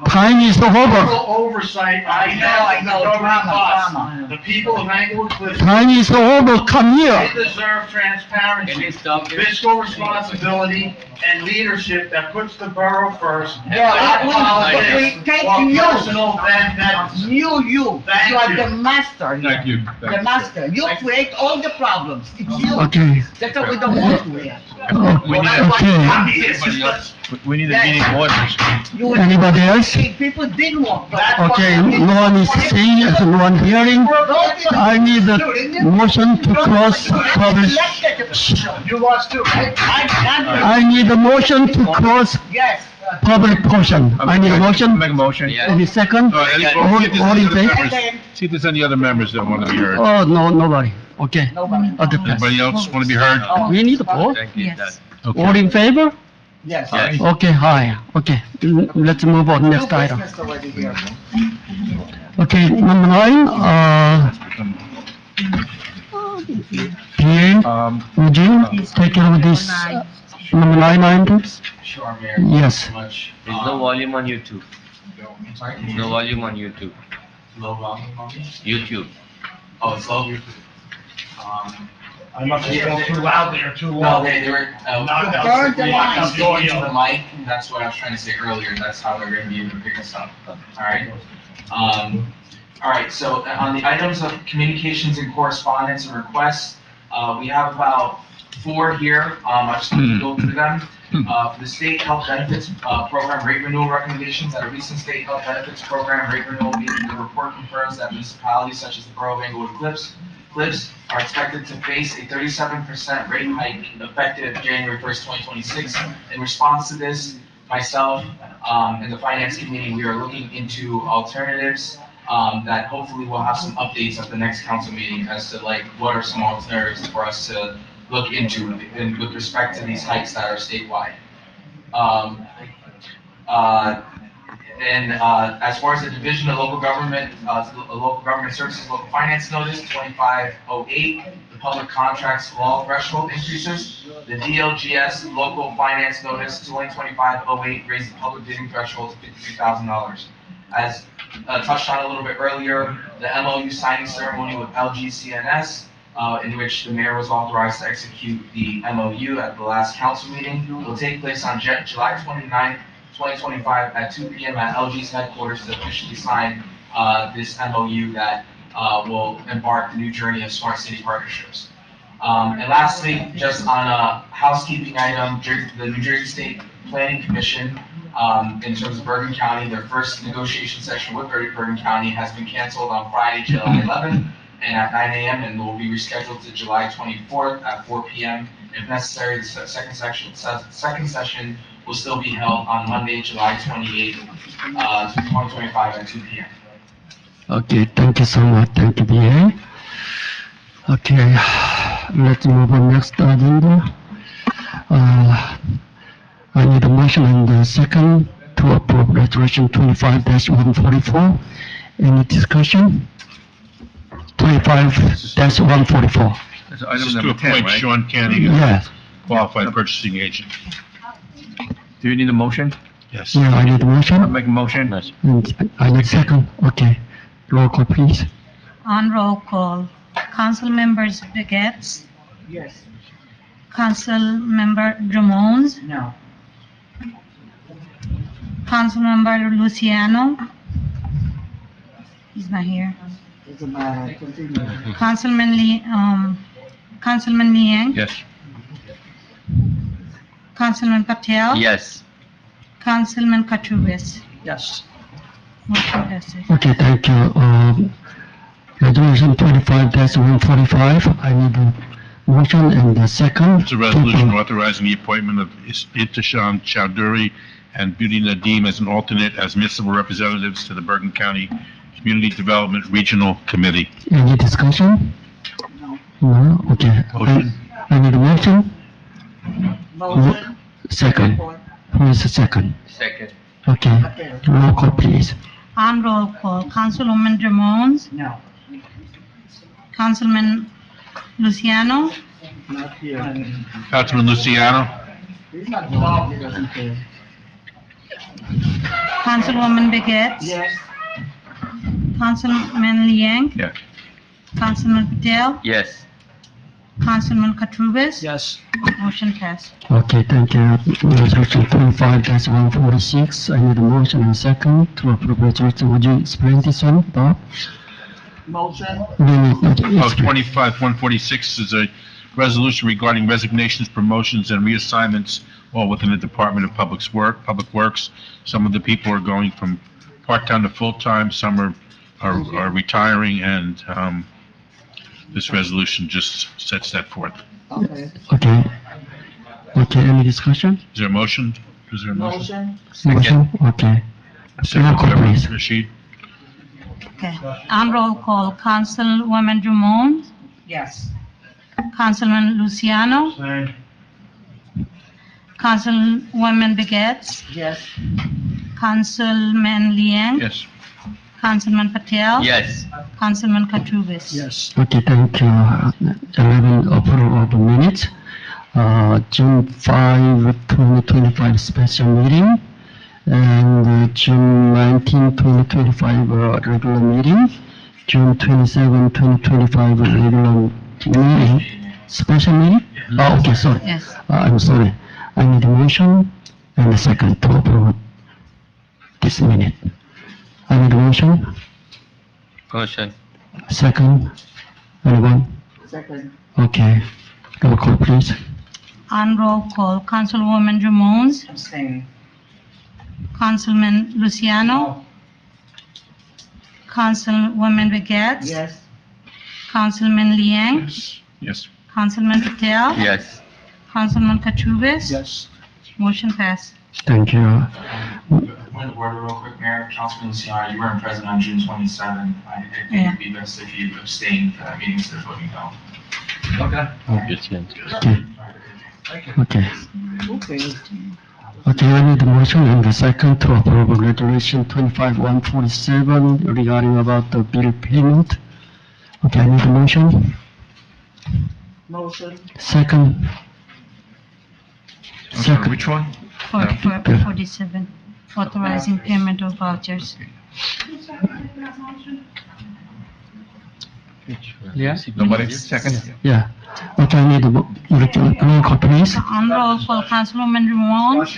Time is over. Total oversight, I have the government costs. The people of Englewood Cliffs. Time is over. Come They here. deserve transparency, fiscal responsibility, and leadership that puts the borough first. Not politics or personal vendettas. You Thank are you. the master here. Thank you. The master. You create all the problems. It's you. Okay. That's why we don't want you here. We need a meeting orders. You- Anybody else? People did want. Okay, no one is seeing, no one hearing. I need a motion to close public. You lost too, right? I need a motion to close Yes. public portion. I need a motion. Make a motion. Any second? All right, All in favor? See if there's any other members that want to be heard. Oh, no, nobody. Okay. Nobody. Other person. Anybody else want to be heard? We need a vote. Yes. Okay. All in favor? Yes. Okay, hi. Okay, let's move on, next item. Business already here. Okay, number 9, PA, Eugene, take care of this, number 9 items? Sure, Mayor. Yes. Thank you so much. There's no volume on YouTube. There's no volume on YouTube. Low volume on YouTube. Oh, it's low? I must have spoke too loudly or too No, long. they were, Burn the line. speaking into the mic, that's what I was trying to say earlier, that's how they're gonna be able to pick us up, alright? Alright, so on the items of communications and correspondence and requests, we have about 4 here, I just need to go through them. For the state health benefits, program rate renewal recommendations, at a recent state health benefits program rate renewal meeting, the report confirms that municipalities such as the Borough of Englewood Cliffs are expected to face a 37% rate hike effective January 1st, 2026. In response to this, myself and the finance committee, we are looking into alternatives that hopefully we'll have some updates at the next council meeting as to like what are some alternatives for us to look into with respect to these hikes that are statewide. And as far as the Division of Local Government, Local Government Services, Local Finance Notice 2508, the public contracts law threshold increases. The DLGS Local Finance Notice 2025-08 raised the public bidding threshold to $52,000. As touched on a little bit earlier, the MOU signing ceremony with LGCNS, in which the mayor was authorized to execute the MOU at the last council meeting, will take place on July 29th, 2025 at 2 p.m. at LG's headquarters to officially sign this MOU that will embark the new journey of smart city partnerships. And lastly, just on a housekeeping item, the New Jersey State Planning Commission In terms of Bergen County, their first negotiation session with Bergen County has been canceled on Friday, July 11th, and at 9 a.m., and will be rescheduled to July 24th at 4 p.m. If necessary, the second session will still be held on Monday, July 28th, 2025 at 2 p.m. Okay, thank you so much. Thank you, BA. Okay, let's move on next agenda. I need a motion and a second to approve resolution 25-144. Any discussion? 25-144. This is to appoint Sean Canning Yes. as qualified purchasing agent. Do you need a motion? Yes. Yeah, I need a motion. I'll make a motion. And I need second. Okay. Roll call, please. On roll call, Council Members Begets, Yes. Council Member Ramones, No. Council Member Luciano. He's not here. Doesn't matter. Continue. Councilman Liang. Yes. Councilman Patel. Yes. Councilman Katurbis. Yes. Motion passes. Okay, thank you. Resolution 25-145. I need a motion and a second. It's a resolution authorizing the appointment of Intisham Chowdhury and Beauty Nadeem as an alternate as municipal representatives to the Bergen County Community Development Regional Committee. Any discussion? No. No? Okay. Motion. I need a motion. Motion. Second. Who is the second? Second. Okay. Roll call, please. On roll call, Councilwoman Ramones, No. Councilman Luciano, Not here. Councilman Luciano? He's not involved. He doesn't care. Councilwoman Begets. Yes. Councilman Liang. Yeah. Councilman Patel. Yes. Councilman Katurbis. Yes. Motion passed. Okay, thank you. Resolution 25-146. I need a motion and a second to approve resolution. Would you explain this one, Bob? Motion. No. 25-146 is a resolution regarding resignations, promotions, and reassignments, all within the Department of Public Works. Some of the people are going from part-time to full-time, some are retiring, and this resolution just sets that forth. Okay. Okay, any discussion? Is there a motion? Is there a motion? Motion? Okay. Roll call, please. Rashid? Okay. On roll call, Councilwoman Drummond, Yes. Councilman Luciano, Councilwoman Begets, Yes. Councilman Liang, Yes. Councilman Patel, Yes. Councilman Katurbis. Yes. Okay, thank you. 11, approval of the minutes. June 5, 2025 special meeting, and June 19, 2025 regular meeting, June 27, 2025 regular meeting, special meeting? Oh, okay, sorry. Yes. I'm sorry. I need a motion and a second to approve this minute. I need a motion, Motion. second, anyone? Second. Okay, roll call, please. On roll call, Councilwoman Drummond, Abstain. Councilman Luciano, Councilwoman Begets, Yes. Councilman Liang, Yes. Councilman Patel, Yes. Councilman Katurbis. Yes. Motion passed. Thank you. Point of order real quick, Mayor. Councilman Luciano, you weren't present on June 27th. I think Yeah. it'd be best if you abstained for that meeting instead of voting no. Okay. Okay. Okay. Okay, I need a motion and a second to approve resolution 25-147 regarding about the bill payment. Okay, I need a motion, Motion. second. I'm sorry, which one? For 47, authorizing payment of vouchers. Yeah. Nobody? Second? Yeah. Okay, I need a roll call, please. On roll call, Councilwoman Drummond,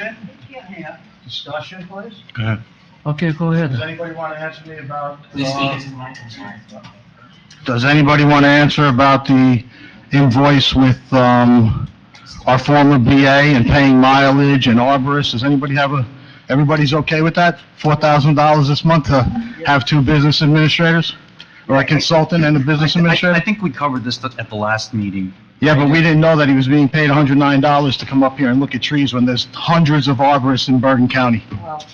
Discussion, please? Go ahead. Okay, go ahead. Does anybody want to answer me about? Please speak into the mic, I'm sorry. Does anybody want to answer about the invoice with, our former BA and paying mileage and arborist? Does anybody have Everybody's okay with that? $4,000 this month to have two business administrators? Or a consultant and a business administrator? I think we covered this at the last meeting. Yeah, but we didn't know that he was being paid $109 to come up here and look at trees when there's hundreds of arborists in Bergen County. Well,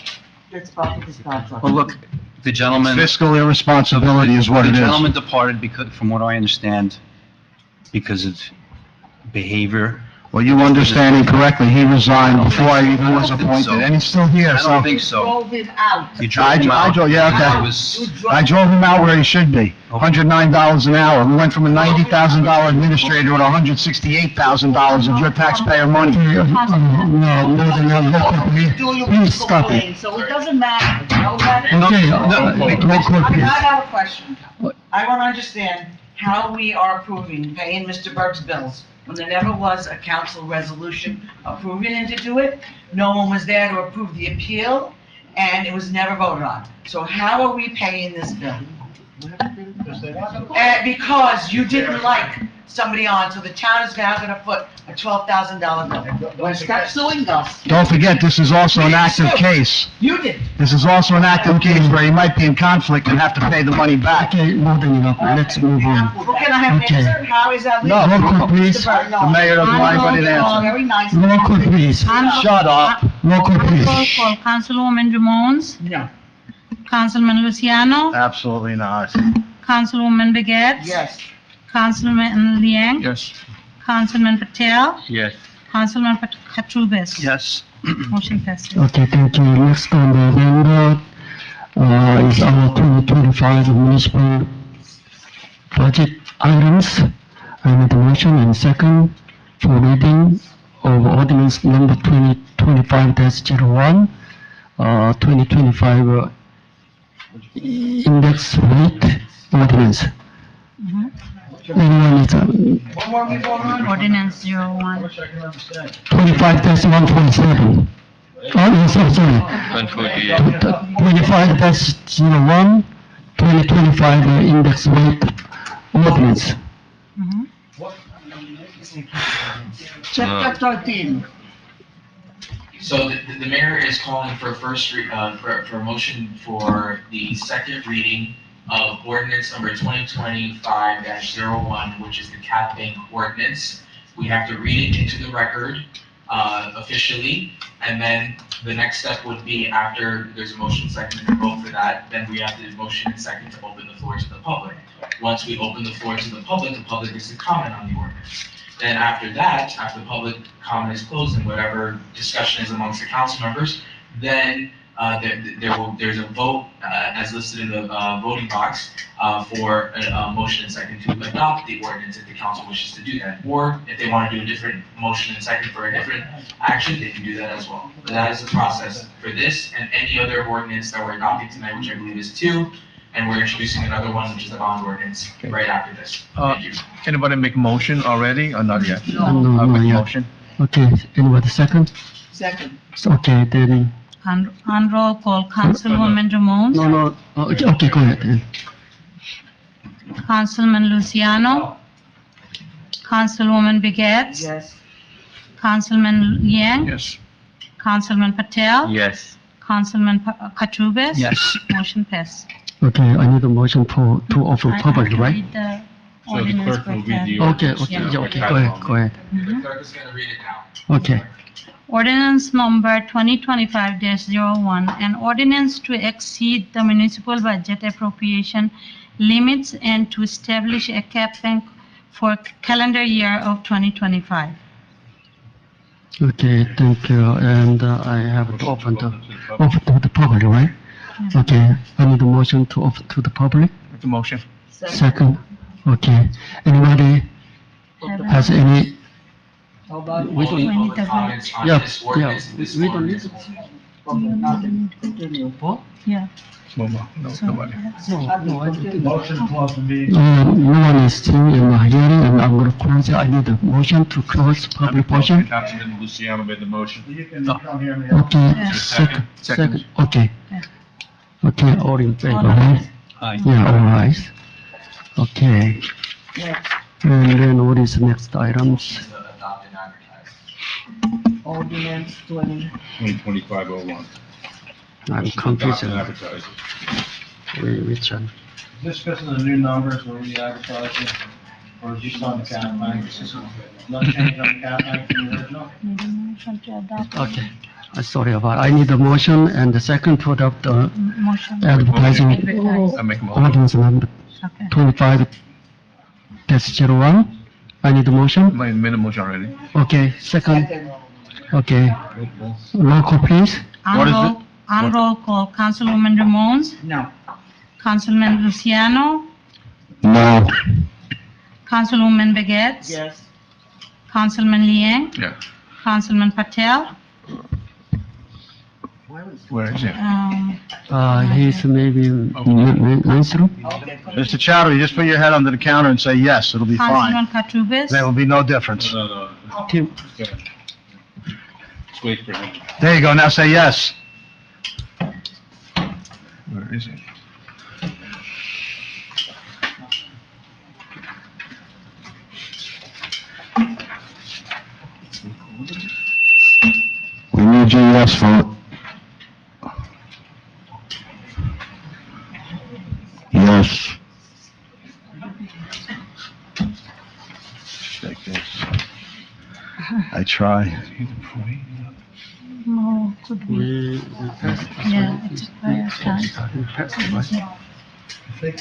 it's part of this contract. Well, look, the gentleman... Fiscal irresponsibility is what it The is. gentleman departed because, from what I understand, because of behavior. Well, you understand incorrectly. He resigned before I even was appointed, and he's still here, I so... don't think so. Drove him out. You drove him out. Yeah, I okay. was, I drove him out where he should be, $109 an hour. We went from a $90,000 administrator to $168,000 of your taxpayer money. Please stop it. So it doesn't matter. Okay, roll call, I please. have a question. I want to understand how we are approving paying Mr. Burke's bills when there never was a council resolution approving him to do it. No one was there to approve the appeal, and it was never voted on. So how are we paying this bill? Because you didn't like somebody on, so the town is now gonna put a $12,000 bill. Well, stop suing us. Don't forget, this is also an active case. You did. This is also an active case where he might be in conflict and have to pay the money back. Okay, moving up, let's move on. Well, can I have an Okay. answer? How is that No, legal? roll call, please. Mr. Burke, no. The mayor doesn't want anybody to answer. Very nice. Roll call, please. Shut up. Roll call, Roll please. call, Councilwoman Ramones, No. Councilman Luciano, Absolutely not. Councilwoman Begets. Yes. Councilman Liang, yes. Councilman Patel, Yes. Councilman Katrubis. Yes. Motion passes. Okay, thank you. Next on the agenda, is our 2025 municipal budget items. I need a motion and second for reading of ordinance number 2025-01, 2025 index rate ordinance. Anyone is, What more we voting on? Ordinance 01. 25-147. Oh, yes, sorry. 148. 25-01, 2025 index rate ordinance. Chapter 13. So the mayor is calling for a for a motion for the second reading of ordinance number 2025-01, which is the cap bank ordinance. We have to read it into the record officially, and then the next step would be after there's a motion second and a vote for that, then we have the motion and second to open the floor to the public. Once we open the floor to the public gets to comment on the ordinance. Then after that, after the public comment is closed and whatever discussion is amongst the council members, then there's a vote as listed in the voting box for a motion and second to adopt the ordinance if the council wishes to do that. Or if they want to do a different motion and second for a different action, they can do that as well. But that is the process for this and any other ordinance that we're adopting tonight, which I believe is 2. And we're introducing another one, which is the bond ordinance, right after this. Thank you. Anybody make a motion already or not yet? No, I'll no, make a yet. motion. Okay, anybody second? Second. Okay, then, On roll call, Councilwoman Ramones, no, okay, go ahead then. Councilman Luciano, Councilwoman Begets, Yes. Councilman Liang, Yes. Councilman Patel, Yes. Councilman Katrubis. Yes. Motion passed. Okay, I need a motion to offer I public, can right? read the So the ordinance clerk will by read the title. Okay, ordinance. okay, Yeah. yeah, okay, go ahead. The Mhm. clerk is gonna read it now. Okay, Ordinance number 2025-01, an ordinance to exceed the municipal budget appropriation limits and to establish a cap bank for calendar year of 2025. okay, thank you, and I have to offer to the public, right? Okay, I need a motion to offer to the public, Make a motion. second, okay, anybody has any, How about? we don't, We need Public the vote. comments on yeah, this ordinance, yeah, this we don't need. ordinance. What? Yeah. No, So, nobody. No, I don't think. Motion to close the meeting. No one is still in the hearing, and I'm gonna close it. I need a motion to close public portion. Councilman Luciano made the motion. You can come here and. Okay, Yeah. second, okay. Yeah. Okay, all in favor, All right? Aye. Yeah, all right. Okay, Next, and then what is the next items? Adopt and advertise. ordinance 20. 2025-01. I'm confused. Advertising. Which one? This is the new numbers we're re-advertising, or is this on the cap bank? No change on the cap bank from the original? Need a motion to adopt. Okay, sorry about, I need a motion and the second to adopt the Motion. advertising Advertise. I make a motion. ordinance number Okay. 25-01. I need a motion. I made a motion already. Okay, second. Okay, roll call please. What is it? On roll call, Councilwoman Ramones, No. Councilman Luciano, No. Councilwoman Begets, Yes. Councilman Liang, Yeah. Councilman Patel, Where is it? He's maybe through. Mr. Chowdhury, just put your head under the counter and say yes, it'll be fine. Councilman Katurbis, There will be no difference. No. Tim. Let's wait for him. There you go, now say yes. Where is it? We need your yes vote. Yes. Take this. I try. no, could be, yeah, it's prior time. Okay.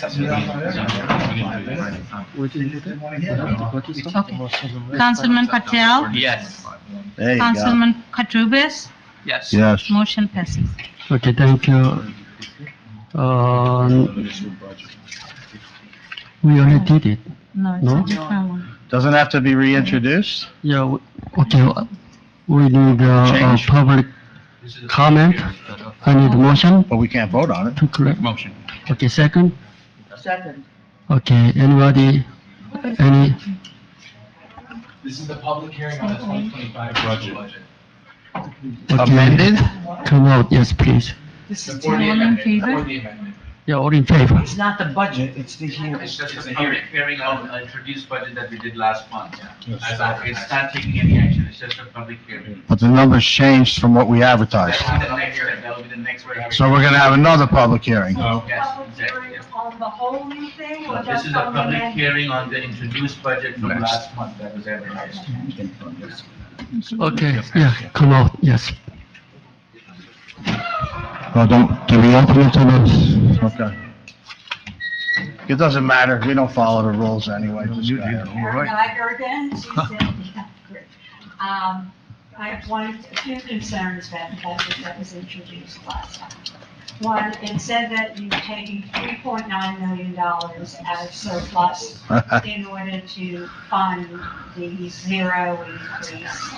Councilman Patel, Yes. There you go. Councilman Katurbis, Yes. Yes. motion passes. Okay, thank you. We already did it. No, it's No? a different one. Doesn't have to be reintroduced? Yeah, okay, we need Change. public comment. I need a motion But we can't vote on it. to correct. Motion. Okay, second. Second. Okay, anybody, any, This is the public hearing on the 2025 budget. okay. Amended? Come out, yes, please. This is For the All in amendment, favor? for the amendment. Yeah, all in favor. It's not the budget, it's the hearing. It's just a public hearing on introduced budget that we did last month. It's not taking any action, it's just a public hearing. But the numbers changed from what we advertised. That'll be the next one. So we're gonna have another public hearing. Yes, Public exactly. hearing on the whole new thing or This just is a on the public amendment? hearing on the introduced budget from last month that was advertised. Okay, yeah, come out, yes. Well, do we open it to this? Okay. It doesn't matter, we don't follow the rules anyway. Just go ahead. Karen Geiger again, she said, yeah, great. I have two concerns about the budget that was introduced last time. One, it said that you were taking $3.9 million out of surplus in order to fund the zero increase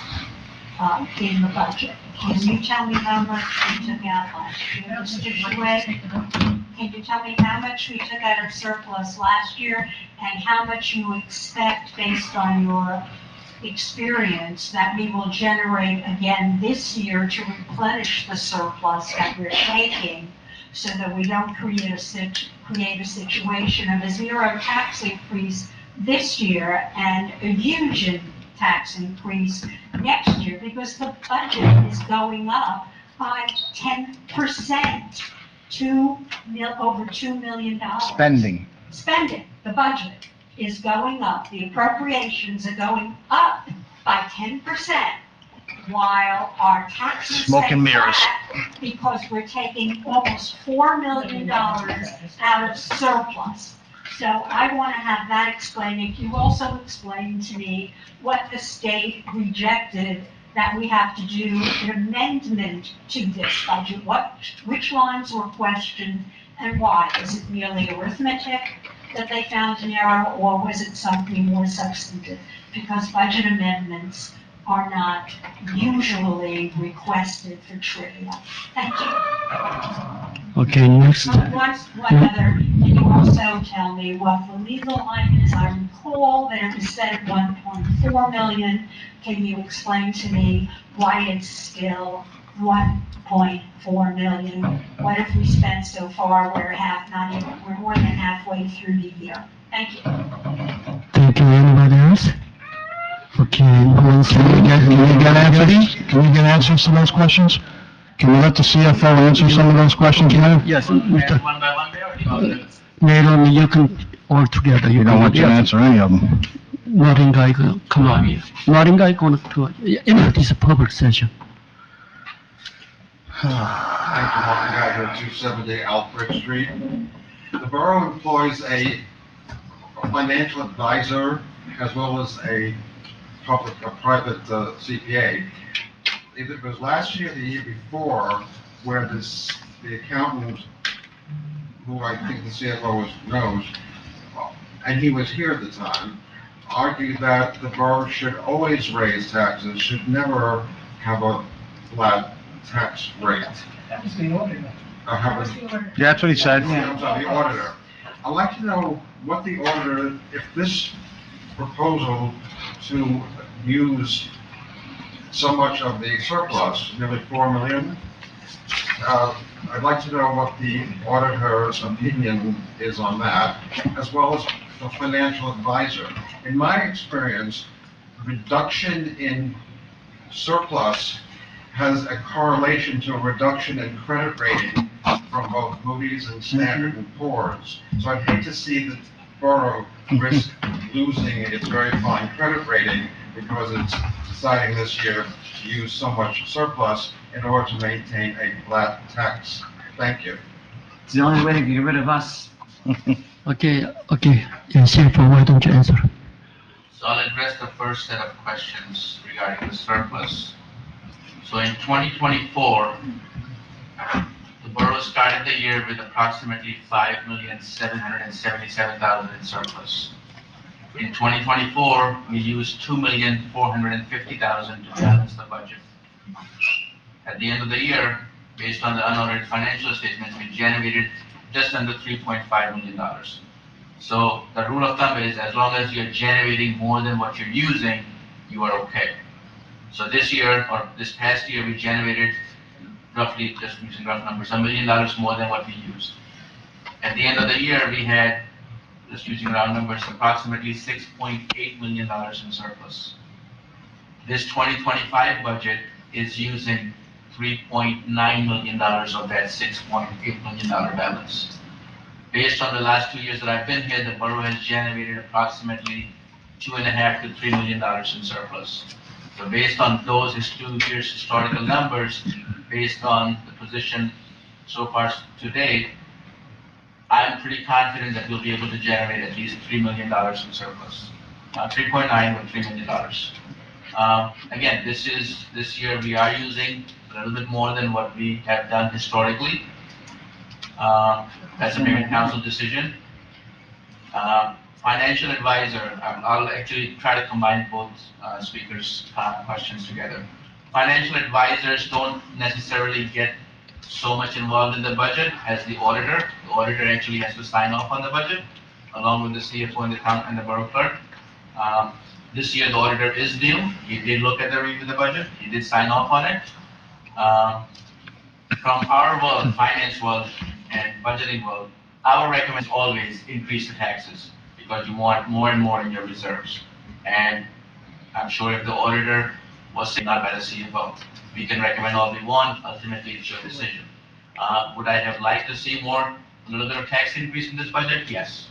in the budget. Can you tell me how much we took out last year, Mr. Shway? Can you tell me how much we took out of surplus last year and how much you expect based on your experience that we will generate again this year to replenish the surplus that we're taking so that we don't create a situation of a zero tax increase this year and a huge tax increase next year because the budget is going up by 10%, over $2 million. Spending, the budget is going up, the appropriations are going up by 10%, while our taxes Smoke stay and mirrors. flat because we're taking almost $4 million out of surplus. So I want to have that explained. If you also explain to me what the state rejected that we have to do an amendment to this budget, which lines were questioned and why? Is it merely arithmetic that they found an error, or was it something more substantive? Because budget amendments are not usually requested for trivia. Thank you. Okay, next. One other, can you also tell me what the legal line is? I recall that it was set at 1.4 million. Can you explain to me why it's still 1.4 million? What have we spent so far? We're more than halfway through the year. Thank you. Thank you, anybody else? Okay, can we get answers? Can we get answers to those questions? Can we let the CFO answer some of those questions, Mayor? Yes, Ask Mr. one by one there, or do you want to? Mayor, you can all together. We don't want you to answer any of them. Noringa, come on. Noringa, going to, this is a public session. Thank you, Martin Geiger, 270 Alfred Street. The borough employs a financial advisor as well as a private CPA. Either it was last year or the year before, where the accountant, who I think the CFO knows, and he was here at the time, argued that the borough should always raise taxes, should never have a flat tax rate. That was the auditor. Yeah, that's what he said. I'm sorry, the auditor. I'd like to know what the auditor, if this proposal to use so much of the surplus, nearly 4 million, I'd like to know what the auditor's opinion is on that, as well as the financial advisor. In my experience, reduction in surplus has a correlation to a reduction in credit rating from both Moody's and Standard & Poor's. So I'd hate to see the borough risk losing its very fine credit rating because it's deciding this year to use so much surplus in order to maintain a flat tax. Thank you. It's the only way to get rid of us. Okay. Yeah, CFO, why don't you answer? So I'll address the first set of questions regarding the surplus. So in 2024, the borough started the year with approximately 5,777,000 in surplus. In 2024, we used 2,450,000 to balance the budget. At the end of the year, based on the unaudited financial statements, we generated just under $3.5 million. So the rule of thumb is, as long as you're generating more than what you're using, you are okay. So this year, or this past year, we generated roughly, just using rough numbers, $1 million more than what we used. At the end of the year, we had, just using round numbers, approximately $6.8 million in surplus. This 2025 budget is using $3.9 million of that $6.8 million balance. Based on the last 2 years that I've been here, the borough has generated approximately $2.5 to $3 million in surplus. So based on those 2 years historical numbers, based on the position so far to date, I'm pretty confident that we'll be able to generate at least $3 million in surplus. 3.9 or $3 million. Again, this year we are using a little bit more than what we have done historically. That's a mayor and council decision. Financial advisor, I'll actually try to combine both speakers' questions together. Financial advisors don't necessarily get so much involved in the budget as the auditor. The auditor actually has to sign off on the budget, along with the CFO and the borough clerk. This year, the auditor is new. He did look at the review of the budget. He did sign off on it. From our world, finance world, and budgeting world, our recommendation is always increase the taxes because you want more and more in your reserves. And I'm sure if the auditor was saying not by the CFO, we can recommend all we want. Ultimately, it's your decision. Would I have liked to see a little bit of tax increase in this budget? Yes.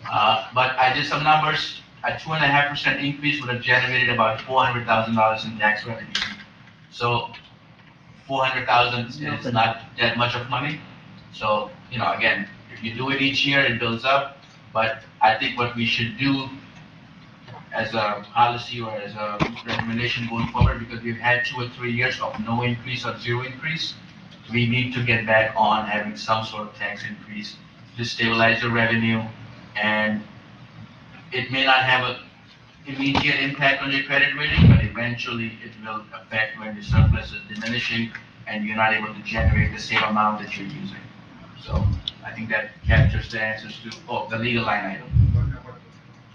But I did some numbers. A 2.5% increase would have generated about $400,000 in tax revenue. So 400,000 is not that much of money. So, again, if you do it each year, it builds up. But I think what we should do as a policy or as a recommendation going forward, because we've had 2 or 3 years of no increase or zero increase, we need to get back on having some sort of tax increase to stabilize the revenue. And it may not have an immediate impact on your credit rating, but eventually it will affect when your surplus is diminishing and you're not able to generate the same amount that you're using. So I think that captures the answers to the legal line item.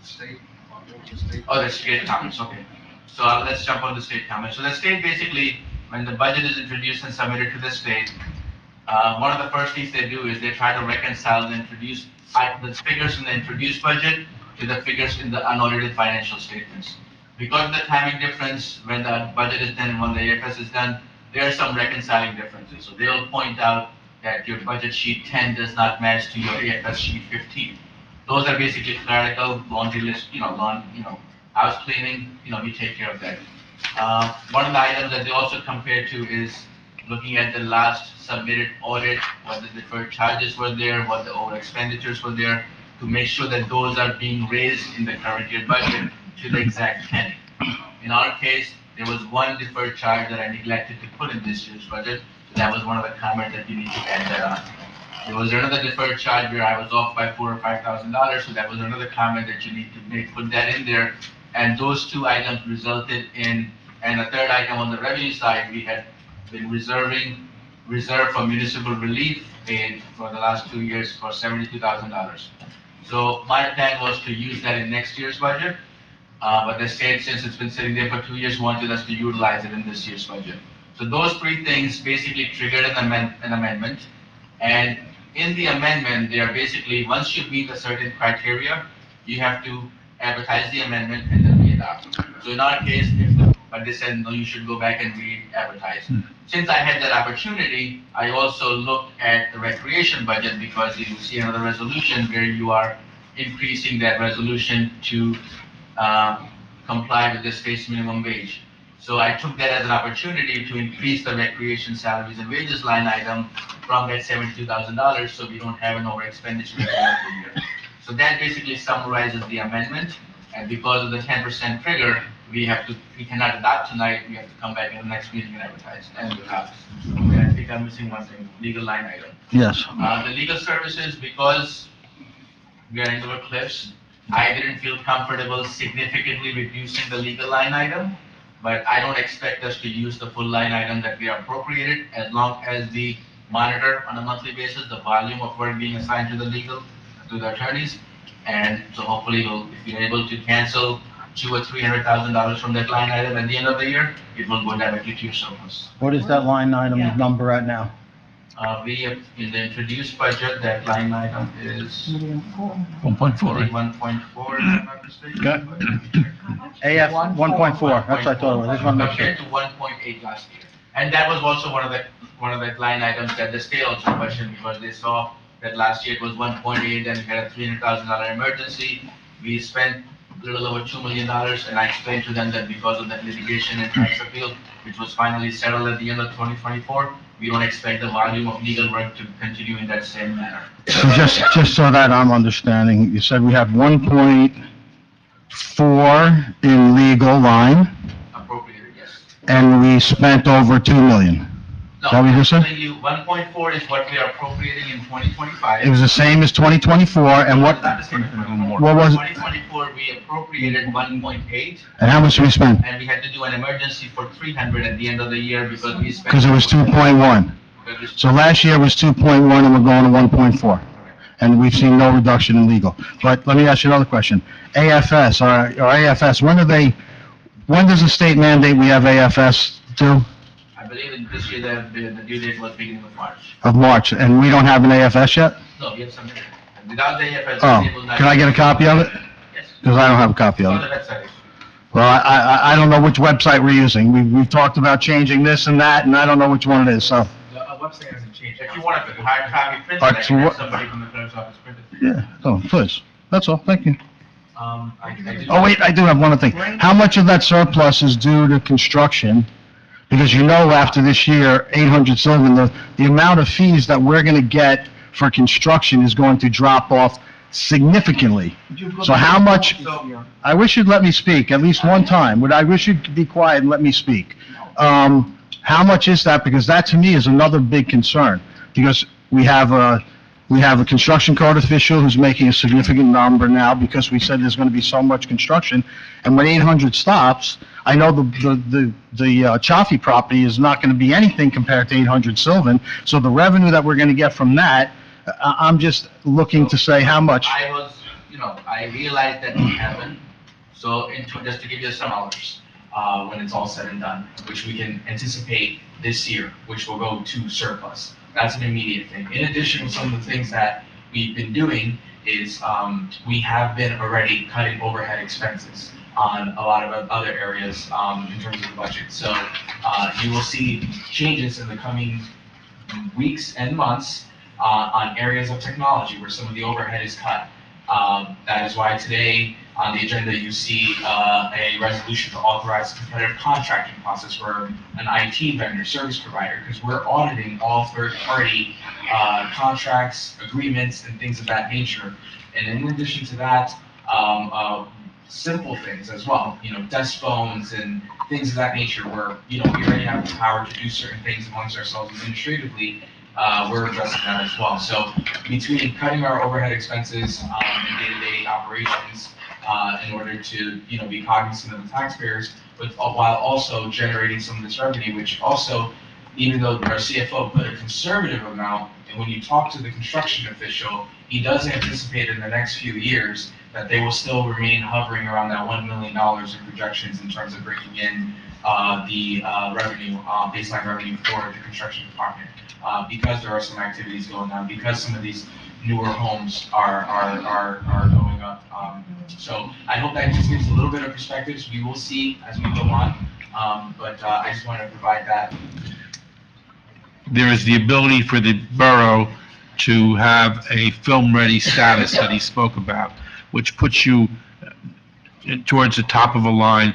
The state comments, okay. So let's jump on the state comments. So the state basically, when the budget is introduced and submitted to the state, one of the first things they do is they try to reconcile the figures in the introduced budget to the figures in the unaudited financial statements. Because of the timing difference when the budget is done and when the AFS is done, there are some reconciling differences. So they'll point out that your budget sheet 10 does not match to your AFS sheet 15. Those are basically clerical, laundry list, house cleaning, we take care of that. One of the items that they also compare to is looking at the last submitted audit, what the deferred charges were there, what the over expenditures were there, to make sure that those are being raised in the current year budget to the exact penny. In our case, there was one deferred charge that I neglected to put in this year's budget, so that was one of the comments that you need to add that on. There was another deferred charge where I was off by $4,000 or $5,000, so that was another comment that you need to put that in there. And those two items resulted in, and a third item on the revenue side, we had been reserve for municipal relief aid for the last 2 years for $72,000. So my plan was to use that in next year's budget, but the state, since it's been sitting there for 2 years, wanted us to utilize it in this year's budget. So those three things basically triggered an amendment, and in the amendment, they are basically, once you meet a certain criteria, you have to advertise the amendment and then re-adopt. So in our case, but they said, no, you should go back and re-advertise. Since I had that opportunity, I also looked at the recreation budget, because you see another resolution where you are increasing that resolution to comply with the state's minimum wage. So I took that as an opportunity to increase the recreation salaries and wages line item from that $72,000, so we don't have an over expenditure at the end of the year. So that basically summarizes the amendment, and because of the 10% trigger, we cannot adopt tonight, we have to come back in the next meeting and advertise and adopt. Okay, I think I'm missing one thing, legal line item. Yes. The legal services, because we are in Englewood Cliffs, I didn't feel comfortable significantly reducing the legal line item, but I don't expect us to use the full line item that we are appropriated, as long as we monitor on a monthly basis the volume of work being assigned to the attorneys. And so hopefully if we're able to cancel $200,000 or $300,000 from that line item at the end of the year, it will go directly to your surplus. What is that line item number at now? We have, in the introduced budget, that line item is 1.4, right? 1.4, if I'm not mistaken. Okay. AF 1.4, that's what I thought it was, I just want to make sure. Compared to 1.8 last year. And that was also one of the line items that the state also questioned, because they saw that last year it was 1.8, and we had a $300,000 emergency. We spent a little over $2 million, and I explained to them that because of that litigation and tax appeal, which was finally settled at the end of 2024, we don't expect the volume of legal work to continue in that same manner. So just so that I'm understanding, you said we have 1.4 in legal line, Appropriated, yes. and we spent over 2 million. No, Is that what you said? 1.4 is what we are appropriating in 2025. It was the same as 2024, and what was it? 2024, we appropriated 1.8. And how much did we spend? And we had to do an emergency for 300 at the end of the year because we spent. Because it was 2.1. So last year was 2.1, and we're going to 1.4. And we've seen no reduction in legal. But let me ask you another question. AFS, or AFS, when does the state mandate we have AFS due? I believe in this year the due date was beginning of March. Of March, and we don't have an AFS yet? No, we have submitted. Without the AFS, Oh, they will not. can I get a copy of it? Yes. Because I don't have a copy of On the it. website. Well, I don't know which website we're using. We've talked about changing this and that, and I don't know which one it is, so. The website hasn't changed. If you want a hard copy printed, Alright, I so can have what- somebody from the clerk's office print it. Yeah, oh, please. That's all, thank you. I did- Oh, wait, I do have one other thing. How much of that surplus is due to construction? Because you know after this year, 800 Sylvan, the amount of fees that we're gonna get for construction is going to drop off significantly. So how much, I wish you'd let me speak at least one time. I wish you'd be quiet and let me speak. How much is that? Because that to me is another big concern. Because we have a construction code official who's making a significant number now because we said there's gonna be so much construction. And when 800 stops, I know the Chaffee property is not gonna be anything compared to 800 Sylvan. So the revenue that we're gonna get from that, I'm just looking to say how much. I realized that would happen. So just to give you some dollars, when it's all said and done, which we can anticipate this year, which will go to surplus. That's an immediate thing. In addition, some of the things that we've been doing is we have been already cutting overhead expenses. on a lot of other areas in terms of the budget. So you will see changes in the coming weeks and months on areas of technology where some of the overhead is cut. That is why today on the agenda you see a resolution to authorize a competitive contracting process for an IT vendor service provider, because we're auditing all third-party contracts, agreements, and things of that nature. And in addition to that, simple things as well, desk phones and things of that nature where, we already have the power to do certain things amongst ourselves administratively. We're addressing that as well. So between cutting our overhead expenses and day-to-day operations in order to, be cognizant of the taxpayers, but while also generating some of this revenue, which also, even though our CFO put a conservative amount, and when you talk to the construction official, he does anticipate in the next few years that they will still remain hovering around that $1 million in projections in terms of bringing in the revenue, baseline revenue for the construction department. Because there are some activities going on, because some of these newer homes are going up. So I hope that just gives a little bit of perspective. So we will see as we go on, but I just wanted to provide that. There is the ability for the borough to have a film-ready status that he spoke about, which puts you towards the top of a line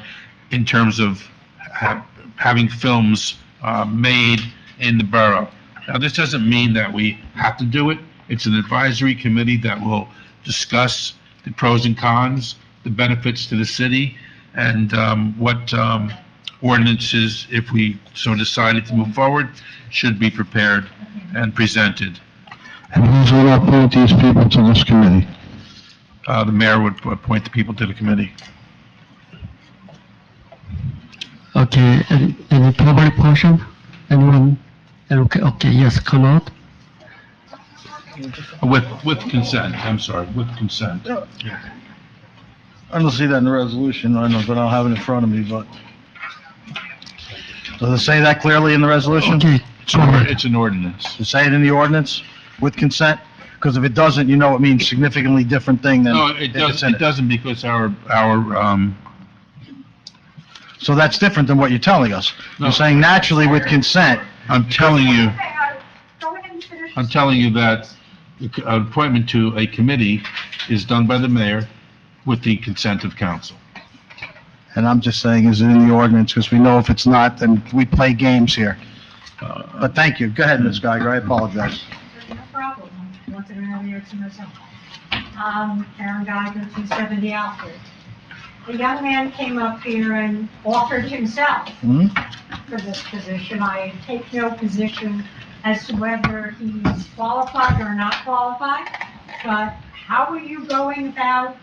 in terms of having films made in the borough. Now, this doesn't mean that we have to do it. It's an advisory committee that will discuss the pros and cons, the benefits to the city, and what ordinances, if we so decided to move forward, should be prepared and presented. And who's going to appoint these people to this committee? The mayor would appoint the people to the committee. Okay, any public portion? Anyone? Okay, yes, come out. With consent, I'm sorry, with consent. I don't see that in the resolution, I know, but I don't have it in front of me, but. Does it say that clearly in the resolution? Okay, it's an ordinance. Does it say it in the ordinance, with consent? Because if it doesn't, it means significantly different thing than. No, it doesn't because our So that's different than what you're telling us. No. You're saying naturally with consent. I'm telling you Go ahead and finish. that the appointment to a committee is done by the mayor with the consent of council. And I'm just saying, is it in the ordinance? Because we know if it's not, then we play games here. But thank you. Go ahead, Ms. Geiger, I apologize. No problem. I wanted to know the answer myself. Karen Geiger, 270 Alfred. The young man came up here and offered himself for this position. I take no position as to whether he's qualified or not qualified, but how are you going about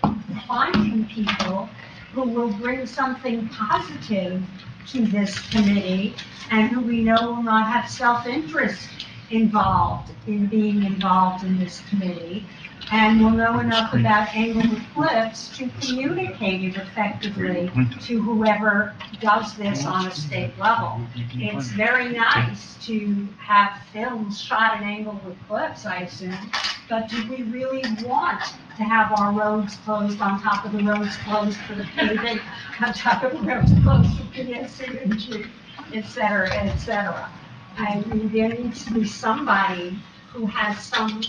finding people who will bring something positive to this committee and who we know will not have self-interest involved in being involved in this committee, and will know enough about Englewood Cliffs to communicate it effectively to whoever does this on a state level. It's very nice to have films shot in Englewood Cliffs, I assume, but do we really want to have our roads closed on top of the roads closed for the paving, on top of the roads closed for pedestrian, et cetera, et cetera? I mean, there needs to be somebody who has some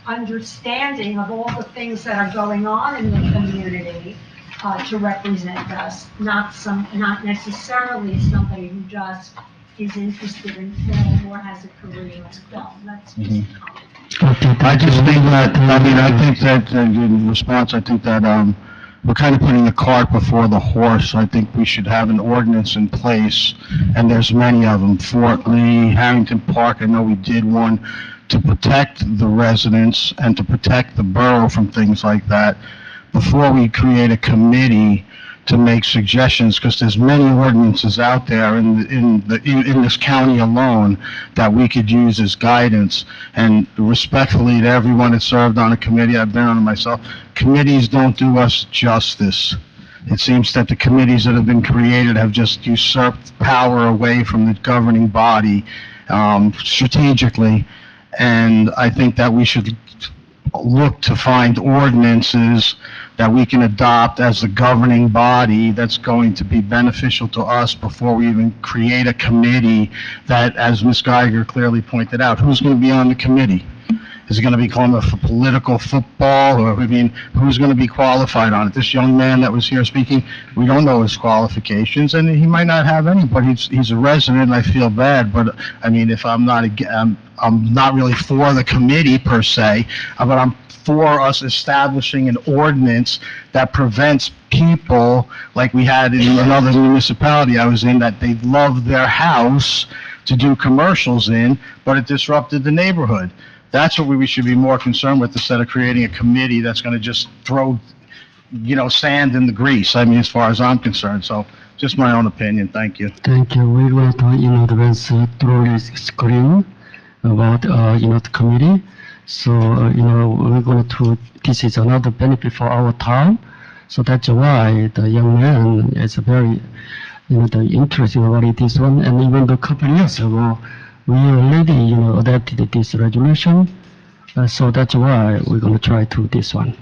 understanding of all the things that are going on in the community to represent us, not necessarily somebody who just is interested in film or has a career in film. That's just a comment. I just think that, in response, I think that, we're kind of putting the cart before the horse. I think we should have an ordinance in place, and there's many of them. Fort Lee, Harrington Park, I know we did one to protect the residents and to protect the borough from things like that before we create a committee to make suggestions, because there's many ordinances out there in this county alone that we could use as guidance. And respectfully to everyone that served on a committee, I've been on it myself, committees don't do us justice. It seems that the committees that have been created have just usurped power away from the governing body strategically. And I think that we should look to find ordinances that we can adopt as the governing body that's going to be beneficial to us before we even create a committee that, as Ms. Geiger clearly pointed out, who's going to be on the committee? Is it going to become a political football, or, I mean, who's going to be qualified on it? This young man that was here speaking, we don't know his qualifications, and he might not have any, but he's a resident, and I feel bad, but, I mean, if I'm not really for the committee per se, but I'm for us establishing an ordinance that prevents people, like we had in another municipality I was in, that they loved their house to do commercials in, but it disrupted the neighborhood. That's what we should be more concerned with, instead of creating a committee that's going to just throw, sand in the grease. I mean, as far as I'm concerned. So, just my own opinion. Thank you. Thank you. We will talk in advance through this screen about, the committee. So, we're going to, this is another benefit for our town. So that's why the young man is very, the interest about this one. And even a couple of years ago, we already, adapted this resolution. So that's why we're going to try to this one.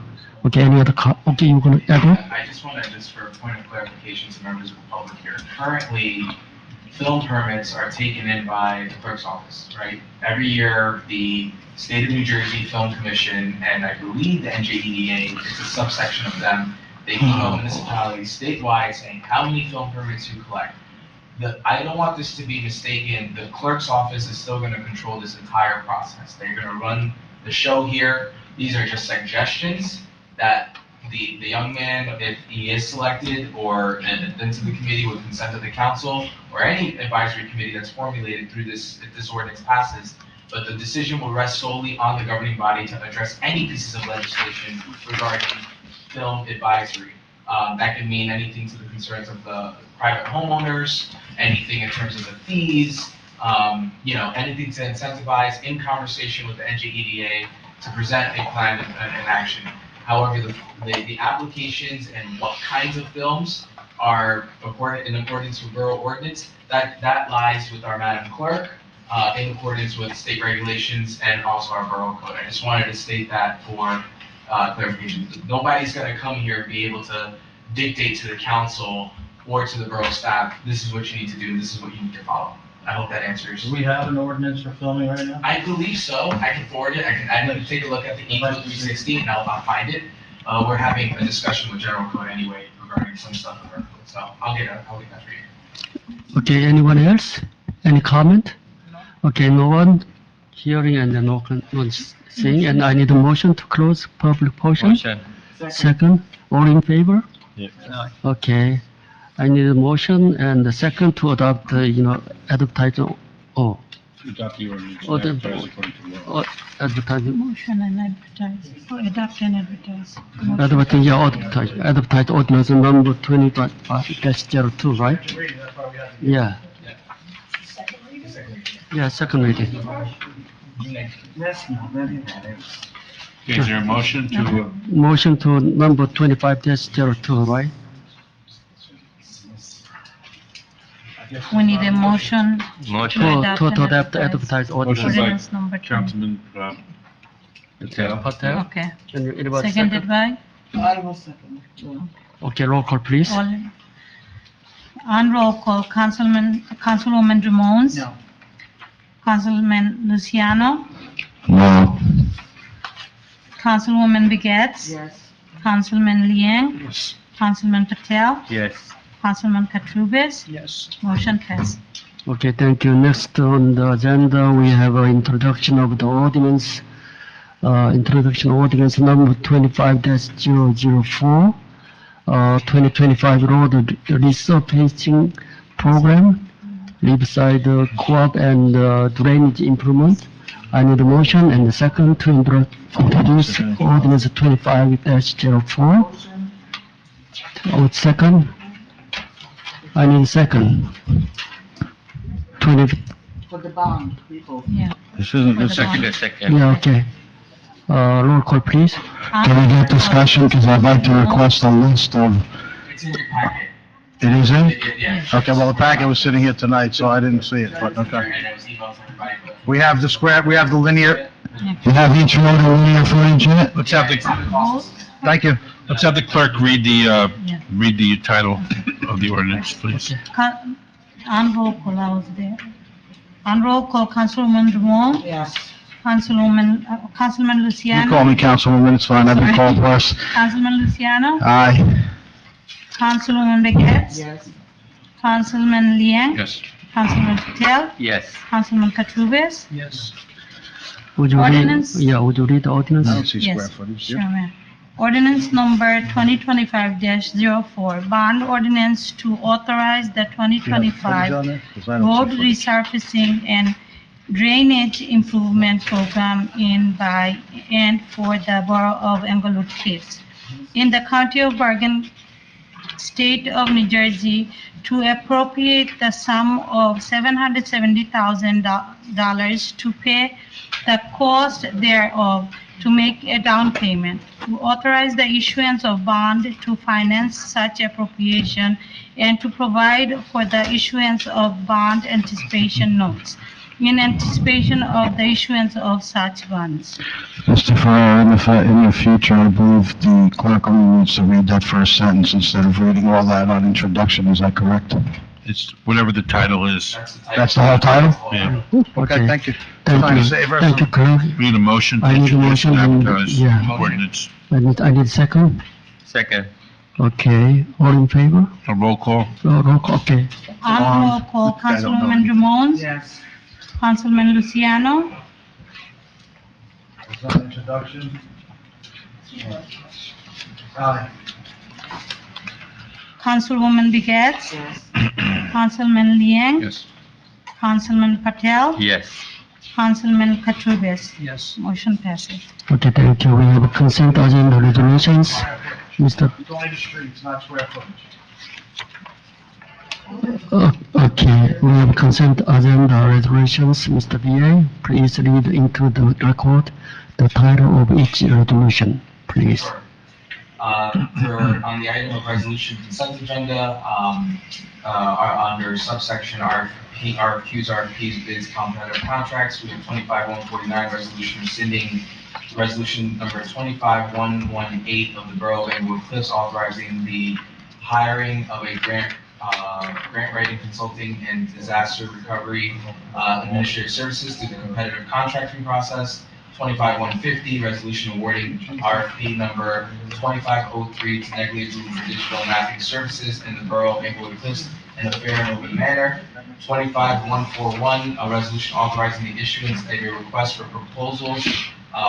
Okay, any other, okay, you're going to add on? I just wanted, just for a point of clarification to members of the public here, currently, film permits are taken in by the clerk's office, right? Every year, the State of New Jersey Film Commission, and I believe the NJDEA, it's a subsection of them, they email municipalities statewide saying how many film permits you collect. I don't want this to be mistaken, the clerk's office is still going to control this entire process. They're going to run the show here. These are just suggestions that the young man, if he is selected or into the committee with consent of the council, or any advisory committee that's formulated through this, if this ordinance passes, but the decision will rest solely on the governing body to address any pieces of legislation regarding film advisory. That could mean anything to the concerns of the private homeowners, anything in terms of the fees, anything to incentivize in conversation with the NJEDA to present a plan and action. However, the applications and what kinds of films are in accordance with borough ordinance, that lies with our Madam Clerk, in accordance with state regulations and also our borough code. I just wanted to state that for clarification. Nobody's going to come here and be able to dictate to the council or to the borough staff, this is what you need to do, this is what you need to follow. I hope that answers. Do we have an ordinance for filming right now? I believe so. I can forward it. I need to take a look at the Eco 360 and I'll find it. We're having a discussion with general code anyway regarding some stuff with our code, so I'll get that for you. Okay, anyone else? Any comment? Okay, no one hearing and no one saying, and I need a motion to close public portion. Motion. Second, all in favor? Yeah. Okay, I need a motion and a second to adopt, advertise, Adopt the ordinance. Oh, the- advertise according to law. advertising, Motion and advertise, or adopt and advertise. advertise ordinance number 25-02, right? Yeah. Yeah, second reading. Okay, is there a motion to, Motion to number 25-02, right? We need a motion Motion. To and adopt advertise ordinance. motion by Ordinance number 20. Councilman, Patel? Okay. And anybody Seconded second? by? I will second. Okay, roll call, please. All. On roll call, Councilwoman Ramones? No. Councilman Luciano? No. Councilwoman Begets? Yes. Councilman Liang? yes. Councilman Patel? Yes. Councilman Katrubis? Yes. Motion passed. Okay, thank you. Next on the agenda, we have an introduction of the ordinance, introduction ordinance number 25-004, 2025 road resurfacing program, Riverside Co-op and drainage improvement. I need a motion and a second to introduce ordinance 25-04. Second. I need a second. 20, For the bond, people. Yeah. This isn't the Second, second. second. yeah, okay. Roll call, please. Can we get discussion, because I'd like to request a list of, It's in your packet. It is in? Yeah. Okay, well, the packet was sitting here tonight, so I didn't see it, but, okay. And it was emailed to everybody, but. We have the square, we have the linear, we have each one of the linear footage in it? Let's have the, Thank you. let's have the clerk read the title of the ordinance, please. On roll call, I was there. On roll call, Councilwoman Drummond, Yes. Councilman You Luciano. call me Councilwoman, it's fine, I've been called worse. Councilman Luciano, Aye. Councilwoman Begets, Yes. Councilman Liang, Yes. Councilman Patel, Yes. Councilman Katurbis. Yes. Would you read, Ordinance? would you read the ordinance? I don't see Yes. square footage. Sure, ma'am. Ordinance number 2025-04, bond ordinance to authorize the 2025 road resurfacing and drainage improvement program in by and for the Borough of Englewood Cliffs in the County of Bergen, State of New Jersey, to appropriate the sum of $770,000 to pay the cost thereof, to make a down payment, to authorize the issuance of bond to finance such appropriation, and to provide for the issuance of bond anticipation notes in anticipation of the issuance of such bonds. Mr. Farrar, in the future, I believe the clerk only needs to read that first sentence instead of reading all that on introduction, is that correct? It's whatever the title is. That's the whole title? Yeah. Okay, thank you. Thank Trying to you, save her thank you, from- clerk. We need a motion to I need a introduce motion and and- advertise yeah. ordinance. I need second. Second. Okay, all in favor? A roll call? Roll call, okay. On roll call, I don't know. Councilwoman Drummond, Yes. Councilman Luciano, Is that introduction? Aye. Councilwoman Begets, Yes. Councilman Liang, Yes. Councilman Patel, Yes. Councilman Katurbis. Yes. Motion passes. Okay, thank you. We have a consent agenda resolutions. Mr. It's only the streets, not square footage. Okay, we have consent agenda resolutions. Mr. VA, please read into the record the title of each resolution, please. On the item of resolution consent agenda, are under subsection RFQs, bids, competitive contracts, we have 25-149 resolution rescinding resolution number 25-118 of the Borough of Englewood Cliffs authorizing the hiring of a grant writing, consulting, and disaster recovery administrative services through the competitive contracting process. 25-150, resolution awarding RFP number 2503 to Negligible for digital mapping services in the Borough of Englewood Cliffs in a fair and open manner. 25-141, a resolution authorizing the issuance of a request for proposals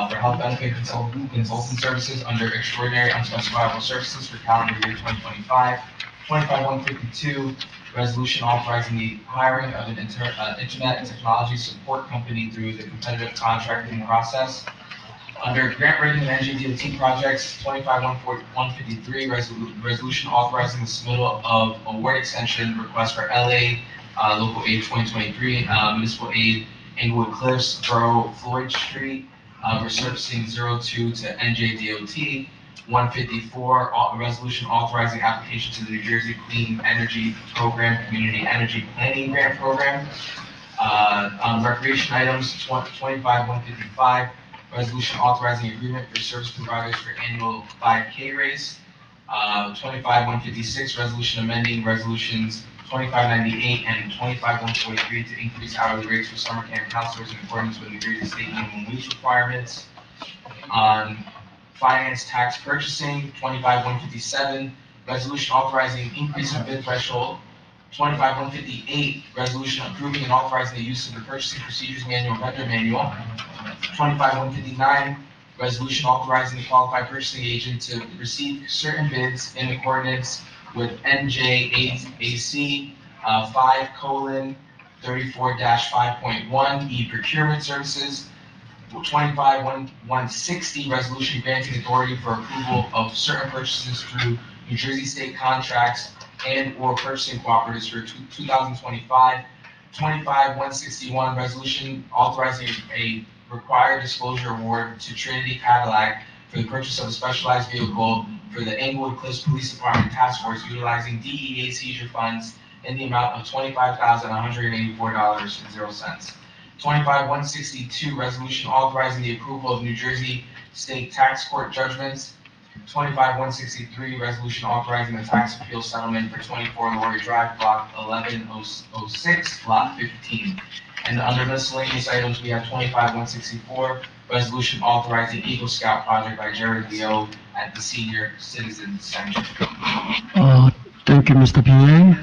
for health benefit consultant services under extraordinary unspecifiable services for calendar year 2025. 25-152, resolution authorizing the hiring of an internet and technology support company through the competitive contracting process. Under grant writing and NJDOT projects, 25-153, resolution authorizing the submittal of award extension request for LA Local Aid 2023, Municipal Aid Englewood Cliffs, Borough Floyd Street, resurfacing 02 to NJDOT. 154, a resolution authorizing application to the New Jersey Clean Energy Program, Community Energy Planning Grant Program. On recreation items, 25-155, resolution authorizing agreement for service providers for annual 5K race. 25-156, resolution amending resolutions 2598 and 25-143 to increase hourly rates for summer camp counselors in accordance with New Jersey state minimum wage requirements. On finance tax purchasing, 25-157, resolution authorizing increase in bid threshold. 25-158, resolution approving and authorizing the use of the purchasing procedures manual, vendor manual. 25-159, resolution authorizing the qualified purchasing agent to receive certain bids in accordance with NJAC 5:34-5.1 e-procurement services. 25-160, resolution granting authority for approval of certain purchases through New Jersey state contracts and/or purchasing cooperatives for 2025. 25-161, resolution authorizing a required disclosure award to Trinity Cadillac for the purchase of a specialized vehicle for the Englewood Cliffs Police Department Task Force utilizing DEA seizure funds in the amount of $25,184.00. 25-162, resolution authorizing the approval of New Jersey State Tax Court judgments. 25-163, resolution authorizing the tax appeal settlement for 24 Laurie Drive, block 1106, lot 15. And under miscellaneous items, we have 25-164, resolution authorizing Eagle Scout project by Jared Leo at the Senior Citizen Center. Thank you, Mr. PA.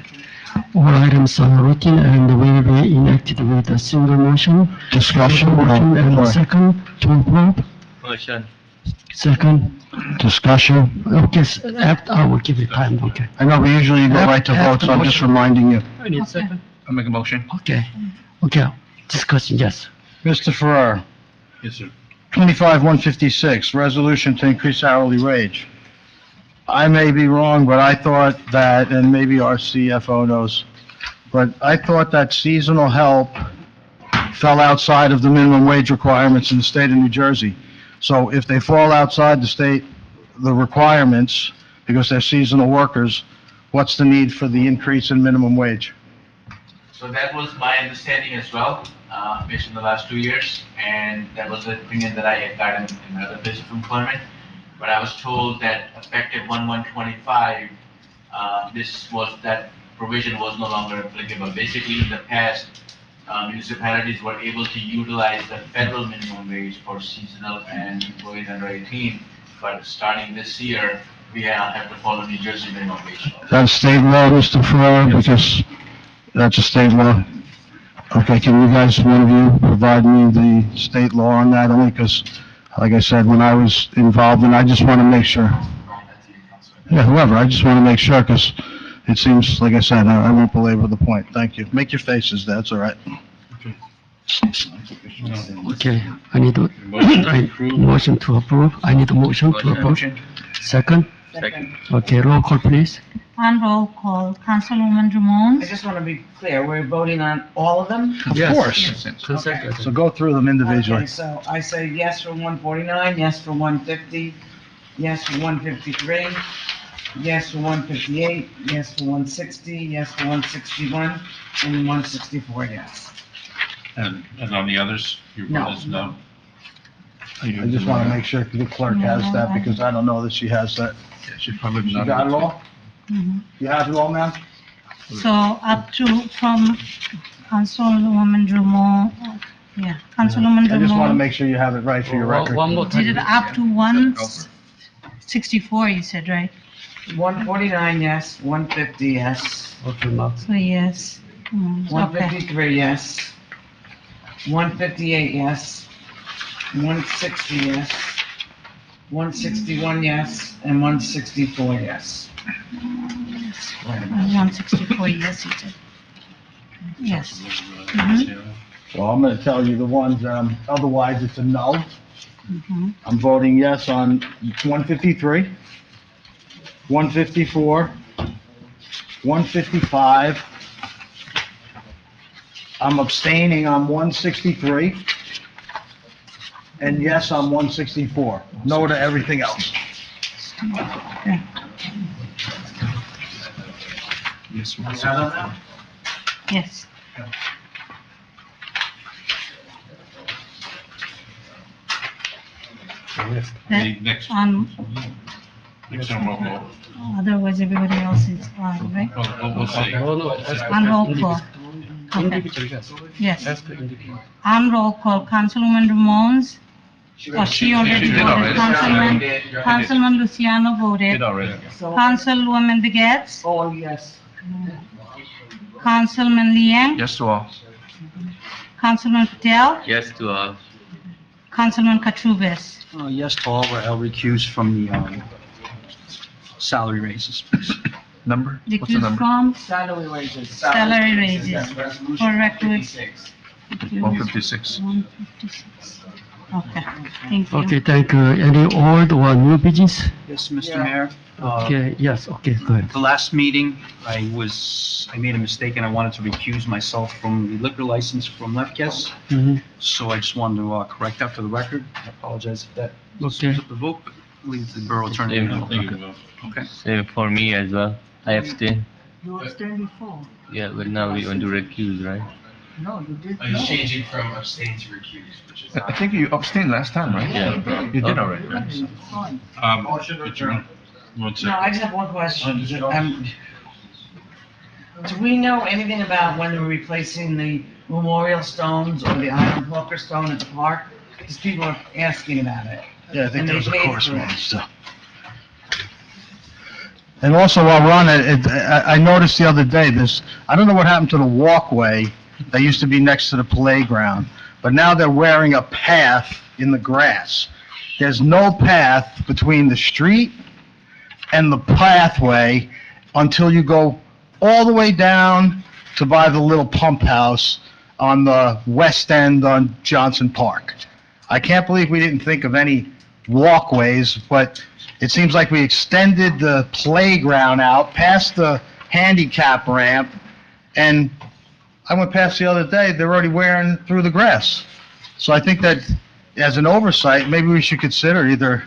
All items are routine and will be enacted with a single motion. Discussion. Motion and a second to approve. Motion. Second. Discussion. Okay, after, I will give you time, okay. I know we usually go right to vote, so I'm just reminding you. I need a second. I'll make a motion. Okay, okay, discussion, yes. Mr. Farrar, Yes, sir. 25-156, resolution to increase hourly wage. I may be wrong, but I thought that, and maybe our CFO knows, but I thought that seasonal help fell outside of the minimum wage requirements in the state of New Jersey. So if they fall outside the requirements, because they're seasonal workers, what's the need for the increase in minimum wage? So that was my understanding as well, based on the last 2 years, and that was the opinion that I had gotten in my other place of employment. But I was told that effective 1/1/25, that provision was no longer applicable. Basically, in the past, municipalities were able to utilize the federal minimum wage for seasonal and employees under 18, but starting this year, we have to follow New Jersey minimum wage law. That's state law, Mr. Farrar, because that's a state law. Okay, can you guys, one of you, provide me the state law on that, only because, like I said, when I was involved, and I just want to make sure. Yeah, whoever, I just want to make sure, because it seems, like I said, I won't belabor the point. Thank you. Make your faces, that's all right. Okay, I need to, motion to approve, I need a motion to approve. Second? Second. Okay, roll call, please. On roll call, Councilwoman I Drummond, just want to be clear, we're voting on all of them? Of Yes. course. Consecutive. So go through them individually. Okay, so I say yes for 149, yes for 150, yes for 153, yes for 158, yes for 160, yes for 161, and 164, yes. And on the others, your No. vote is no? I just want to make sure the clerk has that, because I don't know that she has that. Yeah, she probably You not. got it all? You have it all, ma'am? so up to, from Councilwoman Drummond, yeah, Councilwoman I just want to Drummond, make sure you have it right for your record. One more did it time. up to 164, you said, right? 149, yes, 150, yes, Okay, Mark. So yes. Okay, 153, yes, 158, yes, 160, yes, 161, yes, and 164, yes. 164, yes, you said. Yes. So I'm going to tell you the ones, otherwise it's a no. Mhm. I'm voting yes on 153, 154, 155. I'm abstaining on 163. And yes on 164. No to everything else. Yes, Yes. The next, On, next on roll call. otherwise everybody else is on, right? We'll see. On roll call. Okay. Yes. On roll call, Councilwoman Ramones. Oh, she already did voted. already. Councilman Luciano voted. Did already. Councilwoman Begets. Oh, yes. Councilman Liang. Yes to all. Councilman Patel. Yes to all. Councilman Katrubis. Yes to all, but I'll recuse from the salary raises, please. Number? What's the Recused number? from Salary raises. salary raises. Yes, resolution For record. 156. 156. 156. Okay, thank you. Okay, thank you. Any old or new business? Yes, Mr. Yeah. Mayor. Okay, yes, okay, go ahead. The last meeting, I made a mistake and I wanted to recuse myself from the liquor license from Lefkes. Mhm. So I just wanted to correct that for the record. I apologize if that Okay. screws up the vote. Leave the borough attorney. Okay. Same for me as well. I abstain. You abstained before. Yeah, but now we want to recuse, right? No, you did. He's changing from abstain to recuse, which is. I think you abstained last time, right? Yeah. You did already, right? So- No, I just have one question. Do we know anything about when they're replacing the memorial stones or the Iron Hawker stone at the park? Because people are asking about it. Yeah, I think And there they was a paid for it. correspondence, so. And also, while we're on it, I noticed the other day, I don't know what happened to the walkway that used to be next to the playground, but now they're wearing a path in the grass. There's no path between the street and the pathway until you go all the way down to by the little pump house on the west end on Johnson Park. I can't believe we didn't think of any walkways, but it seems like we extended the playground out past the handicap ramp, and I went past the other day, they're already wearing through the grass. So I think that as an oversight, maybe we should consider either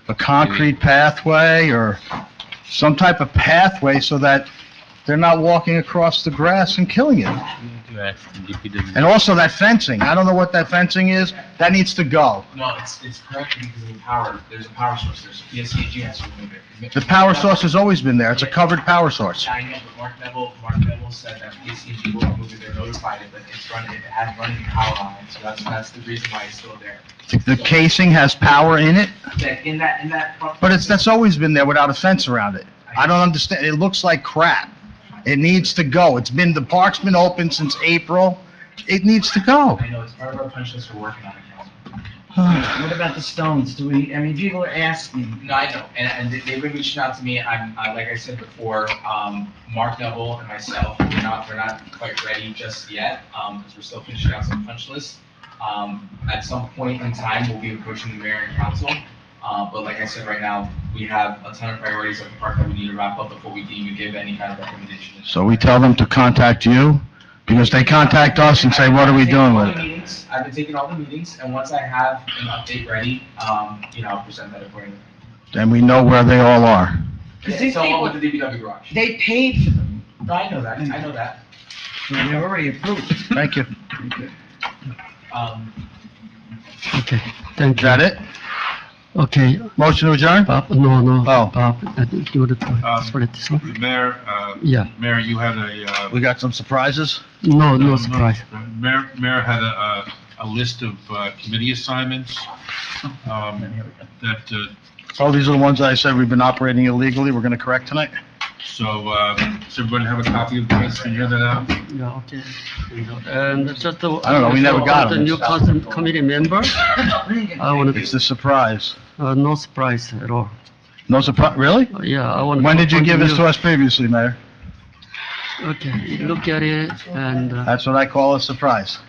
a concrete pathway or some type of pathway so that they're not walking across the grass and killing it. And also that fencing, I don't know what that fencing is, that needs to go. No, it's correct because of the power, there's a power source, there's PSCG has to remove it. The power source has always been there, it's a covered power source. I know, but Mark Neville said that PSCG will remove it, they're notified it, but it has running power on it, so that's the reason why it's still there. The casing has power in it, In that. but that's always been there without a fence around it. I don't understand, it looks like crap. It needs to go. The park's been open since April. It needs to go. I know, it's part of our punch list, we're working on it. What about the stones? People are asking. No, I know, and they've been reaching out to me, like I said before, Mark Neville and myself, we're not quite ready just yet, because we're still finishing out some punch lists. At some point in time, we'll be approaching the mayor and council, but like I said, right now, we have a ton of priorities at the park that we need to wrap up before we can even give any kind of recommendation. So we tell them to contact you, because they contact us and say, what are we doing with it? I've been taking all the meetings, and once I have an update ready, I'll present that accordingly. Then we know where they all are. These So people- with the DPW garage. They paid for them. No, I know that. They're already approved. Thank you. Okay, thank you. Is that it? Okay. Motion to adjourn? Bob, no, Oh. Bob, you want to split this one? Mayor, Yeah. Mayor, you had a, We got some surprises? No surprise. Mayor had a list of committee assignments that, Oh, these are the ones I said we've been operating illegally, we're gonna correct tonight? so, does everyone have a copy of this? Can you hear that out? Yeah, okay. And just I don't know, we never got the them. new council committee member. I want to. It's the surprise. No surprise at all. No surprise, really? Yeah, I want. When did you give this to us previously, Mayor? Okay, look at it and. That's what I call a surprise.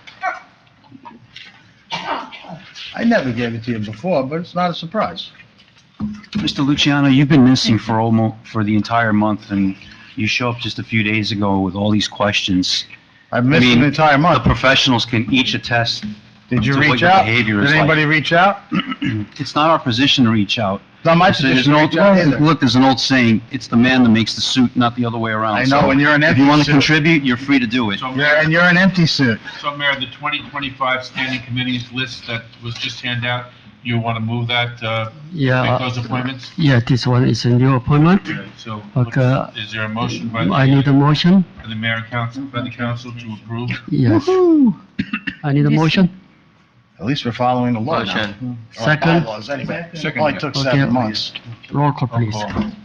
I never gave it to you before, but it's not a surprise. Mr. Luciano, you've been missing for the entire month, and you show up just a few days ago with all these questions. I've missed an entire month. The professionals can each attest. Did you to what reach your out? behavior Did is like. anybody reach out? It's not our position to reach out. It's not my There's position an to old- reach out either. Look, there's an old saying, it's the man that makes the suit, not the other way around. I know, So and you're an If empty you want to suit. contribute, you're free to do it. And you're an empty suit. So, Mayor, the 2025 standing committees list that was just handed out, you want to move that, Yeah. make those appointments? Yeah, this one is a new appointment. Okay, so, Okay. is there a motion by I need a motion. the mayor and council, by the council to approve? Yes. I need a motion. At least we're following the law now. Motion. Or Second. bylaws anyway. Second. Only took Okay. 7 months. Roll call, please.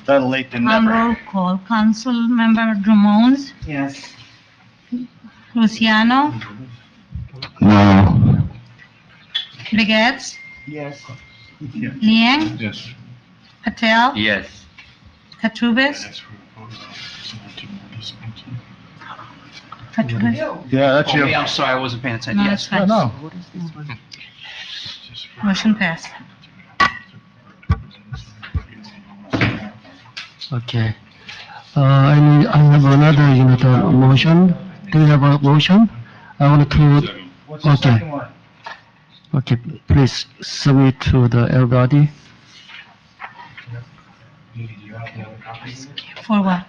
Better late than On never. roll call, Councilmember Drummond, Yes. Luciano, No. Begets, Yes. Liang, Yes. Patel, Yes. Katrubis. Katrubis. Yeah, that's Oh, you. me, I'm sorry, I wasn't paying attention. No, Yes. it's fine. No. Motion passed. Okay. I have another, motion. Do you have a motion? I want to, What's the okay. second one? Okay, please submit to the everybody. For what?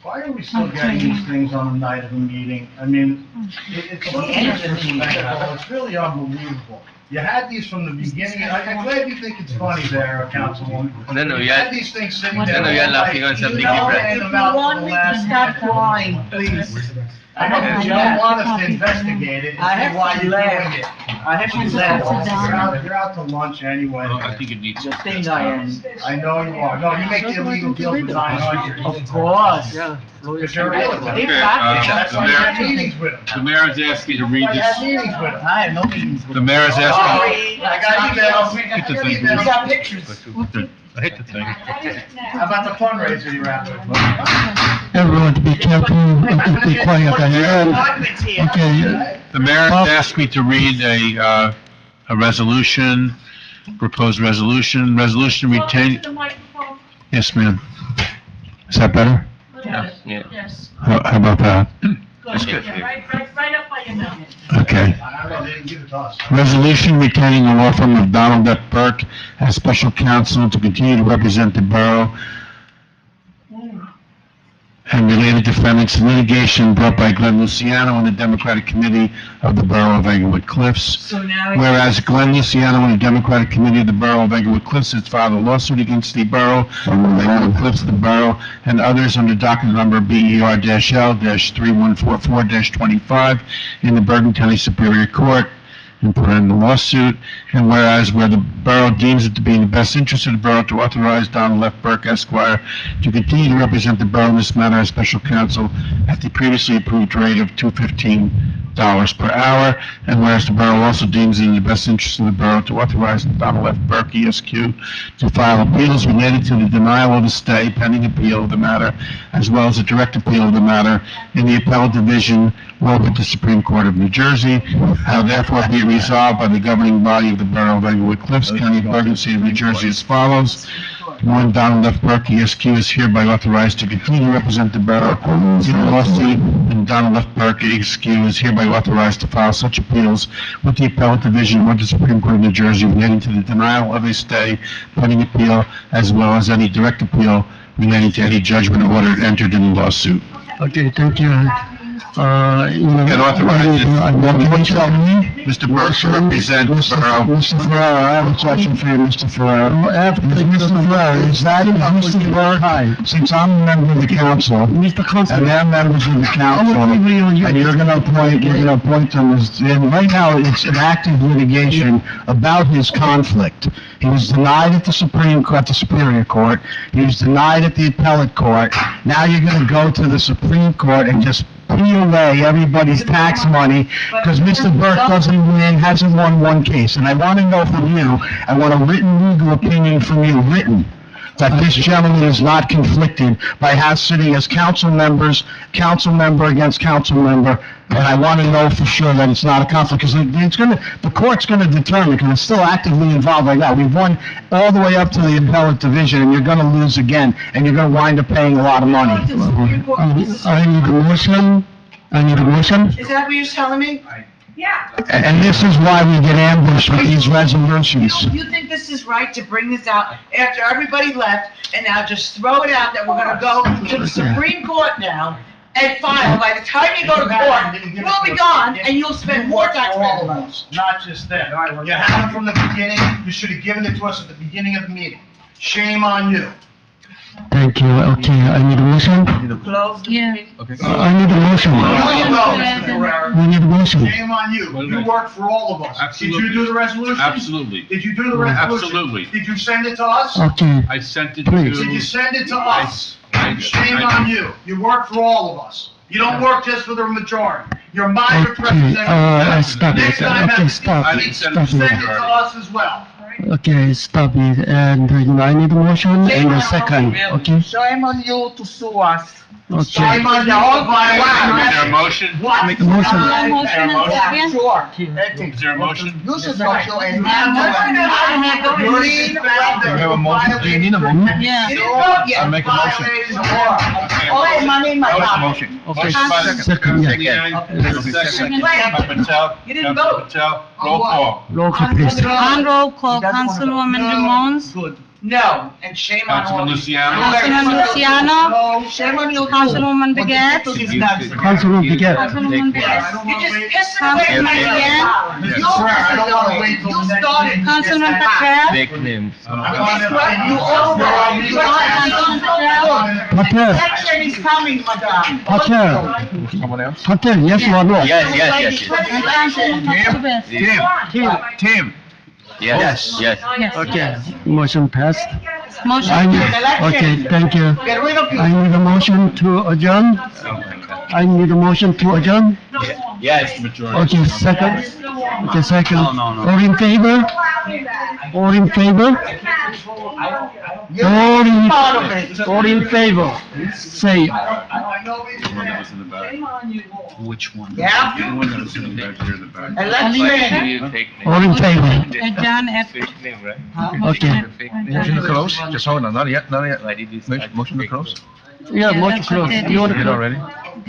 Why are we still getting these things on the night of a meeting? I mean, it's disrespectful, it's really unbelievable. You had these from the beginning, I'm glad you think it's funny there, Councilwoman. No, You we had are, these things sitting no, there. we are laughing on something different. If you want me to stop crying, please. I know you don't want us to investigate it I and have see why to you're laugh. doing it. I have to laugh. You're out to lunch anyway. I think it needs. The thing I am. I know you are. No, you make the illegal deals with 900. Of course. Because you're real. Okay, That's why you have meetings with them. The mayor has asked you to read I have this. meetings with them. I have no meetings with The mayor has asked. Sorry, I got emails. Get the thing. We got pictures. I hate the thing. How about the fundraiser you're out with? Everyone to be careful, be quiet. Okay, The mayor has asked me to read a resolution, proposed resolution retain. The microphone. Yes, ma'am. Is that better? Yeah. Yes. How about that? Good. good. Yeah, right up by your mouth. Okay. I don't know, they didn't give it to us. Resolution retaining the law firm of Donald F. Burke as special counsel to continue to represent the borough and related defendants in litigation brought by Glenn Luciano and the Democratic Committee of the Borough of Englewood Cliffs. So now. Whereas Glenn Luciano and the Democratic Committee of the Borough of Englewood Cliffs has filed a lawsuit against the Borough of Englewood Cliffs, the Borough, and others under docket number BER-L-3144-25 in the Bergen County Superior Court, and put in the lawsuit, and whereas where the borough deems it to be in the best interest of the borough to authorize Donald F. Burke Esquire to continue to represent the borough in this matter as special counsel at the previously approved rate of $215 per hour, and whereas the borough also deems it in the best interest of the borough to authorize Donald F. Burke, ESQ, to file appeals related to the denial of the stay pending appeal of the matter, as well as a direct appeal of the matter in the appellate division with the Supreme Court of New Jersey. Now therefore be resolved by the governing body of the Borough of Englewood Cliffs, County of Bergen, State of New Jersey as follows. One, Donald F. Burke, ESQ, is hereby authorized to continue to represent the borough in the lawsuit, and Donald F. Burke, ESQ, is hereby authorized to file such appeals with the appellate division of the Supreme Court of New Jersey relating to the denial of a stay pending appeal, as well as any direct appeal relating to any judgment order entered in the lawsuit. okay, thank you. Get authorized. Mr. Burke to represent the borough. Mr. Ferraro, I have a question for you, Mr. Ferraro. Mr. Ferraro, is that Mr. Ferraro? Hi. Since I'm a member of the council, Mr. Constable. and they're members of the council, and you're gonna appoint them as, and right now, it's an active litigation about his conflict. He was denied at the Supreme Court, the Superior Court, he was denied at the Appellate Court, now you're gonna go to the Supreme Court and just peel away everybody's tax money, because Mr. Burke hasn't won one case, and I wanna know from you, I want a written legal opinion from you, written, that this gentleman is not conflicted by sitting as council member against council member, and I want to know for sure that it's not a conflict, because the court's gonna determine, because it's still actively involved right now. We've won all the way up to the appellate division, and you're gonna lose again, and you're gonna wind up paying a lot of money. I need a motion. Is that what you're telling me? Yeah. And this is why we get ambushed with these resolutions. You think this is right to bring this out after everybody left and now just throw it out that we're gonna go to the Supreme Court now and file? By the time you go to court, we'll be gone and you'll spend more taxpayer money. Not just that. You had it from the beginning, you should have given it to us at the beginning of the meeting. Shame on you. Thank you, okay, I need a motion. Close the meeting. I need a motion. We need a motion. Shame on you. You work for all of us. Absolutely. Did you do the resolution? Absolutely. Did you do the resolution? Absolutely. Did you send it to us? Okay, I sent it to. Please. Did you send it to us? Shame I- on you. You work for all of us. You don't work just for the majority. You're my okay, representative. stop it, Next time, okay, have stop I it, didn't send stop send it it. to us as well. Okay, stop it, and, I need a motion and a second, okay? Shame on you to sue us Okay. Shame on the whole by Is there a motion? What? Make a motion. Is there a motion? Yeah. Sure. Is there a motion? You should also and Yeah, motion. green. Do you have a motion? Do you need a motion? Yeah. I'll make a motion. Oh, money, my God. Motion. Okay, Motion by second, yeah. Second by Patel. You didn't Councilor vote. Patel, roll call. Roll call, please. On roll call, Councilwoman Ramones, Good. No, and shame on all Councilman of you. Luciano. Councilman Luciano, No, shame on you. Councilwoman Begat, Councilman Begat. Councilwoman Begat, You just pissed away Councilman my Begat, You started. Councilman Patel, Fake names. You over. You Councilman Patel, Patel, Election is coming, madam. Patel, Someone else? Patel, yes or no? Yes. and Councilman Octopus. Tim. Yes. Yes. Okay, motion passed. Motion. Okay, thank you. Get rid of you. I need a motion to adjourn. I need a motion to adjourn. Yes. Okay, second. Okay, second. No. All in favor? All in favor? All in favor? Say. Which one? Yeah. The one that was in the back here in the back. Election. Fake name. All in favor? Adjourn at, Fake name, right? Okay. Motion to close? Just hold on, not yet. Why did you start Motion to fake close? Yeah, motion that's closed. okay. You want Did to already?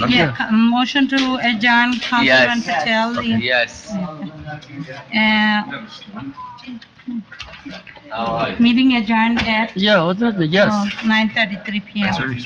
yeah, motion to adjourn, Councilman Yes. Patel. Yes. Meeting adjourned at Yeah, yes. 9:33 PM. Sorry.